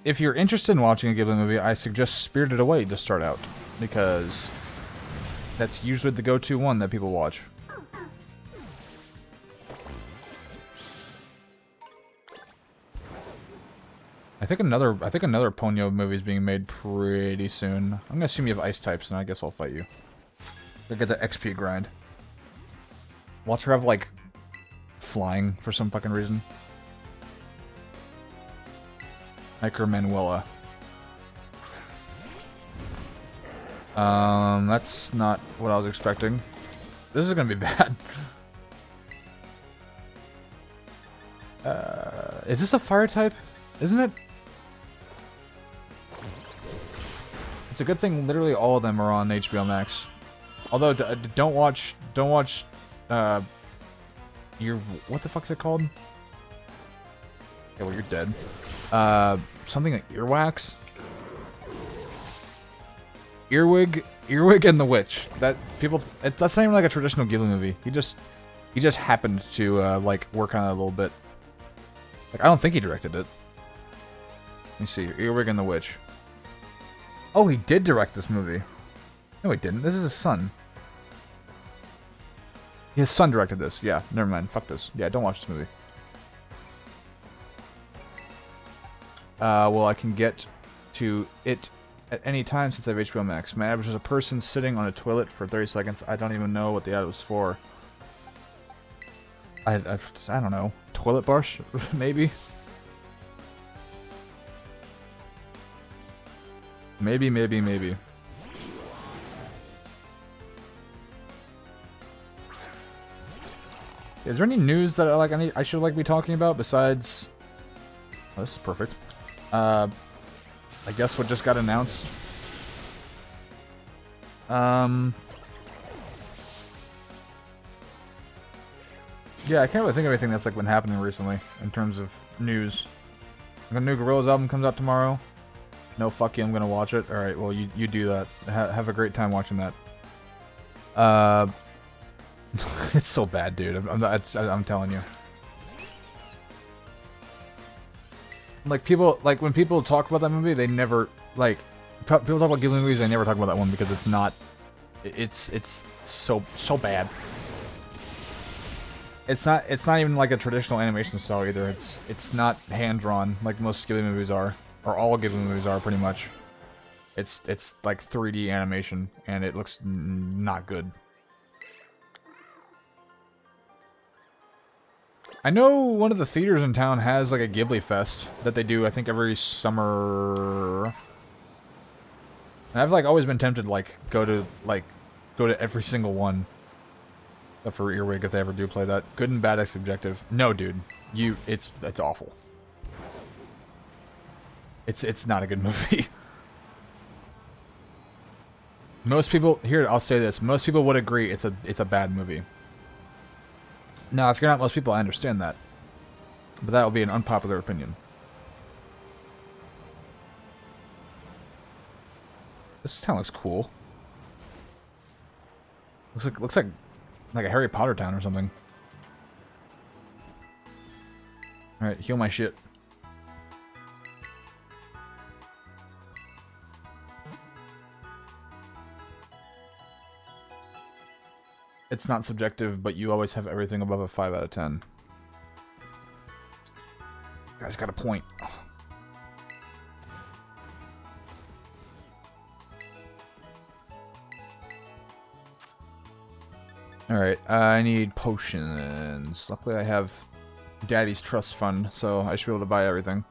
If you're interested in watching a Ghibli movie, I suggest Spirited Away to start out, because that's usually the go-to one that people watch. I think another Ponyo movie is being made pretty soon. I'm gonna assume you have ice types, and I guess I'll fight you. Look at the XP grind. Watch her have like flying for some fucking reason. Hiker Manuela. That's not what I was expecting. This is gonna be bad. Is this a fire type? Isn't it? It's a good thing literally all of them are on HBO Max. Although, don't watch, what the fuck's it called? Okay, well, you're dead. Something like Earwax? Earwig and the Witch. That's not even like a traditional Ghibli movie. He just happened to, like, work on it a little bit. Like, I don't think he directed it. Let me see. Earwig and the Witch. Oh, he did direct this movie. No, he didn't. This is his son. His son directed this. Yeah, never mind. Fuck this. Yeah, don't watch this movie. Well, I can get to it at any time since I have HBO Max. My average is a person sitting on a toilet for 30 seconds. I don't even know what the ad was for. I don't know. Toilet brush? Maybe? Maybe. Is there any news that I should be talking about besides? Oh, this is perfect. I guess what just got announced. Yeah, I can't really think of anything that's been happening recently in terms of news. The new Gorillaz album comes out tomorrow. No, fuck you, I'm gonna watch it. Alright, well, you do that. Have a great time watching that. It's so bad, dude. I'm telling you. When people talk about that movie, they never, people talk about Ghibli movies, they never talk about that one because it's not, it's so bad. It's not even like a traditional animation style either. It's not hand-drawn like most Ghibli movies are, or all Ghibli movies are pretty much. It's like 3D animation, and it looks not good. I know one of the theaters in town has like a Ghibli Fest that they do, I think, every summer. And I've always been tempted to go to every single one. Except for Earwig if they ever do play that. Good and Bad is subjective. No, dude. It's awful. It's not a good movie. Most people here, I'll say this, most people would agree it's a bad movie. Now, if you're not most people, I understand that. But that will be an unpopular opinion. This town looks cool. Looks like a Harry Potter town or something. Alright, heal my shit. It's not subjective, but you always have everything above a 5 out of 10. Guy's got a point. Alright, I need potions. Luckily I have Daddy's trust fund, so I should be able to buy everything.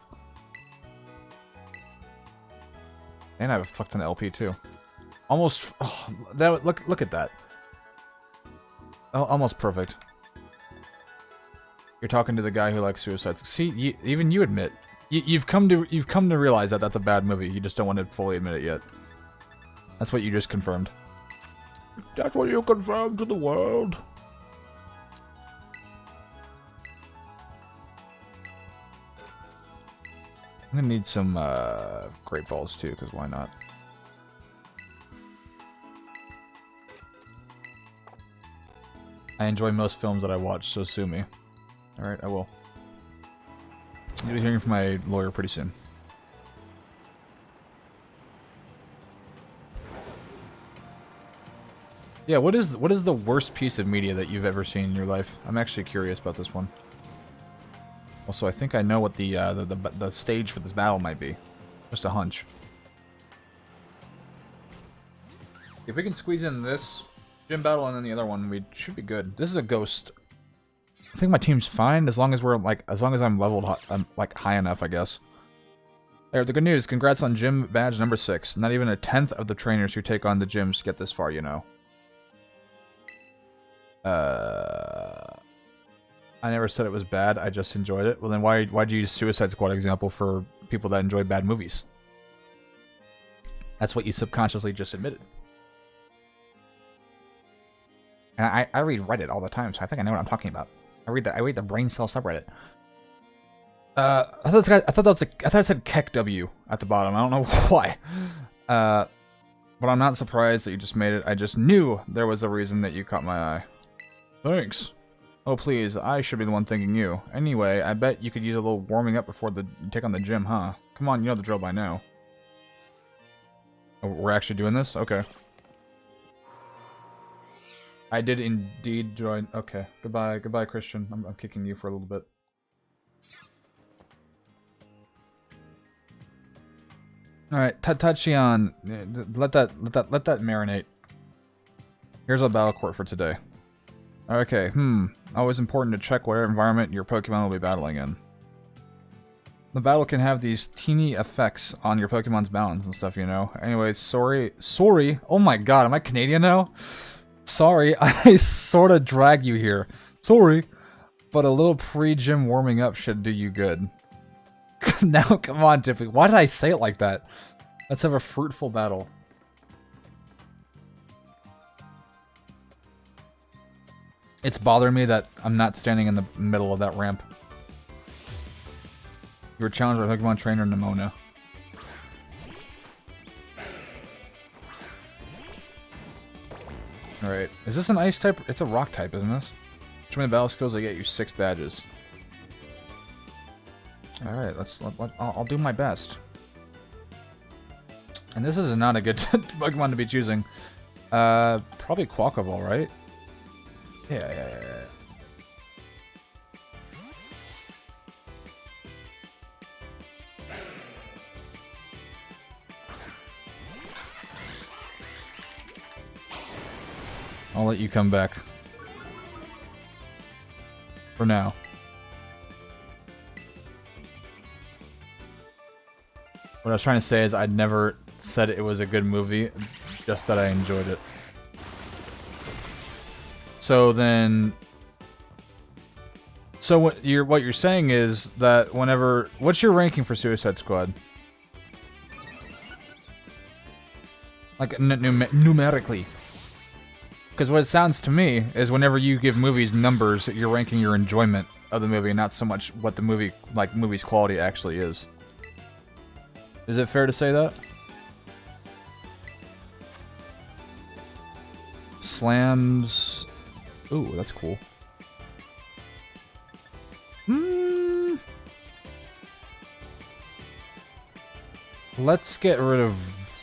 And I have a fuck ton of LP too. Almost, oh, look at that. Oh, almost perfect. You're talking to the guy who likes suicides. See, even you admit you've come to realize that that's a bad movie. You just don't want to fully admit it yet. That's what you just confirmed. That's what you confirmed to the world. I'm gonna need some great balls too, because why not? I enjoy most films that I watch, so sue me. Alright, I will. You'll be hearing from my lawyer pretty soon. Yeah, what is the worst piece of media that you've ever seen in your life? I'm actually curious about this one. Also, I think I know what the stage for this battle might be. Just a hunch. If we can squeeze in this gym battle and then the other one, we should be good. This is a ghost. I think my team's fine as long as we're as long as I'm leveled high enough, I guess. There, the good news. Congrats on gym badge number 6. Not even a 10th of the trainers who take on the gyms get this far, you know. I never said it was bad. I just enjoyed it. Well, then why'd you use Suicide Squad example for people that enjoy bad movies? That's what you subconsciously just admitted. And I read Reddit all the time, so I think I know what I'm talking about. I read the brain cell subreddit. I thought it said Keck W at the bottom. I don't know why. But I'm not surprised that you just made it. I just knew there was a reason that you caught my eye. Thanks. Oh, please, I should be the one thanking you. Anyway, I bet you could use a little warming up before you take on the gym, huh? Come on, you know the drill by now. Oh, we're actually doing this? Okay. I did indeed join. Okay, goodbye, goodbye, Christian. I'm kicking you for a little bit. All right, Tachian, let that marinate. Here's our battle court for today. Okay, always important to check whatever environment your Pokemon will be battling in. The battle can have these teeny effects on your Pokemon's balance and stuff, you know. Anyways, sorry. Oh my god, am I Canadian now? Sorry, I sorta dragged you here. Sorry. But a little pre-gym warming up should do you good. Now, come on, Tippy. Why did I say it like that? Let's have a fruitful battle. It's bothering me that I'm not standing in the middle of that ramp. You were challenged by Pokemon Trainer Nimona. Alright. Is this an ice type? It's a rock type, isn't this? Show me the battle skills, I get you 6 badges. Alright, I'll do my best. And this is not a good Pokemon to be choosing. Probably Quackaball, right? Yeah. I'll let you come back. For now. What I was trying to say is I'd never said it was a good movie, just that I enjoyed it. So then... So what you're saying is that whenever... What's your ranking for Suicide Squad? Like, numerically. Because what it sounds to me is whenever you give movies numbers, you're ranking your enjoyment of the movie, not so much what the movie, like, movie's quality actually is. Is it fair to say that? Slams... Ooh, that's cool. Let's get rid of...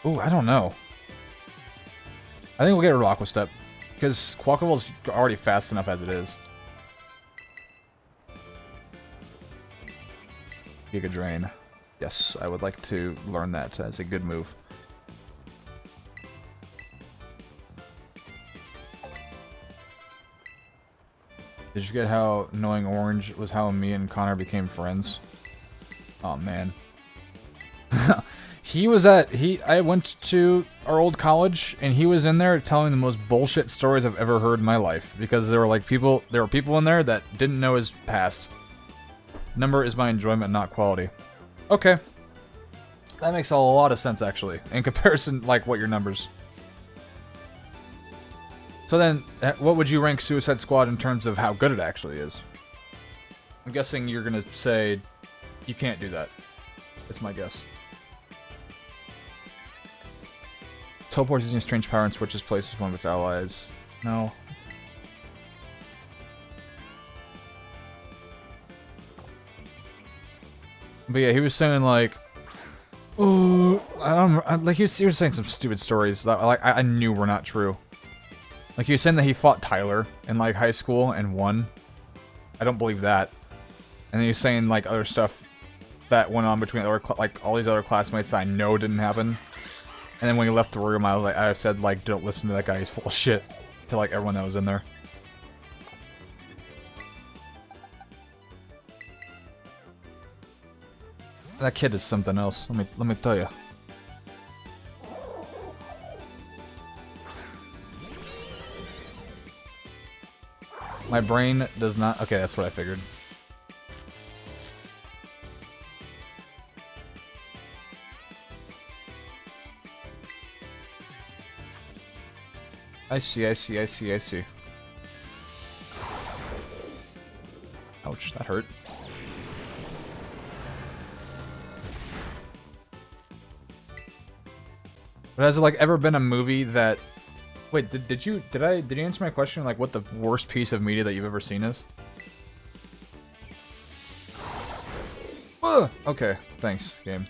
Ooh, I don't know. I think we'll get rid of Aqua Step. Because Quackaball's already fast enough as it is. Giga Drain. Yes, I would like to learn that as a good move. Did you get how knowing Orange was how me and Connor became friends? Oh man. I went to our old college and he was in there telling the most bullshit stories I've ever heard in my life. Because there were people in there that didn't know his past. Number is my enjoyment, not quality. Okay. That makes a lot of sense actually. In comparison, like, what your numbers. So then, what would you rank Suicide Squad in terms of how good it actually is? I'm guessing you're gonna say you can't do that. That's my guess. Teleports using a strange power and switches places with one of its allies. No. But yeah, he was saying like, oh, like he was saying some stupid stories that like I knew were not true. Like, he was saying that he fought Tyler in, like, high school and won. I don't believe that. And then he was saying, like, other stuff that went on between other, like, all these other classmates that I know didn't happen. And then when he left the room, I said, like, don't listen to that guy, he's full of shit. To, like, everyone that was in there. That kid is something else, let me tell you. My brain does not... Okay, that's what I figured. I see. Ouch, that hurt. But has there, like, ever been a movie that... Wait, did you answer my question? Like, what the worst piece of media that you've ever seen is? Ugh! Okay, thanks, game.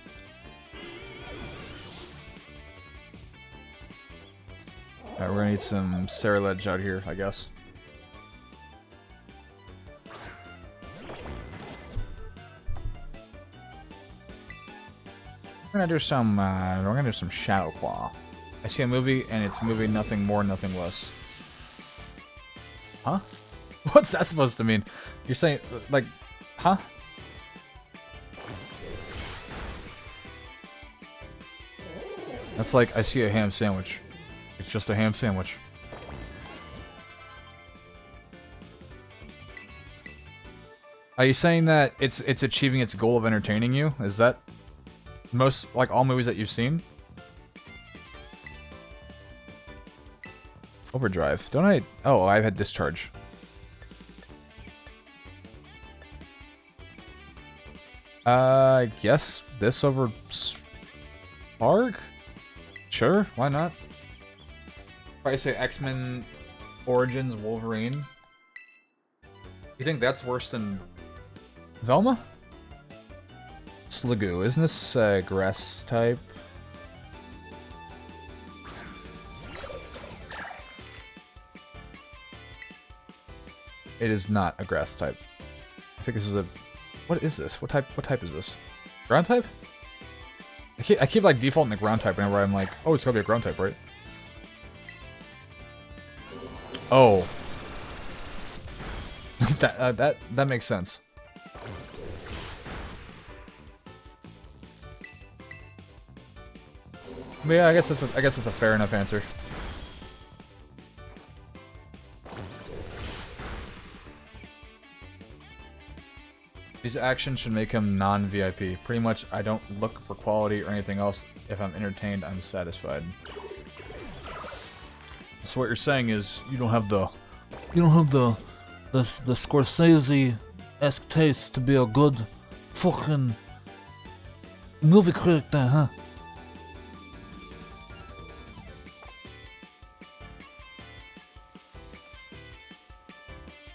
Alright, we're gonna need some Ledge out here, I guess. We're gonna do some Shadow Claw. I see a movie, and it's movie nothing more, nothing less. Huh? What's that supposed to mean? You're saying, like, huh? That's like, I see a ham sandwich. It's just a ham sandwich. Are you saying that it's achieving its goal of entertaining you? Is that most, like, all movies that you've seen? Overdrive. Don't I? Oh, I've had Discharge. I guess this over Spark? Sure, why not? Probably say X-Men Origins Wolverine. You think that's worse than Velma? Sliggoo, isn't this grass type? It is not a grass type. I think this is a... What is this? What type is this? Ground type? I keep like defaulting the ground type whenever I'm like, oh, it's gotta be a ground type, right? Oh. that makes sense. But yeah, I guess that's a fair enough answer. These actions should make him non-VIP. Pretty much, I don't look for quality or anything else. If I'm entertained, I'm satisfied. So what you're saying is you don't have the Scorsese-esque taste to be a good fucking movie critic then, huh?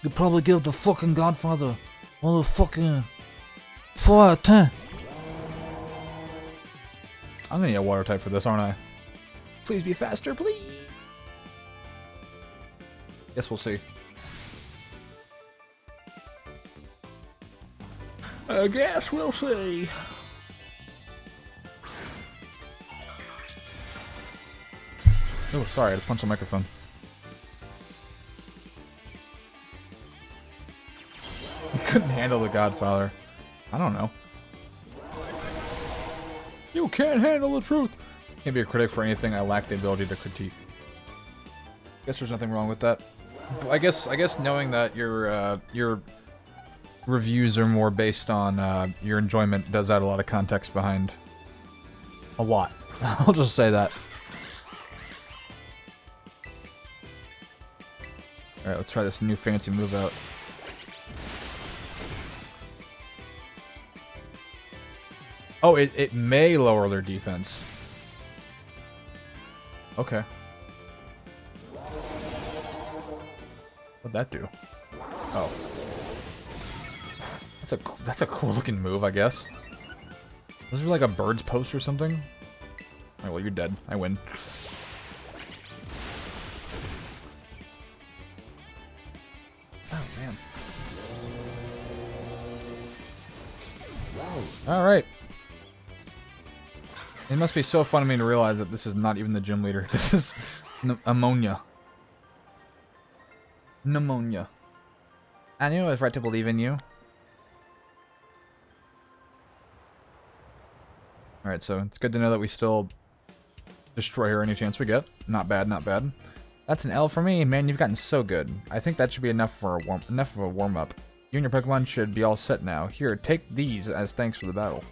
You'd probably give the fucking Godfather motherfucking 4 out of 10. I'm gonna need a water type for this, aren't I? Please be faster, please. Guess we'll see. I guess we'll see. Oh, sorry, I just punched the microphone. Couldn't handle the Godfather. I don't know. You can't handle the truth. Can't be a critic for anything I lack the ability to critique. Guess there's nothing wrong with that. I guess knowing that your reviews are more based on your enjoyment does add a lot of context behind a lot. I'll just say that. All right, let's try this new fancy move out. Oh, it may lower their defense. Okay. What'd that do? Oh. That's a cool looking move, I guess. This is like a bird's post or something? Alright, well, you're dead. I win. Oh, man. Alright. It must be so fun to me to realize that this is not even the gym leader. This is ammonia. Pneumonia. I knew I was right to believe in you. Alright, so it's good to know that we still destroy her any chance we get. Not bad, not bad. That's an L for me. Man, you've gotten so good. I think that should be enough for enough of a warm-up. You and your Pokemon should be all set now. Here, take these as thanks for the battle.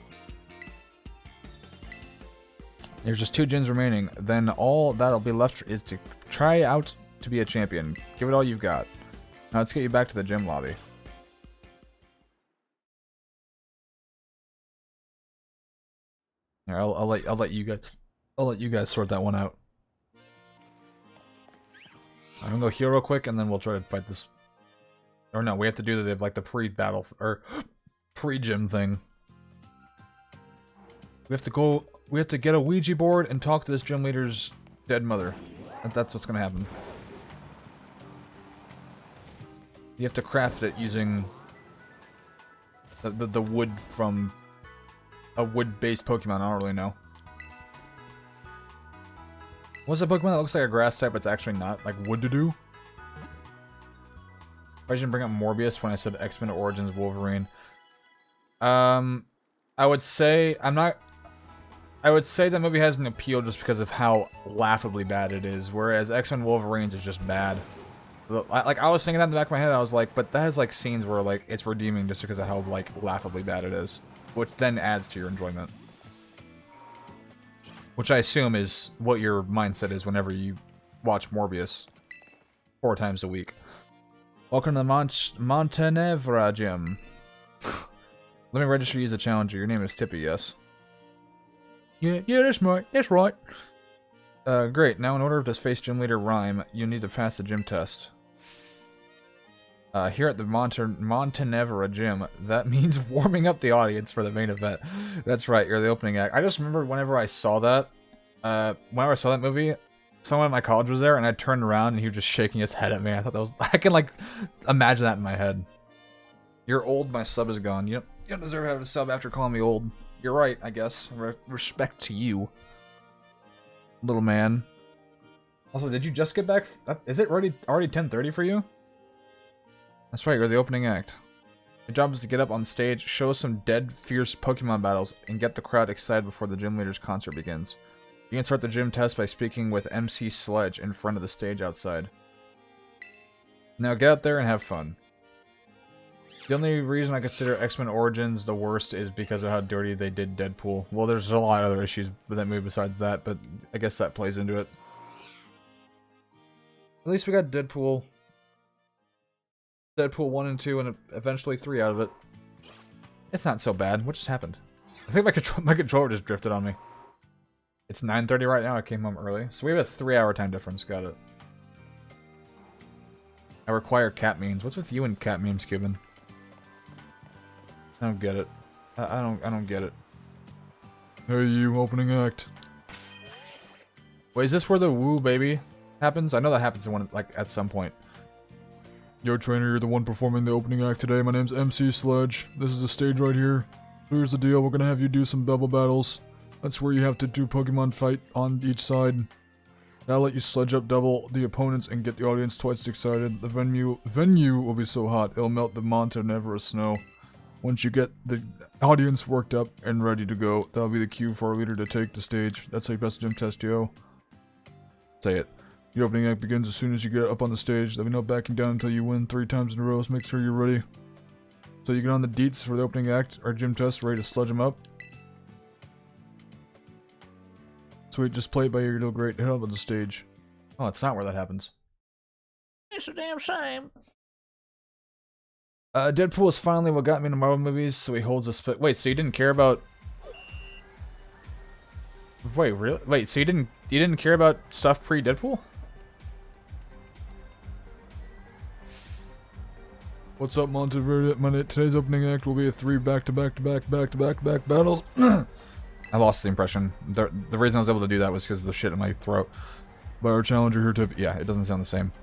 There's just 2 gyms remaining. Then all that'll be left is to try out to be a champion. Give it all you've got. Now let's get you back to the gym lobby. Here, I'll let you guys sort that one out. I'm gonna go heal real quick, and then we'll try to fight this. Or no, we have to do the pre-battle or pre-gym thing. We have to go. We have to get a Ouija board and talk to this gym leader's dead mother. That's what's gonna happen. You have to craft it using the wood from a wood-based Pokemon. I don't really know. What's a Pokemon that looks like a grass type, but it's actually not? Like Wood-to-do? I didn't bring up Morbius when I said X-Men Origins Wolverine. I would say I would say that movie has an appeal just because of how laughably bad it is, whereas X-Men Wolverines is just bad. Like, I was thinking that in the back of my head, I was like, but that has, like, scenes where, like, it's redeeming just because of how, like, laughably bad it is. Which then adds to your enjoyment. Which I assume is what your mindset is whenever you watch Morbius 4 times a week. Welcome to the Montenevra gym. Let me register you as a challenger. Your name is Tippy, yes? Yeah, that's right. That's right. Great. Now, in order to face gym leader Rhyme, you need to pass the gym test. Here at the Montenevra gym, that means warming up the audience for the main event. That's right, you're the opening act. I just remember whenever I saw that, whenever I saw that movie, someone at my college was there, and I turned around, and he was just shaking his head at me. I thought that was... I can, like, imagine that in my head. You're old, my sub is gone. You don't deserve to have a sub after calling me old. You're right, I guess. Respect to you. Little man. Also, did you just get back? Is it already 10:30 for you? That's right, you're the opening act. Your job is to get up on stage, show some dead, fierce Pokemon battles, and get the crowd excited before the gym leader's concert begins. You can start the gym test by speaking with MC Sledge in front of the stage outside. Now get out there and have fun. The only reason I consider X-Men Origins the worst is because of how dirty they did Deadpool. Well, there's a lot of other issues with that movie besides that, but I guess that plays into it. At least we got Deadpool 1 and 2, and eventually 3 out of it. It's not so bad. What just happened? I think my controller just drifted on me. It's 9:30 right now. I came home early. So we have a 3-hour time difference. Got it. I require cat memes. What's with you and cat memes, Cuban? I don't get it. I don't get it. Hey, you, opening act. Wait, is this where the woo baby happens? I know that happens in one, like, at some point. Yo, trainer, you're the one performing the opening act today. My name's MC Sledge. This is the stage right here. Here's the deal. We're gonna have you do some double battles. That's where you have to do Pokemon fight on each side. That'll let you sledge up double the opponents and get the audience twice excited. The venue will be so hot, it'll melt the Montenevra snow. Once you get the audience worked up and ready to go, that'll be the cue for our leader to take the stage. That's how you pass the gym test, yo. Say it. The opening act begins as soon as you get up on the stage. There'll be no backing down until you win 3 times in a row, so make sure you're ready. So you get on the deets for the opening act, or gym test, ready to sludge them up. Sweet, just play it by ear, you'll do great. Head up on the stage. Oh, it's not where that happens. It's a damn shame. Deadpool is finally what got me into Marvel movies, so he holds a split. Wait, so you didn't care about... Wait, really? Wait, so you didn't care about stuff pre-Deadpool? What's up, Monteverde? Today's opening act will be a 3 back-to-back battles. I lost the impression. The reason I was able to do that was because of the shit in my throat. By our challenger here, Tippy. Yeah, it doesn't sound the same.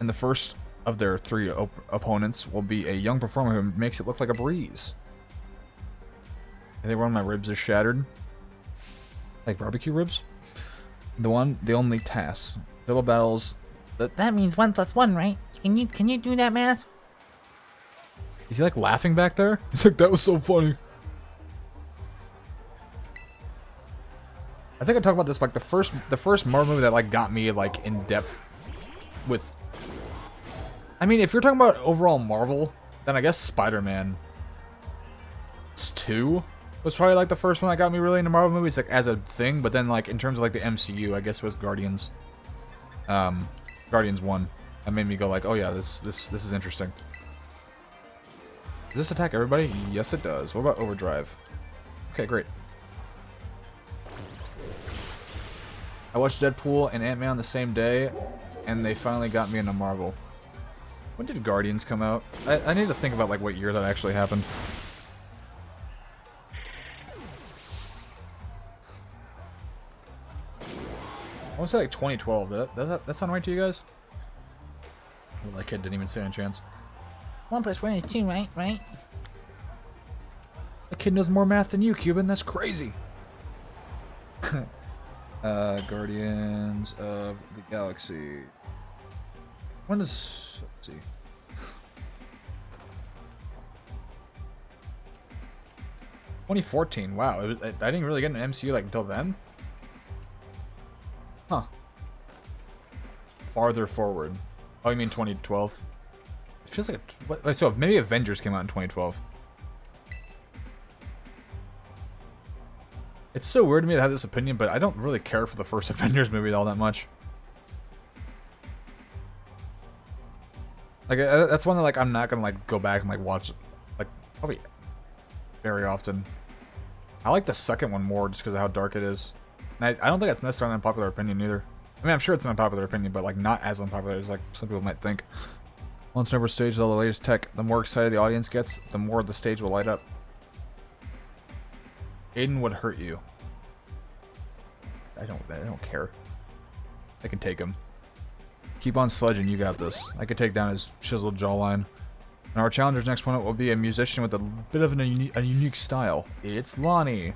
And the first of their 3 opponents will be a young performer who makes it look like a breeze. I think one of my ribs is shattered. Like barbecue ribs? The only task. Double battles. That means 1 + 1, right? Can you do that math? Is he like laughing back there? He's like, that was so funny. I think I talked about this like the first Marvel movie that like got me like in depth with. I mean, if you're talking about overall Marvel, then I guess Spider-Man 2 was probably like the first one that got me really into Marvel movies, like as a thing. But then like in terms of like the MCU, I guess it was Guardians. Guardians 1. That made me go like, oh yeah, this is interesting. Does this attack everybody? Yes, it does. What about Overdrive? Okay, great. I watched Deadpool and Ant-Man on the same day, and they finally got me into Marvel. When did Guardians come out? I need to think about like what year that actually happened. I want to say like 2012. Does that sound right to you guys? Well, that kid didn't even stand a chance. 1 + 1 is 2, right? Right? That kid knows more math than you, Cuban. That's crazy. Guardians of the Galaxy. When does... Let's see. ...2014. Wow. I didn't really get an MCU like until then. Huh. Farther forward. Oh, you mean 2012? It feels like... So maybe Avengers came out in 2012. It's so weird to me to have this opinion, but I don't really care for the first Avengers movie all that much. Like, that's one that, like, I'm not gonna, like, go back and, like, watch, like, probably very often. I like the second one more just because of how dark it is. And I don't think that's necessarily an unpopular opinion either. I mean, I'm sure it's an unpopular opinion, but, like, not as unpopular as, like, some people might think. Once never staged all the latest tech, the more excited the audience gets, the more the stage will light up. Aiden would hurt you. I don't care. I can take him. Keep on sledging, you got this. I could take down his chiseled jawline. And our challenger's next opponent will be a musician with a bit of a unique style. It's Lonnie.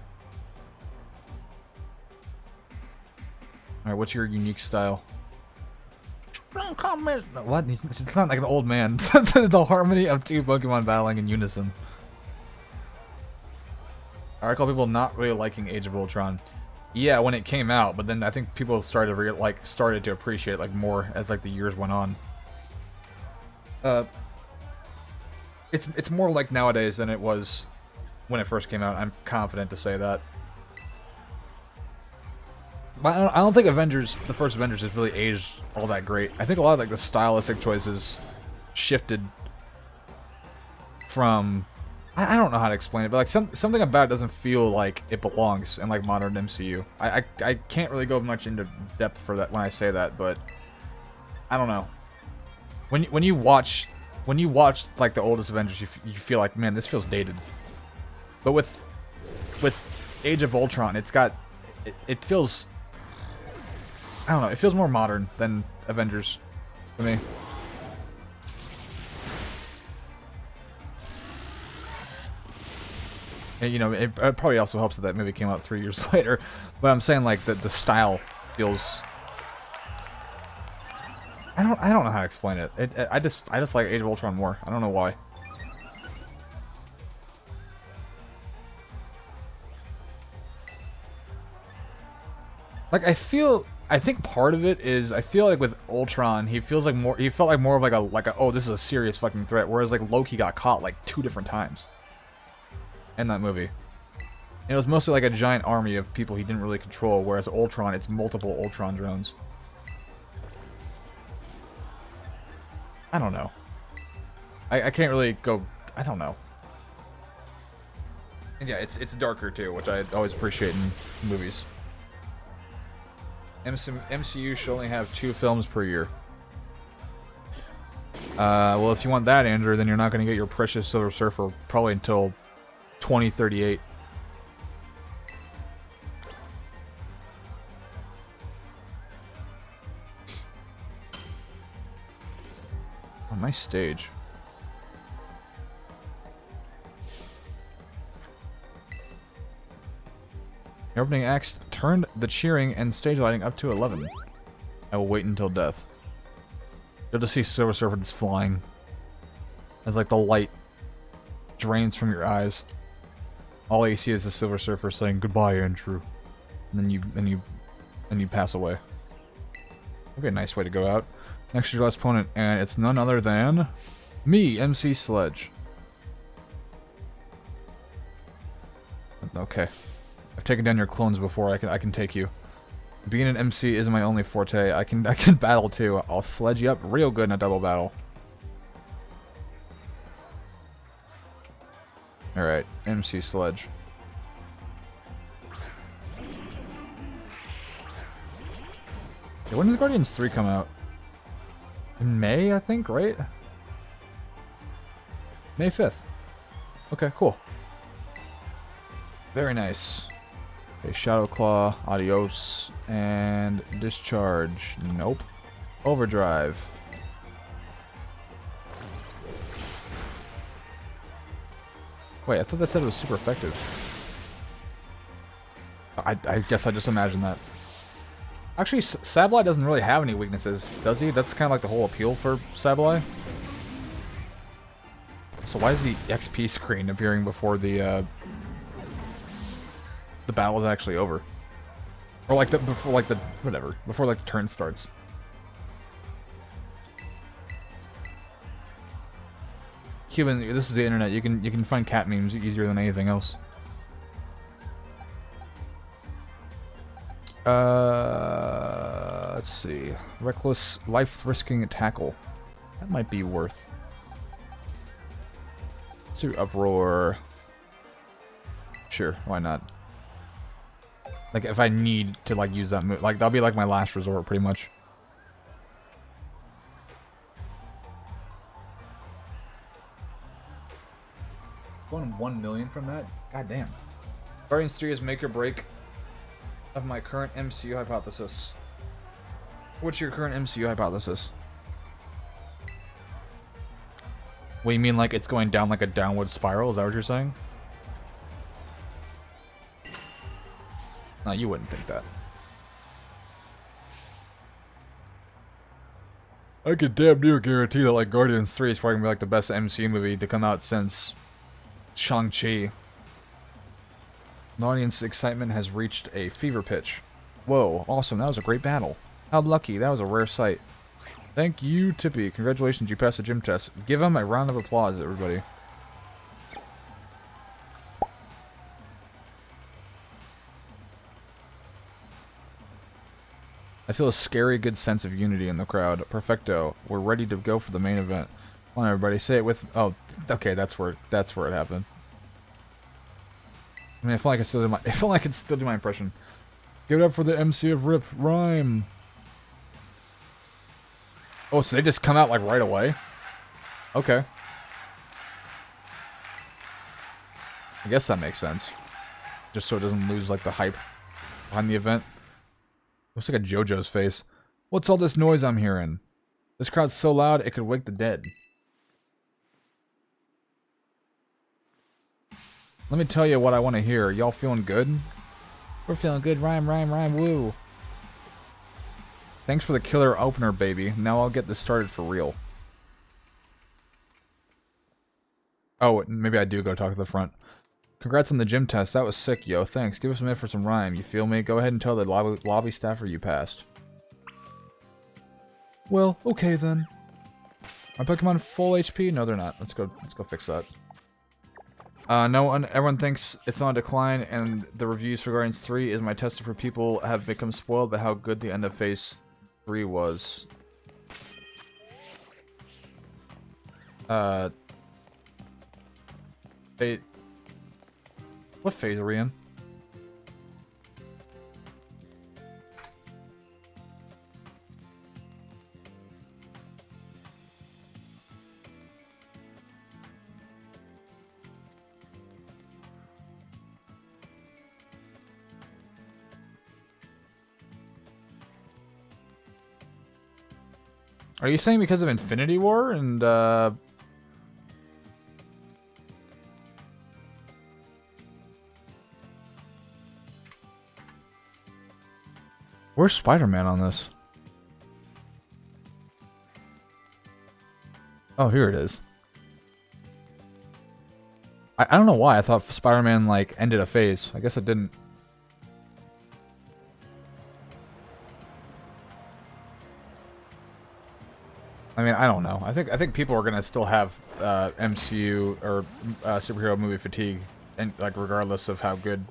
Alright, what's your unique style? What? He's not like an old man. The harmony of two Pokemon battling in unison. I recall people not really liking Age of Ultron. Yeah, when it came out, but then I think people started to appreciate it like more as like the years went on. It's more like nowadays than it was when it first came out. I'm confident to say that. But I don't think the first Avengers has really aged all that great. I think a lot of like the stylistic choices shifted from... I don't know how to explain it, but like something about it doesn't feel like it belongs in like modern MCU. I can't really go much into depth for that when I say that, but I don't know. When you watch like the oldest Avengers, you feel like, man, this feels dated. But with Age of Ultron, it feels, I don't know, it feels more modern than Avengers to me. You know, it probably also helps that movie came out 3 years later, but I'm saying like the style feels. I don't know how to explain it. I just like Age of Ultron more. I don't know why. Like I think part of it is I feel like with Ultron he felt like more of like a oh, this is a serious fucking threat, whereas like Loki got caught like 2 different times in that movie. And it was mostly like a giant army of people he didn't really control, whereas Ultron, it's multiple Ultron drones. I don't know. I can't really go... I don't know. And yeah, it's darker too, which I always appreciate in movies. MCU should only have 2 films per year. Well, if you want that, Andrew, then you're not going to get your precious Silver Surfer probably until 2038. Oh, nice stage. The opening acts turned the cheering and stage lighting up to 11. I will wait until death. You'll just see Silver Surfer just flying as like the light drains from your eyes. All you see is the Silver Surfer saying goodbye, Andrew, and then you pass away. That'd be a nice way to go out. Next to your last opponent, and it's none other than me, MC Sledge. Okay, I've taken down your clones before. I can take you. Being an MC isn't my only forte. I can battle too. I'll sledge you up real good in a double battle. Alright, MC Sledge. Yeah, when does Guardians 3 come out? In May, I think, right? May 5th. Okay, cool. Very nice. Okay, Shadow Claw, Adios, and Discharge. Nope. Overdrive. Wait, I thought that said it was super effective. I guess I just imagined that. Actually, Sableye doesn't really have any weaknesses, does he? That's kind of like the whole appeal for Sableye. So why is the XP screen appearing before the battle is actually over? Or like before like the whatever, before like the turn starts. Cuban, this is the internet. You can find cat memes easier than anything else. Let's see. Reckless, life-risking tackle. That might be worth. Let's do uproar. Sure, why not? Like if I need to like use that move, like that'll be like my last resort, pretty much. Won 1 million from that? God damn. Guardians 3 is make or break of my current MCU hypothesis. What's your current MCU hypothesis? What, you mean like it's going down like a downward spiral? Is that what you're saying? No, you wouldn't think that. I could damn near guarantee that like Guardians 3 is probably gonna be like the best MCU movie to come out since Shang-Chi. The audience excitement has reached a fever pitch. Whoa, awesome, that was a great battle. How lucky, that was a rare sight. Thank you, Tippy. Congratulations, you passed the gym test. Give him a round of applause, everybody. I feel a scary good sense of unity in the crowd. Perfecto. We're ready to go for the main event. Come on, everybody, say it with... Oh, okay, that's where it happened. I mean, I feel like I still do my... I feel like I can still do my impression. Give it up for the MC of Rip Rhyme. Oh, so they just come out like right away? Okay. I guess that makes sense. Just so it doesn't lose like the hype behind the event. Looks like a JoJo's face. What's all this noise I'm hearing? This crowd's so loud it could wake the dead. Let me tell you what I want to hear. Y'all feeling good? We're feeling good. Rhyme, rhyme, rhyme, woo. Thanks for the killer opener, baby. Now I'll get this started for real. Oh, maybe I do go talk to the front. Congrats on the gym test. That was sick, yo. Thanks. Give us a minute for some rhyme. You feel me? Go ahead and tell the lobby staffer you passed. Well, okay then. Are Pokemon full HP? No, they're not. Let's go fix that. Everyone thinks it's on a decline, and the reviews for Guardians 3 is my test for people have become spoiled by how good the end of Phase 3 was. What phase are we in? Are you saying because of Infinity War and, where's Spider-Man on this? Oh, here it is. I don't know why I thought Spider-Man, like, ended a phase. I guess it didn't. I mean, I don't know. I think people are gonna still have MCU or superhero movie fatigue, and like regardless of how good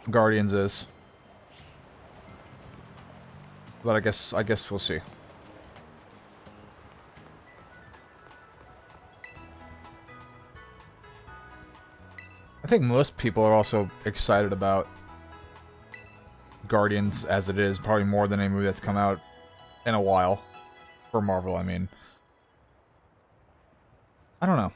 Guardians is. But I guess we'll see. I think most people are also excited about Guardians as it is, probably more than any movie that's come out in a while. For Marvel, I mean. I don't know.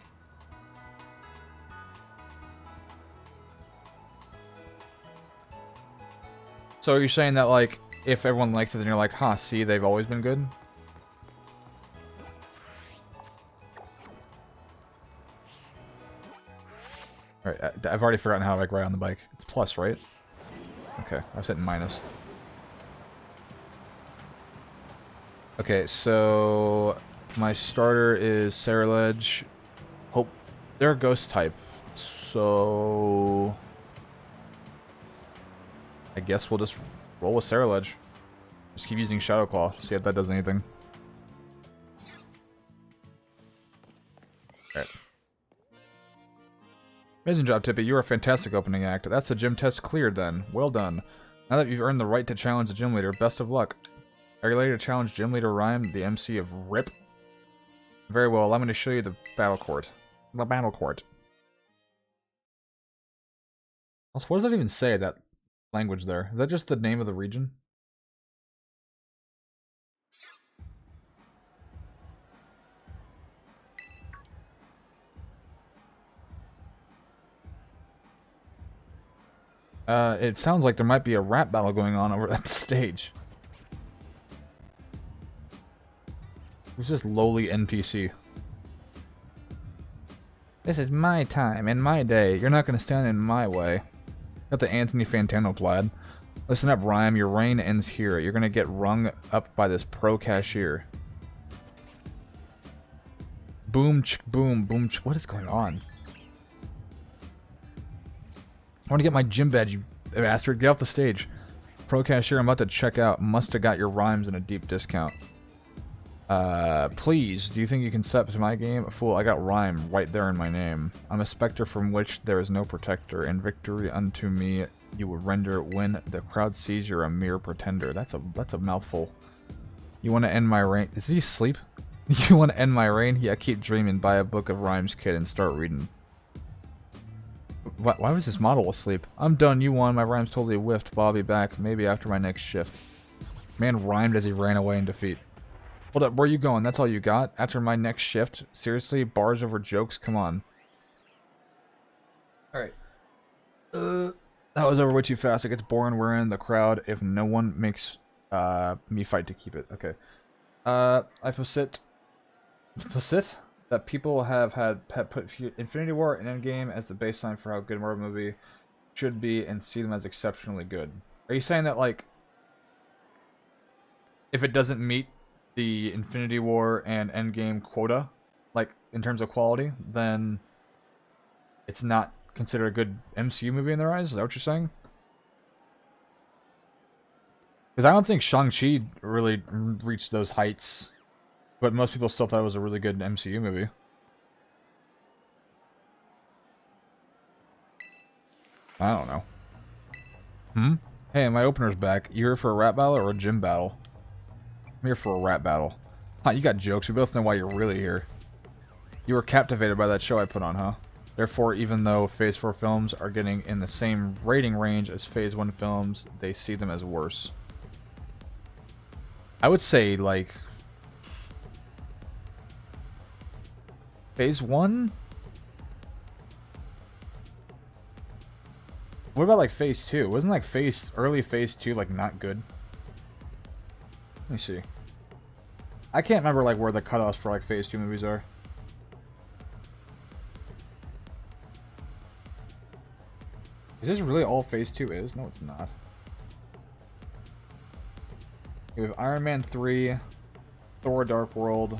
So are you saying that, like, if everyone likes it, then you're like, huh, see, they've always been good? Alright, I've already forgotten how to, like, ride on the bike. It's plus, right? Okay, I was hitting minus. Okay, so my starter is Saraledge. Hope they're a ghost type, so I guess we'll just roll with Saraledge. Just keep using Shadow Claw, see if that does anything. Alright. Amazing job, Tippy. You're a fantastic opening act. That's the gym test cleared then. Well done. Now that you've earned the right to challenge the gym leader, best of luck. Are you ready to challenge Gym Leader Rhyme, the MC of RIP? Very well, allow me to show you the battle court. The battle court. Also, what does that even say, that language there? Is that just the name of the region? It sounds like there might be a rap battle going on over at the stage. Who's this lowly NPC? This is my time and my day. You're not gonna stand in my way. Got the Anthony Fantano plaid. Listen up, Rhyme. Your reign ends here. You're gonna get rung up by this pro cashier. Boom, boom, boom. What is going on? I want to get my gym badge, you bastard. Get off the stage. Pro cashier, I'm about to check out. Must have got your rhymes in a deep discount. Please, do you think you can step to my game? Fool, I got rhyme right there in my name. I'm a specter from which there is no protector, and victory unto me you would render when the crowd sees you're a mere pretender. That's a mouthful. You want to end my reign? Is he asleep? You want to end my reign? Yeah, keep dreaming. Buy a book of rhymes, kid, and start reading. Why was this model asleep? I'm done, you won. My rhymes totally whiffed, but I'll be back. Maybe after my next shift. Man rhymed as he ran away in defeat. Hold up, where you going? That's all you got? After my next shift? Seriously? Bars over jokes? Come on. Alright. That was over way too fast. It gets boring. We're in the crowd if no one makes me fight to keep it. Okay. I posit that people have put Infinity War and Endgame as the baseline for how good a Marvel movie should be and see them as exceptionally good. Are you saying that, like, if it doesn't meet the Infinity War and Endgame quota, like, in terms of quality, then it's not considered a good MCU movie in their eyes? Is that what you're saying? Because I don't think Shang-Chi really reached those heights, but most people still thought it was a really good MCU movie. I don't know. Hey, my opener's back. You here for a rap battle or a gym battle? I'm here for a rap battle. Huh, you got jokes. We both know why you're really here. You were captivated by that show I put on, huh? Therefore, even though Phase 4 films are getting in the same rating range as Phase 1 films, they see them as worse. I would say, like, Phase 1? What about, like, Phase 2? Wasn't, like, early Phase 2, like, not good? Let me see. I can't remember, like, where the cutoffs for, like, Phase 2 movies are. Is this really all Phase 2 is? No, it's not. We have Iron Man 3, Thor Dark World.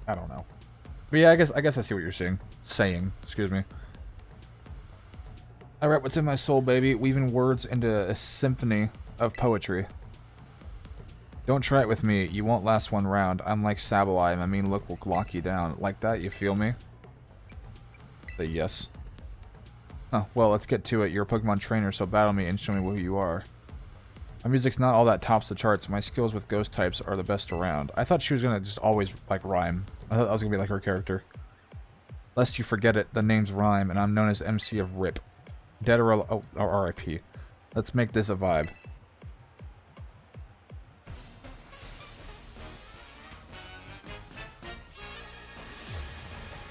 I don't know. But yeah, I guess I see what you're saying. Excuse me. I write what's in my soul, baby, weaving words into a symphony of poetry. Don't try it with me, you won't last one round. I'm like Sableye, my mean look will lock you down. Like that, you feel me? Say yes. Oh, well, let's get to it. You're a Pokemon trainer, so battle me and show me who you are. My music's not all that tops the charts. My skills with ghost types are the best around. I thought she was gonna just always, like, rhyme. I thought that was gonna be like her character. Lest you forget it, the name's Rhyme, and I'm known as MC of RIP. Dead or RIP. Let's make this a vibe.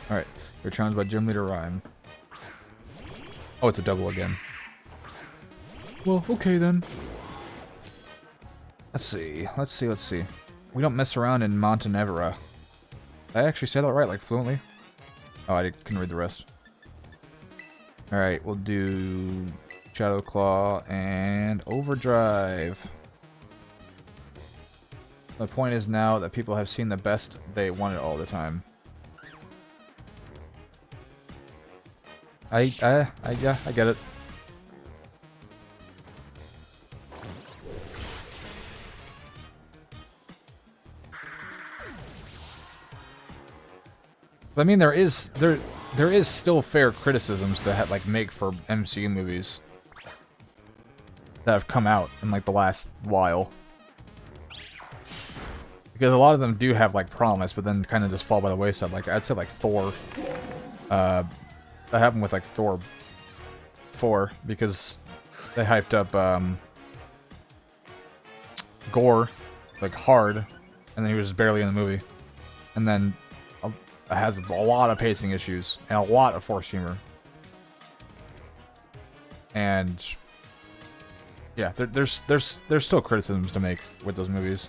Alright. You're challenged by Gym Leader Rhyme. Oh, it's a double again. Well, okay then. Let's see. We don't mess around in Montenevera. Did I actually say that right, like fluently? Oh, I couldn't read the rest. Alright, we'll do Shadow Claw and Overdrive. The point is now that people have seen the best they want it all the time. Yeah, I get it. But I mean, there is still fair criticisms to like make for MCU movies that have come out in like the last while, because a lot of them do have like promise, but then kind of just fall by the wayside. Like I'd say like Thor. That happened with like Thor 4 because they hyped up Gore like hard, and then he was just barely in the movie, and then it has a lot of pacing issues and a lot of forced humor, and yeah, there's still criticisms to make with those movies.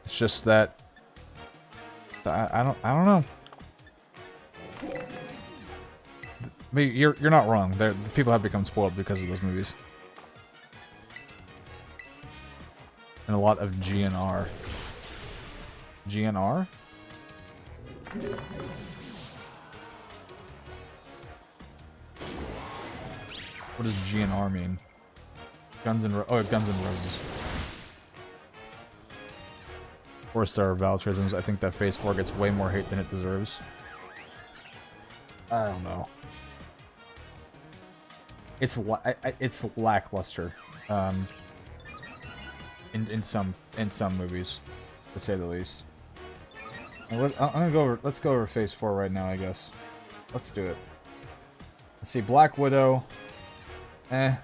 It's just that I don't know. I mean, you're not wrong. People have become spoiled because of those movies. And a lot of GNR. GNR? What does GNR mean? Guns and Roses. 4-star Valtrisms. I think that Phase 4 gets way more hate than it deserves. I don't know. It's lackluster, in some movies, to say the least. I'm gonna go over. Let's go over Phase 4 right now, I guess. Let's do it. Let's see. Black Widow.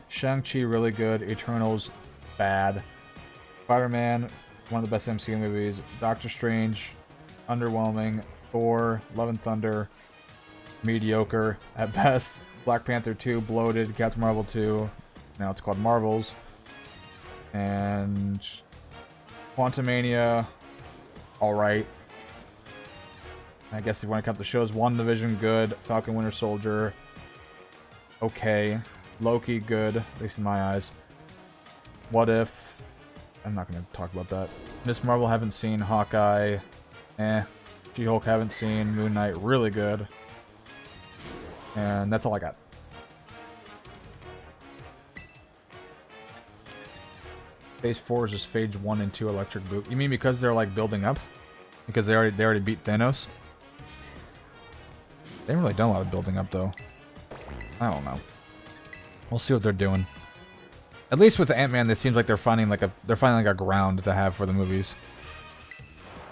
Shang-Chi really good. Eternals bad. Spider-Man, one of the best MCU movies. Doctor Strange, underwhelming. Thor, Love and Thunder, mediocre at best. Black Panther 2, bloated. Captain Marvel 2, now it's called Marvels. And Quantumania, alright. I guess if you want to count the shows, WandaVision, good. Falcon Winter Soldier, okay. Loki, good, at least in my eyes. What If, I'm not going to talk about that. Miss Marvel, haven't seen. Hawkeye, She-Hulk, haven't seen. Moon Knight, really good. And that's all I got. Phase 4 is just Phase 1 and 2 Electric Boot. You mean because they're like building up? Because they already beat Thanos? They haven't really done a lot of building up though. I don't know. We'll see what they're doing. At least with Ant-Man, it seems like they're finding like a ground to have for the movies.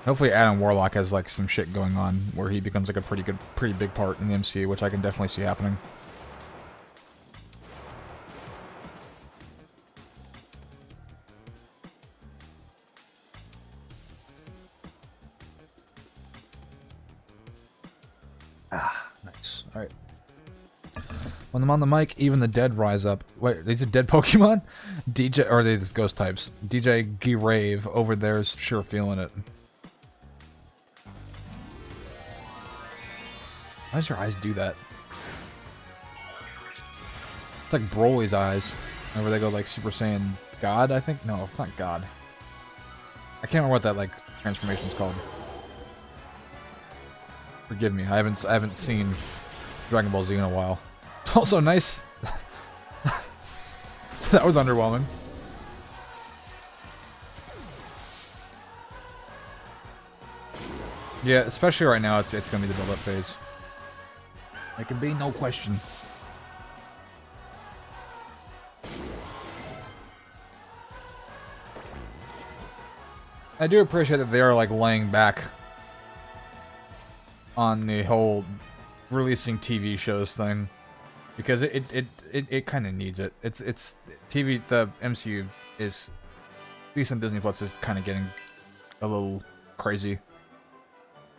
Hopefully Adam Warlock has like some shit going on where he becomes like a pretty big part in the MCU, which I can definitely see happening. Nice. Alright. When I'm on the mic, even the dead rise up. Wait, these are dead Pokemon? DJ, or are they just ghost types? DJ Girave over there is sure feeling it. Why does your eyes do that? It's like Broly's eyes. Whenever they go like Super Saiyan God, I think? No, it's not God. I can't remember what that like transformation's called. Forgive me, I haven't seen Dragon Ball Z in a while. Also nice. That was underwhelming. Yeah, especially right now, it's gonna be the build-up phase. There can be no question. I do appreciate that they are like laying back on the whole releasing TV shows thing, because it kind of needs it. It's TV. The MCU is, at least on Disney Plus, is kind of getting a little crazy.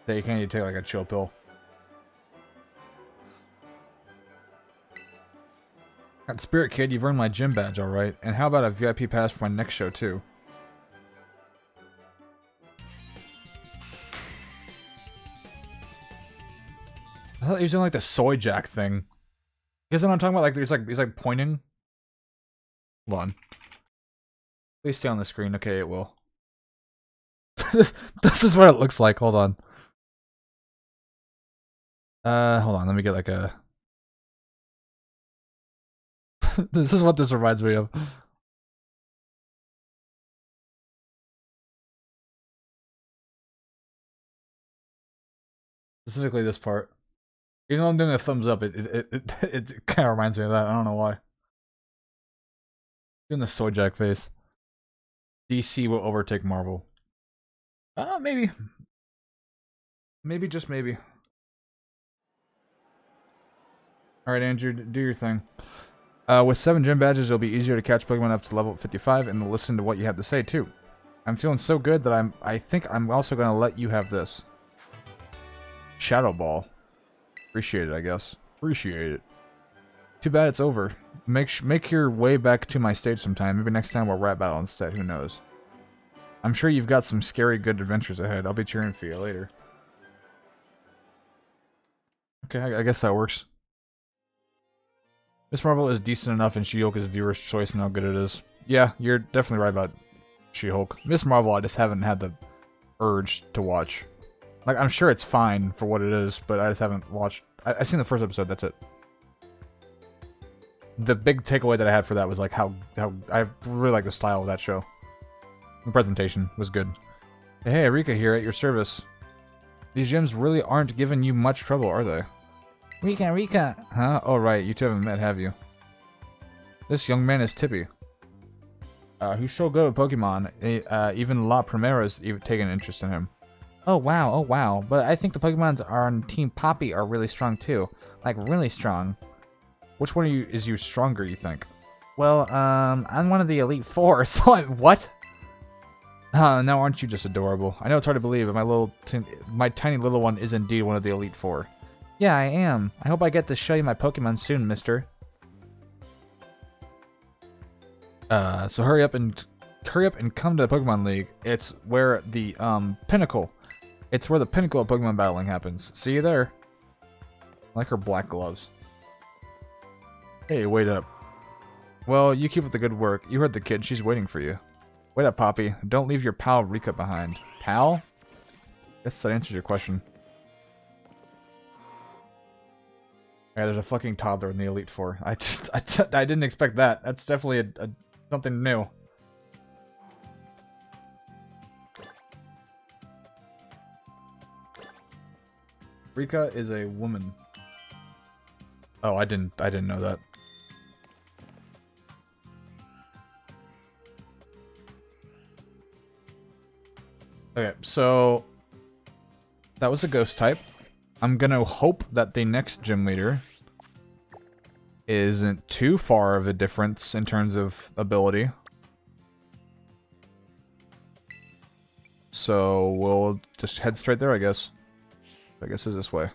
that you can't even take like a chill pill. Got Spirit Kid, you've earned my gym badge, alright. And how about a VIP pass for my next show, too? I thought he was doing like the soy jack thing. Isn't what I'm talking about? Like, he's like pointing. Hold on. Please stay on the screen. Okay, it will. This is what it looks like. Hold on. Hold on. Let me get like a... This is what this reminds me of. Specifically this part. Even though I'm doing a thumbs up, it kind of reminds me of that. I don't know why. Doing the soy jack face. DC will overtake Marvel. Maybe. Maybe, just maybe. Alright, Andrew, do your thing. With 7 gym badges, it'll be easier to catch Pokemon up to level 55 and to listen to what you have to say, too. I'm feeling so good that I think I'm also going to let you have this. Shadow Ball. Appreciate it, I guess. Appreciate it. Too bad it's over. Make your way back to my stage sometime. Maybe next time we'll rap battle instead. Who knows? I'm sure you've got some scary good adventures ahead. I'll be cheering for you later. Okay, I guess that works. Miss Marvel is decent enough and She-Hulk is viewer's choice and how good it is. Yeah, you're definitely right about She-Hulk. Miss Marvel, I just haven't had the urge to watch. Like, I'm sure it's fine for what it is, but I just haven't watched... I've seen the first episode, that's it. The big takeaway that I had for that was like how I really like the style of that show. The presentation was good. Hey, Rika here at your service. These gyms really aren't giving you much trouble, are they? Rika. Huh? Oh, right. You two haven't met, have you? This young man is Tippy. Who's so good at Pokemon. Even La Primera's taken an interest in him. Oh wow. But I think the Pokemons on Team Poppy are really strong too. Like, really strong. Which one is you stronger, you think? Well, I'm one of the Elite Four, so what? Now aren't you just adorable? I know it's hard to believe, but my tiny little one is indeed one of the Elite Four. Yeah, I am. I hope I get to show you my Pokemon soon, mister. So hurry up and come to the Pokemon League. It's where the pinnacle. It's where the pinnacle of Pokemon battling happens. See you there. I like her black gloves. Hey, wait up. Well, you keep up the good work. You heard the kid. She's waiting for you. Wait up, Poppy. Don't leave your pal Rika behind. Pal? Guess that answers your question. Yeah, there's a fucking toddler in the Elite Four. I didn't expect that. That's definitely something new. Rika is a woman. Oh, I didn't know that. Okay, so that was a ghost type. I'm gonna hope that the next gym leader isn't too far of a difference in terms of ability. So we'll just head straight there, I guess. I guess it's this way.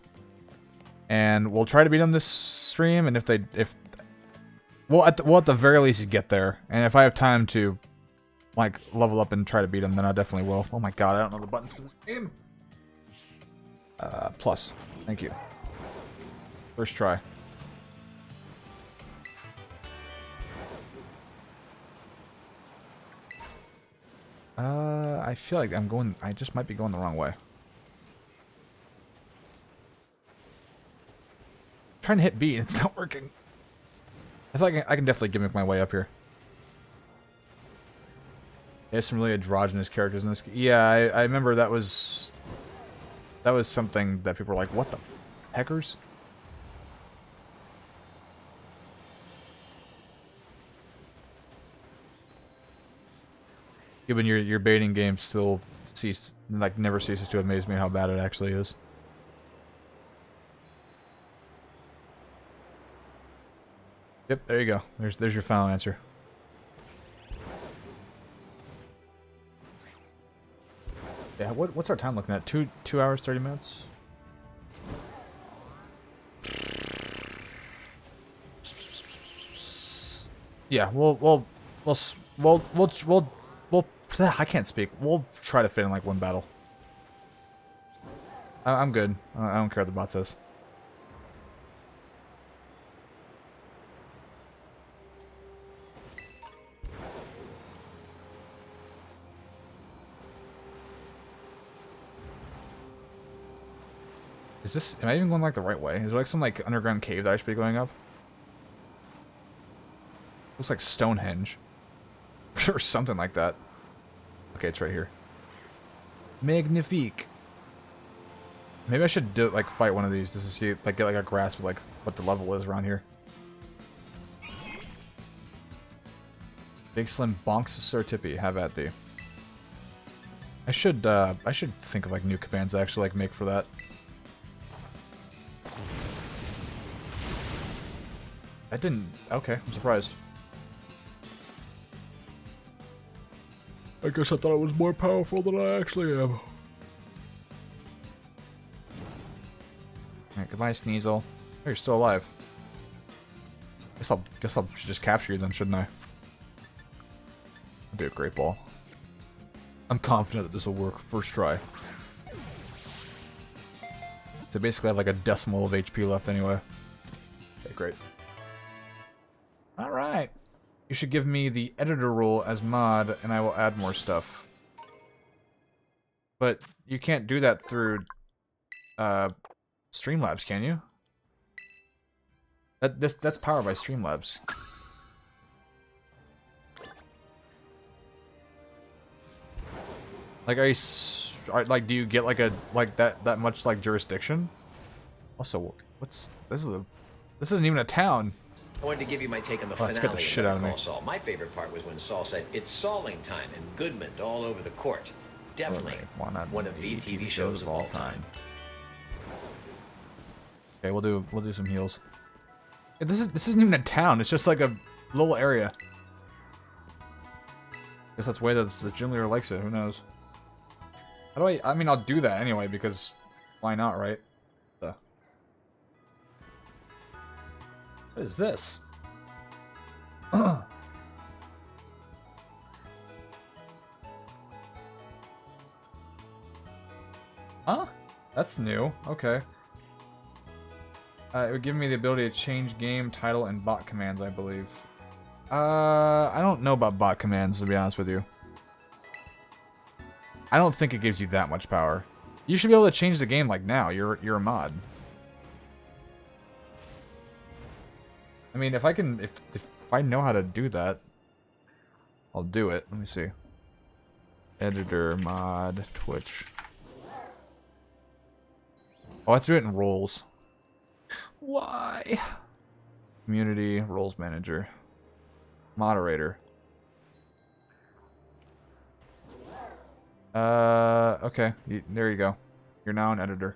And we'll try to beat them this stream, and if we'll at the very least get there. And if I have time to like level up and try to beat them, then I definitely will. Oh my god, I don't know the buttons for this game. Plus. Thank you. First try. I feel like I just might be going the wrong way. I'm trying to hit B and it's not working. I feel like I can definitely gimmick my way up here. There's some really androgynous characters in this. Yeah, I remember that was something that people were like, what the heckers? Even your baiting game still never ceases to amaze me how bad it actually is. Yep, there you go. There's your final answer. Yeah, what's our time looking at? 2 hours, 30 minutes? Yeah, we'll I can't speak. We'll try to fit in like one battle. I'm good. I don't care what the bot says. Is this, am I even going like the right way? Is there like some like underground cave that I should be going up? Looks like Stonehenge. Or something like that. Okay, it's right here. Magnifique. Maybe I should do like fight one of these just to see, like, get like a grasp of like what the level is around here. Big Slim bonks Sir Tippy. Have at thee. I should think of like new commands to actually like make for that. I didn't. Okay, I'm surprised. I guess I thought it was more powerful than I actually am. Alright, goodbye, Sneasel. Oh, you're still alive. Guess I'll just capture you then, shouldn't I? That'd be a great ball. I'm confident that this will work. First try. So basically I have like a decimal of HP left anyway. Okay, great. Alright. You should give me the editor rule as mod, and I will add more stuff. But you can't do that through Streamlabs, can you? That's powered by Streamlabs. Like, do you get like that much like jurisdiction? Also, this isn't even a town. I wanted to give you my take on the That finale scared the shit out of me. Saul. My favorite part was when Saul said, "It's Sauling time," and Goodman all over the court. Definitely one of the TV shows of all time. Okay, we'll do some heals. Yeah, this isn't even a town. It's just like a little area. Guess that's the way that the gym leader likes it. Who knows? How do I mean, I'll do that anyway because why not, right? What is this? Huh? That's new. Okay. It would give me the ability to change game title and bot commands, I believe. I don't know about bot commands, to be honest with you. I don't think it gives you that much power. You should be able to change the game like now. You're a mod. I mean, if I know how to do that, I'll do it. Let me see. Editor, mod, Twitch. Oh, I have to do it in roles. Why? Community, roles manager. Moderator. Okay. There you go. You're now an editor.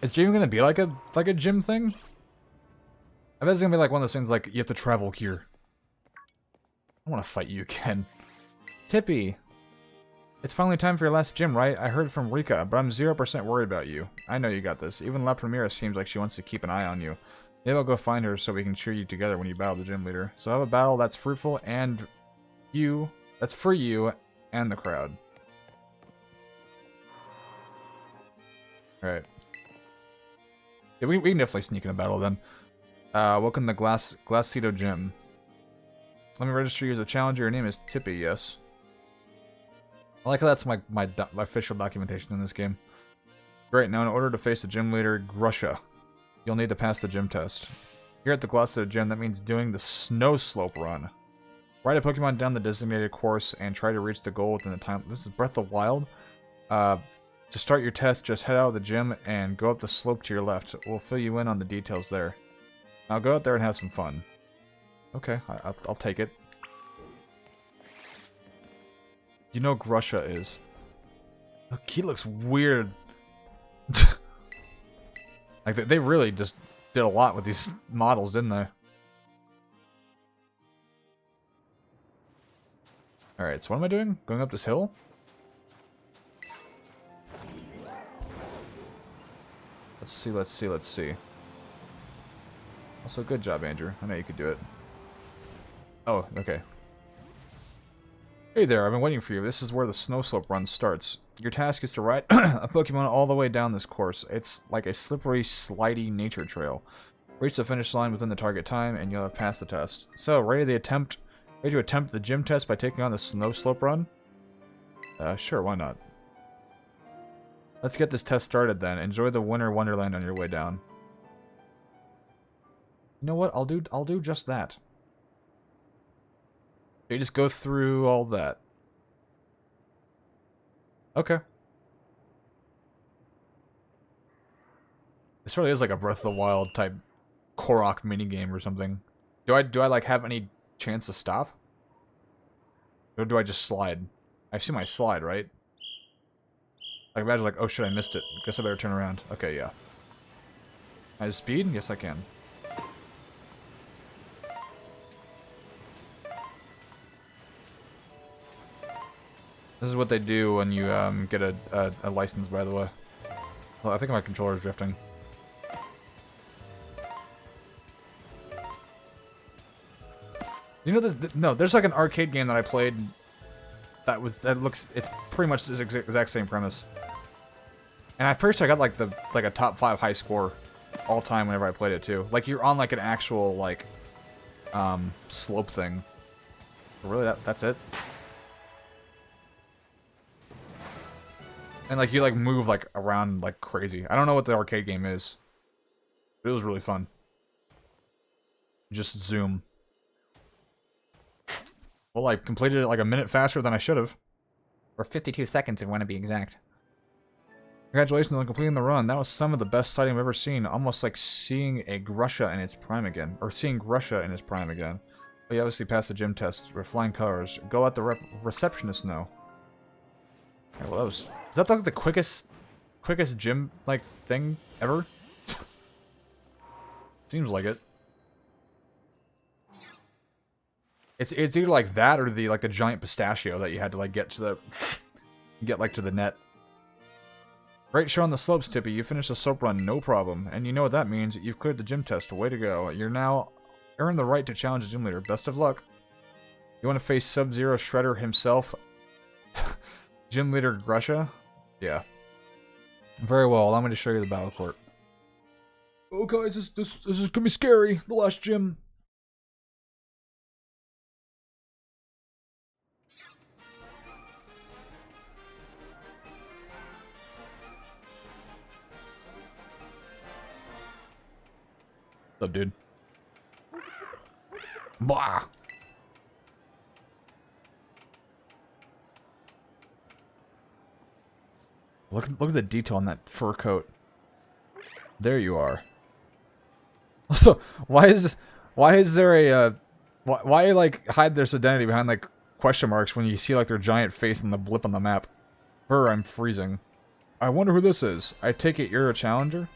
Is gym gonna be like a gym thing? I bet it's gonna be like one of those things like you have to travel here. I want to fight you again. Tippy! It's finally time for your last gym, right? I heard from Rika, but I'm 0% worried about you. I know you got this. Even La Primera seems like she wants to keep an eye on you. Maybe I'll go find her so we can cheer you together when you battle the gym leader. So have a battle that's fruitful and that's for you and the crowd. Alright. Yeah, we can definitely sneak in a battle then. Welcome to Glassito Gym. Let me register you as a challenger. Your name is Tippy, yes. I like how that's my official documentation in this game. Great, now in order to face the gym leader, Grusha, you'll need to pass the gym test. Here at the Glassito Gym, that means doing the snow slope run. Ride a Pokemon down the designated course and try to reach the goal within the time. This is Breath of the Wild. To start your test, just head out of the gym and go up the slope to your left. We'll fill you in on the details there. Now go out there and have some fun. Okay, I'll take it. You know Grusha is. Look, he looks weird. Like, they really just did a lot with these models, didn't they? Alright, so what am I doing? Going up this hill? Let's see, let's see, let's see. Also, good job, Andrew. I know you could do it. Oh, okay. Hey there, I've been waiting for you. This is where the snow slope run starts. Your task is to ride a Pokemon all the way down this course. It's like a slippery, slidey nature trail. Reach the finish line within the target time, and you'll have passed the test. So, ready to attempt the gym test by taking on the snow slope run? Sure, why not? Let's get this test started then. Enjoy the winter wonderland on your way down. You know what? I'll do just that. You just go through all that. Okay. This really is like a Breath of the Wild type Korok minigame or something. Do I like have any chance to stop? Or do I just slide? I assume I slide, right? Like imagine like, oh shit, I missed it. Guess I better turn around. Okay, yeah. I have speed? Yes, I can. This is what they do when you get a license, by the way. Well, I think my controller's drifting. You know, no, there's like an arcade game that I played it's pretty much the exact same premise. And I'm pretty sure I got like a top 5 high score all time whenever I played it too. Like you're on like an actual like slope thing. Really, that's it? And like you like move like around like crazy. I don't know what the arcade game is. But it was really fun. Just zoom. Well, I completed it like a minute faster than I should have. Or 52 seconds if you want to be exact. Congratulations on completing the run. That was some of the best sighting I've ever seen. Almost like seeing a Grusha in its prime again. Or seeing Grusha in its prime again. But you obviously passed the gym test. We're flying colors. Go let the receptionist know. Okay, well, is that like the quickest gym like thing ever? Seems like it. It's either like that or the like the giant pistachio that you had to like get to the net. Great show on the slopes, Tippy. You finished the slope run, no problem. And you know what that means. You've cleared the gym test. Way to go. You're now earned the right to challenge the gym leader. Best of luck. You want to face Sub-Zero Shredder himself? Gym leader Grusha? Yeah. Very well. Allow me to show you the battle court. Oh, guys, this is gonna be scary. The last gym. What's up, dude? Blah. Look at the detail on that fur coat. There you are. Also, why is there a why like hide their identity behind like question marks when you see like their giant face in the blip on the map? I'm freezing. I wonder who this is. I take it you're a challenger?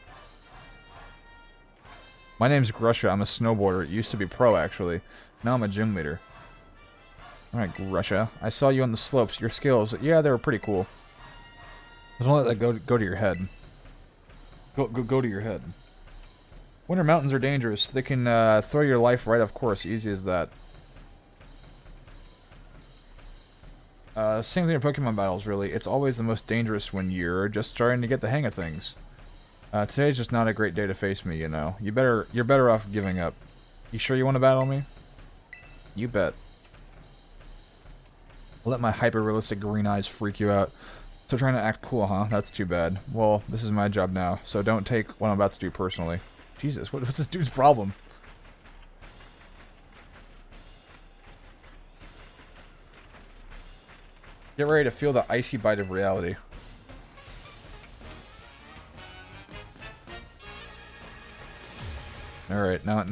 My name's Grusha. I'm a snowboarder. Used to be pro, actually. Now I'm a gym leader. Alright, Grusha. I saw you on the slopes. Your skills, yeah, they were pretty cool. Just don't let that go to your head. Go to your head. Winter mountains are dangerous. They can throw your life right off course. Easy as that. Same thing in Pokemon battles, really. It's always the most dangerous when you're just starting to get the hang of things. Today's just not a great day to face me, you know. You're better off giving up. You sure you want to battle me? You bet. I'll let my hyper-realistic green eyes freak you out. So trying to act cool, huh? That's too bad. Well, this is my job now, so don't take what I'm about to do personally. Jesus, what's this dude's problem? Get ready to feel the icy bite of reality. Alright, now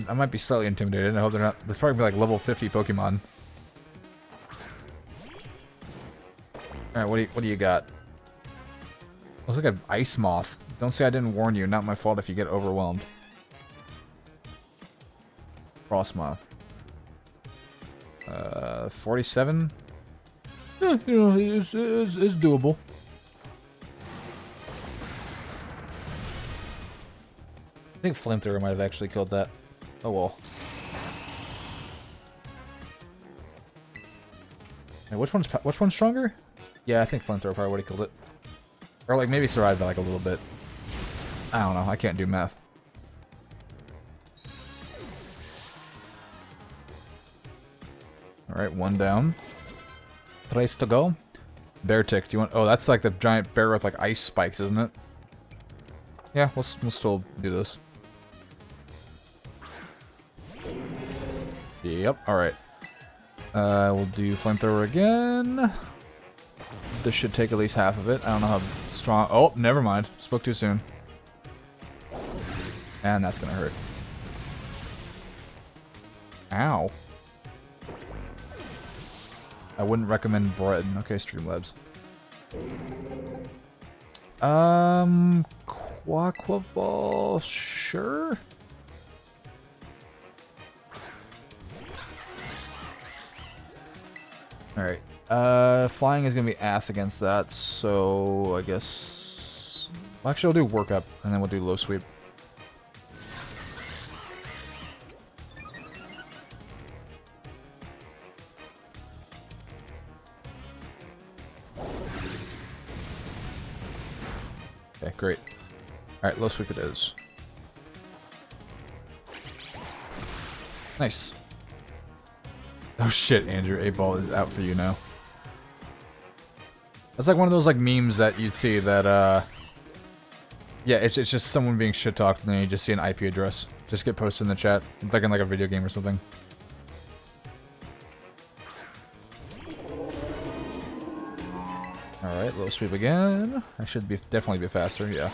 I might be slightly intimidated. I hope they're not. There's probably like level 50 Pokemon. Alright, what do you got? Looks like an ice moth. Don't say I didn't warn you. Not my fault if you get overwhelmed. Frost moth. 47? It's doable. I think Flamethrower might have actually killed that. Oh well. Hey, which one's stronger? Yeah, I think Flamethrower probably would have killed it. Or like maybe survived by like a little bit. I don't know. I can't do math. All right, one down. Place to go. Bear tick. Do you want? Oh, that's like the giant bear with like ice spikes, isn't it? Yeah, we'll still do this. Yep. All right. We'll do flamethrower again. This should take at least half of it. I don't know how strong. Oh, never mind. Spoke too soon. And that's gonna hurt. Ow. I wouldn't recommend bread. Okay, Streamlabs. Quaquaball, sure. Alright. Flying is gonna be ass against that, so I guess. Well, actually, we'll do workup, and then we'll do low sweep. Okay, great. Alright, low sweep it is. Nice. Oh shit, Andrew, 8-ball is out for you now. That's like one of those like memes that you see that yeah, it's just someone being shit talked and then you just see an IP address. Just get posted in the chat. Like in like a video game or something. Alright, low sweep again. I should be definitely be faster, yeah.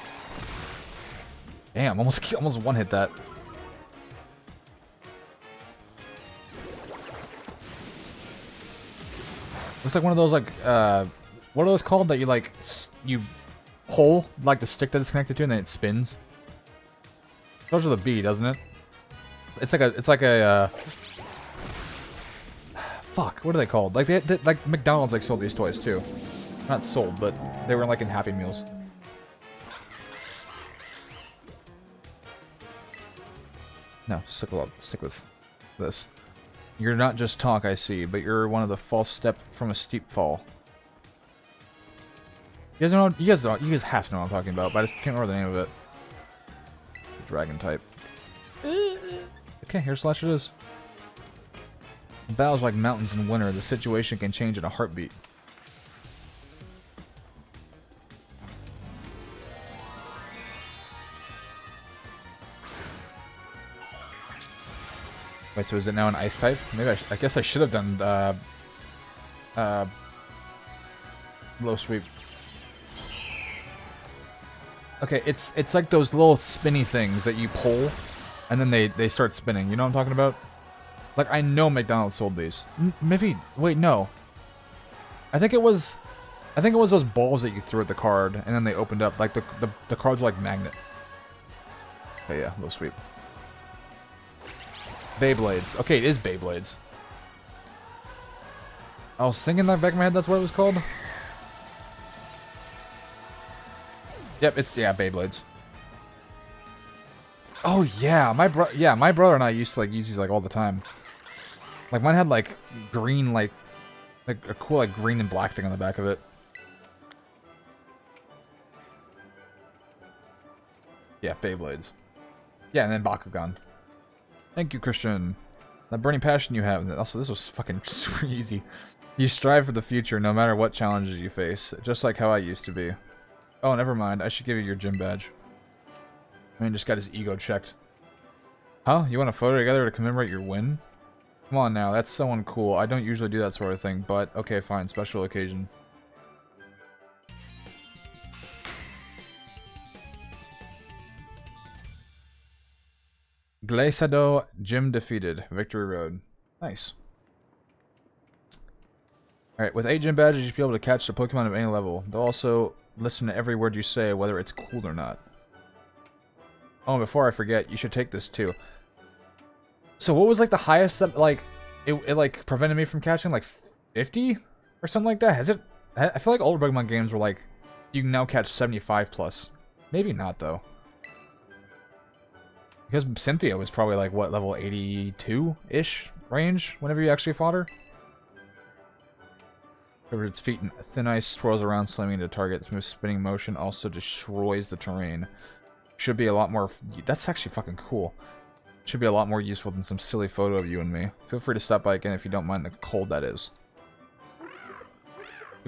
Damn, almost one hit that. Looks like one of those like what are those called that you like you pull like the stick that it's connected to and then it spins? Those are the B, doesn't it? It's like a fuck, what are they called? Like they like McDonald's like sold these toys too. Not sold, but they were like in Happy Meals. No, stick with this. You're not just talk, I see, but you're one of the false step from a steep fall. You guys know? You guys have to know what I'm talking about, but I just can't remember the name of it. Dragon type. Okay, here slash it is. Battles like mountains in winter. The situation can change in a heartbeat. Wait, so is it now an ice type? Maybe I guess I should have done low sweep. Okay, it's like those little spinny things that you pull, and then they start spinning. You know what I'm talking about? Like I know McDonald's sold these. Maybe wait, no. I think it was those balls that you threw at the card, and then they opened up. Like the cards were like magnet. Okay, yeah, low sweep. Beyblades. Okay, it is Beyblades. I was thinking that back in my head that's what it was called. Yep, it's Beyblades. Oh yeah, my brother and I used to like use these like all the time. Like mine had like green like a cool like green and black thing on the back of it. Yeah, Beyblades. Yeah, and then Bakugan. Thank you, Christian. That burning passion you have. Also, this was fucking super easy. You strive for the future no matter what challenges you face, just like how I used to be. Oh, never mind. I should give you your gym badge. I mean, just got his ego checked. Huh? You want a photo together to commemorate your win? Come on now, that's so uncool. I don't usually do that sort of thing, but okay, fine. Special occasion. Glaciado Gym defeated. Victory Road. Nice. Alright, with 8 gym badges, you should be able to catch the Pokemon of any level. They'll also listen to every word you say, whether it's cool or not. Oh, and before I forget, you should take this too. So what was like the highest that, like, it like prevented me from catching? Like 50? or something like that. Has it? I feel like older Pokemon games were like, you can now catch 75 plus. Maybe not though. Because Cynthia was probably like what, level 82-ish range whenever you actually fought her. Over its feet and thin ice swirls around, slamming into target. Smooth spinning motion also destroys the terrain. Should be a lot more. That's actually fucking cool. Should be a lot more useful than some silly photo of you and me. Feel free to stop by again if you don't mind the cold that is.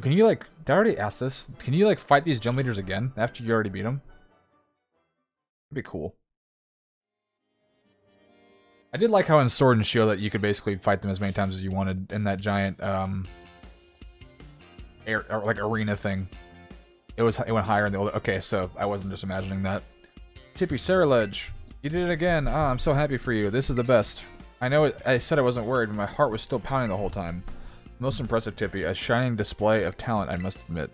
Can you like? Did I already ask this? Can you like fight these gym leaders again after you already beat them? That'd be cool. I did like how in Sword and Shield that you could basically fight them as many times as you wanted in that giant air, or like arena thing. It went higher in the older. Okay, so I wasn't just imagining that. Tippy Ledge, you did it again. Ah, I'm so happy for you. This is the best. I know I said I wasn't worried, but my heart was still pounding the whole time. Most impressive, Tippy. A shining display of talent, I must admit.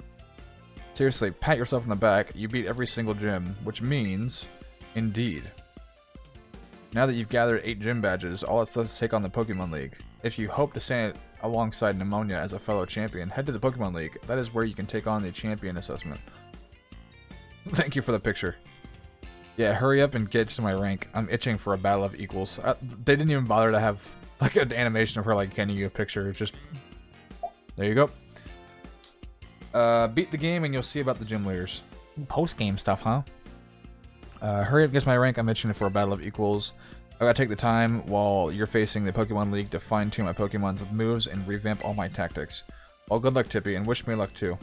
Seriously, pat yourself on the back. You beat every single gym, which means, indeed. Now that you've gathered 8 gym badges, all that's left to take on the Pokemon League. If you hope to stand alongside Pneumonia as a fellow champion, head to the Pokemon League. That is where you can take on the champion assessment. Thank you for the picture. Yeah, hurry up and get to my rank. I'm itching for a battle of equals. They didn't even bother to have like an animation of her like handing you a picture. Just there you go. Beat the game and you'll see about the gym leaders. Post-game stuff, huh? Hurry up, get to my rank. I'm itching for a battle of equals. I gotta take the time while you're facing the Pokemon League to fine-tune my Pokemon's moves and revamp all my tactics. Well, good luck, Tippy, and wish me luck too.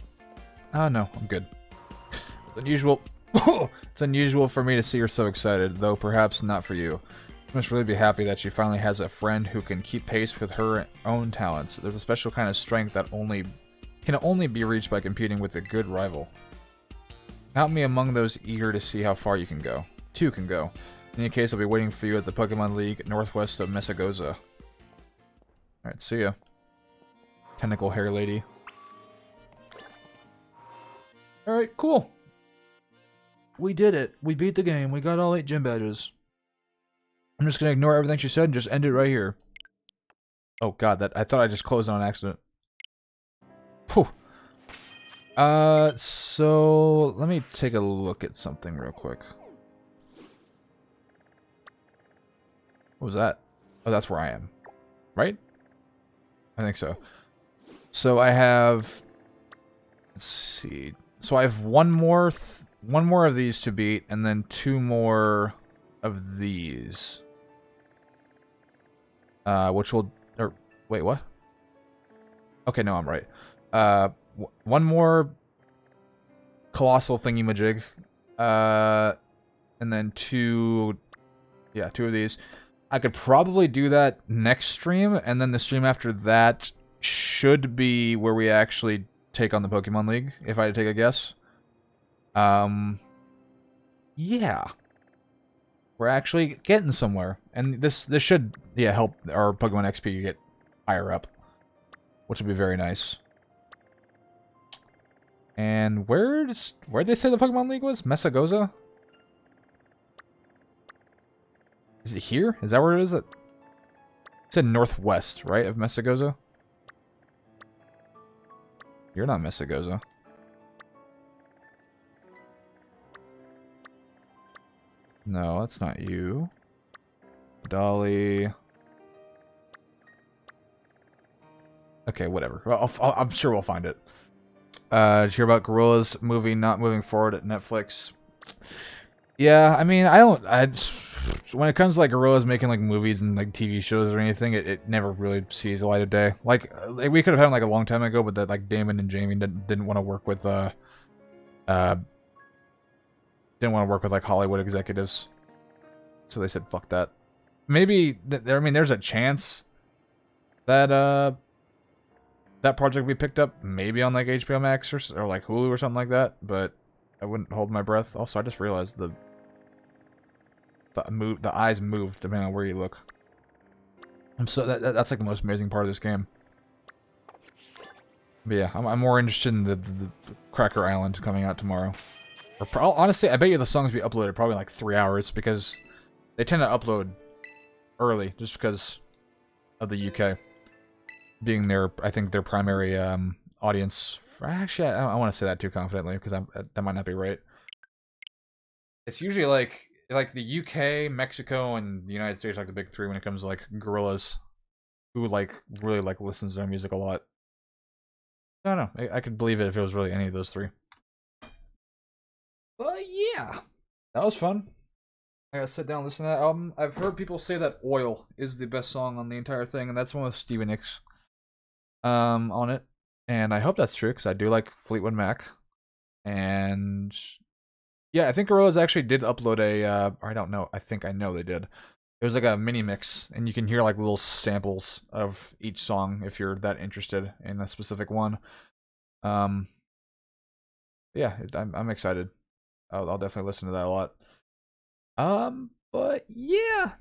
No, I'm good. It's unusual. It's unusual for me to see her so excited, though perhaps not for you. She must really be happy that she finally has a friend who can keep pace with her own talents. There's a special kind of strength that can only be reached by competing with a good rival. Count me among those eager to see how far you can go. 2 can go. In any case, I'll be waiting for you at the Pokemon League northwest of Mesagoza. Alright, see ya. Tentacle hair lady. Alright, cool. We did it. We beat the game. We got all 8 gym badges. I'm just gonna ignore everything she said and just end it right here. Oh god, I thought I just closed on accident. Whew. So let me take a look at something real quick. What was that? Oh, that's where I am. Right? I think so. So I have... Let's see. So I have one more of these to beat, and then 2 more of these. Which will... Or, wait, what? Okay, no, I'm right. One more colossal thingy-majig. And then 2... Yeah, 2 of these. I could probably do that next stream, and then the stream after that should be where we actually take on the Pokemon League, if I had to take a guess. Yeah. We're actually getting somewhere. And this should, yeah, help our Pokemon XP get higher up. Which would be very nice. And where'd they say the Pokemon League was? Mesagoza? Is it here? Is that where it is? It said northwest, right, of Mesagoza? You're not Mesagoza. No, that's not you. Dolly. Okay, whatever. Well, I'm sure we'll find it. Did you hear about Gorilla's movie not moving forward at Netflix? Yeah, I mean, when it comes to like Gorilla's making like movies and like TV shows or anything, it never really sees the light of day. Like we could have had them like a long time ago, but that like Damon and Jamie didn't want to work with like Hollywood executives, so they said fuck that. Maybe I mean, there's a chance that that project will be picked up maybe on like HBO Max or like Hulu or something like that, but I wouldn't hold my breath. Also, I just realized the eyes moved depending on where you look. And so that's like the most amazing part of this game. But yeah, I'm more interested in the Cracker Island coming out tomorrow. Or honestly, I bet you the songs will be uploaded probably in like 3 hours because they tend to upload early just because of the UK being their, I think, their primary audience. Actually, I don't want to say that too confidently because that might not be right. It's usually like the UK, Mexico, and the United States, like the big three when it comes to like gorillas, who like really like listens to their music a lot. I don't know. I could believe it if it was really any of those three. But yeah, that was fun. I gotta sit down and listen to that album. I've heard people say that "Oil" is the best song on the entire thing, and that's one with Stevie Nicks on it. And I hope that's true because I do like Fleetwood Mac. And yeah, I think Gorillaz actually did upload or I don't know. I know they did. It was like a mini mix, and you can hear like little samples of each song if you're that interested in a specific one. Yeah, I'm excited. I'll definitely listen to that a lot. But yeah,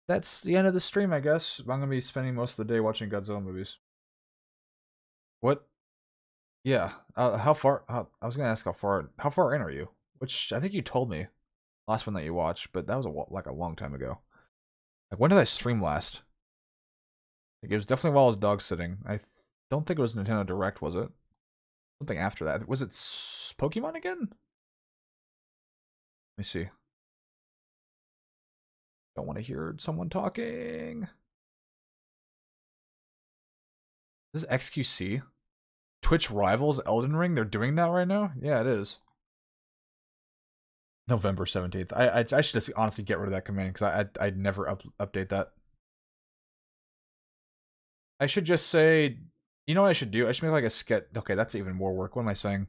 that's the end of the stream, I guess. I'm gonna be spending most of the day watching Godzilla movies. What? Yeah. How far? I was gonna ask how far in are you? Which I think you told me last one that you watched, but that was like a long time ago. Like when did I stream last? Like it was definitely while I was dog sitting. Don't think it was Nintendo Direct, was it? Something after that. Was it Pokemon again? Let me see. Don't want to hear someone talking. This is XQC. Twitch rivals Elden Ring. They're doing that right now. Yeah, it is. November 17th. I should just honestly get rid of that command because I'd never update that. I should just say, you know what I should do? I should make like a sketch. Okay, that's even more work. What am I saying?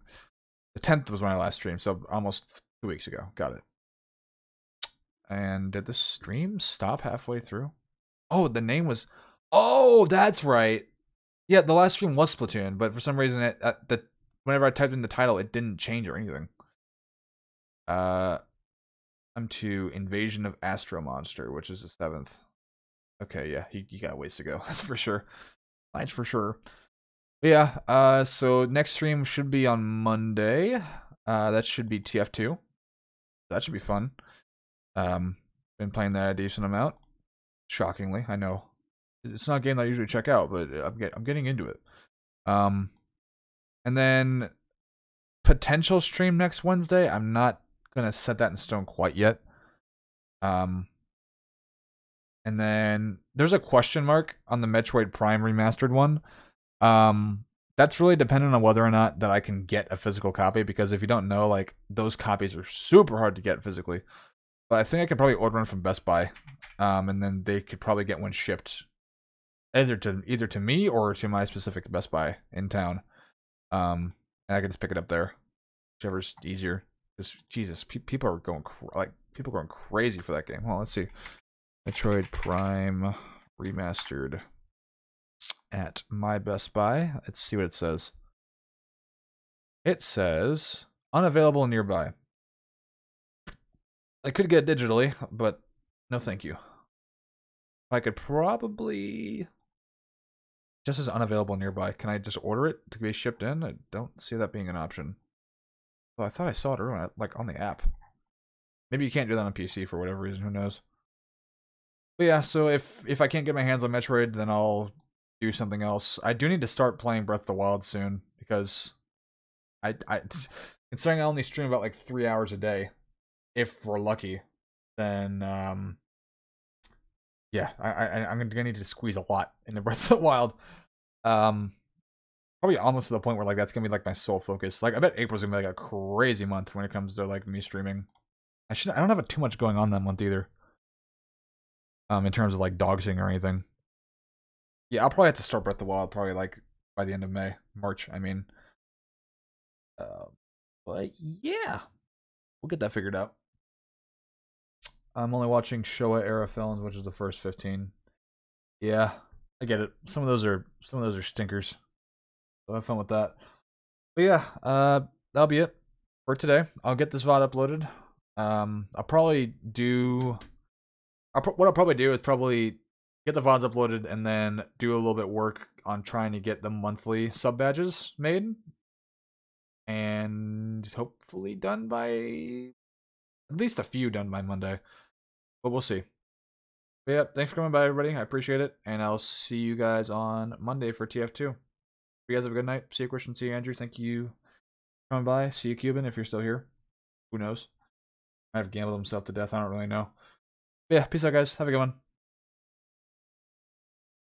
The 10th was when I last streamed, so almost 2 weeks ago. Got it. And did the stream stop halfway through? Oh, the name was. Oh, that's right. Yeah, the last stream was Splatoon, but for some reason, whenever I typed in the title, it didn't change or anything. I'm to Invasion of Astro Monster, which is the 7th. Okay, yeah, you got ways to go. That's for sure. That's for sure. But yeah, so next stream should be on Monday. That should be TF2. That should be fun. Been playing that a decent amount. Shockingly, I know. It's not a game that I usually check out, but I'm getting into it. And then potential stream next Wednesday. I'm not gonna set that in stone quite yet. And then there's a question mark on the Metroid Prime remastered one. That's really dependent on whether or not that I can get a physical copy, because if you don't know, like those copies are super hard to get physically. But I think I could probably order one from Best Buy, and then they could probably get one shipped either to me or to my specific Best Buy in town. And I can just pick it up there, whichever's easier. Because Jesus, people are going crazy for that game. Well, let's see. Metroid Prime remastered at my Best Buy. Let's see what it says. It says unavailable nearby. I could get it digitally, but no thank you. I could probably just as unavailable nearby. Can I just order it to be shipped in? I don't see that being an option. Oh, I thought I saw it earlier, like on the app. Maybe you can't do that on PC for whatever reason. Who knows? But yeah, so if I can't get my hands on Metroid, then I'll do something else. I do need to start playing Breath of the Wild soon, because I considering I only stream about like 3 hours a day, if we're lucky, then yeah, I'm gonna need to squeeze a lot into Breath of the Wild. Probably almost to the point where like that's gonna be like my sole focus. Like I bet April's gonna be like a crazy month when it comes to like me streaming. I don't have too much going on that month either. In terms of like dog sitting or anything. Yeah, I'll probably have to start Breath of the Wild probably like by the end of March. I mean, but yeah, we'll get that figured out. I'm only watching Showa era films, which is the first 15. Yeah, I get it. Some of those are stinkers. So have fun with that. But yeah, that'll be it for today. I'll get this VOD uploaded. I'll probably do. What I'll probably do is probably get the VODs uploaded and then do a little bit work on trying to get the monthly sub badges made, and hopefully done by at least a few done by Monday. But we'll see. But yeah, thanks for coming by, everybody. I appreciate it, and I'll see you guys on Monday for TF2. You guys have a good night. See you, Christian. See you, Andrew. Thank you for coming by. See you, Cuban, if you're still here. Who knows? Might have gambled himself to death. I don't really know. But yeah, peace out, guys. Have a good one.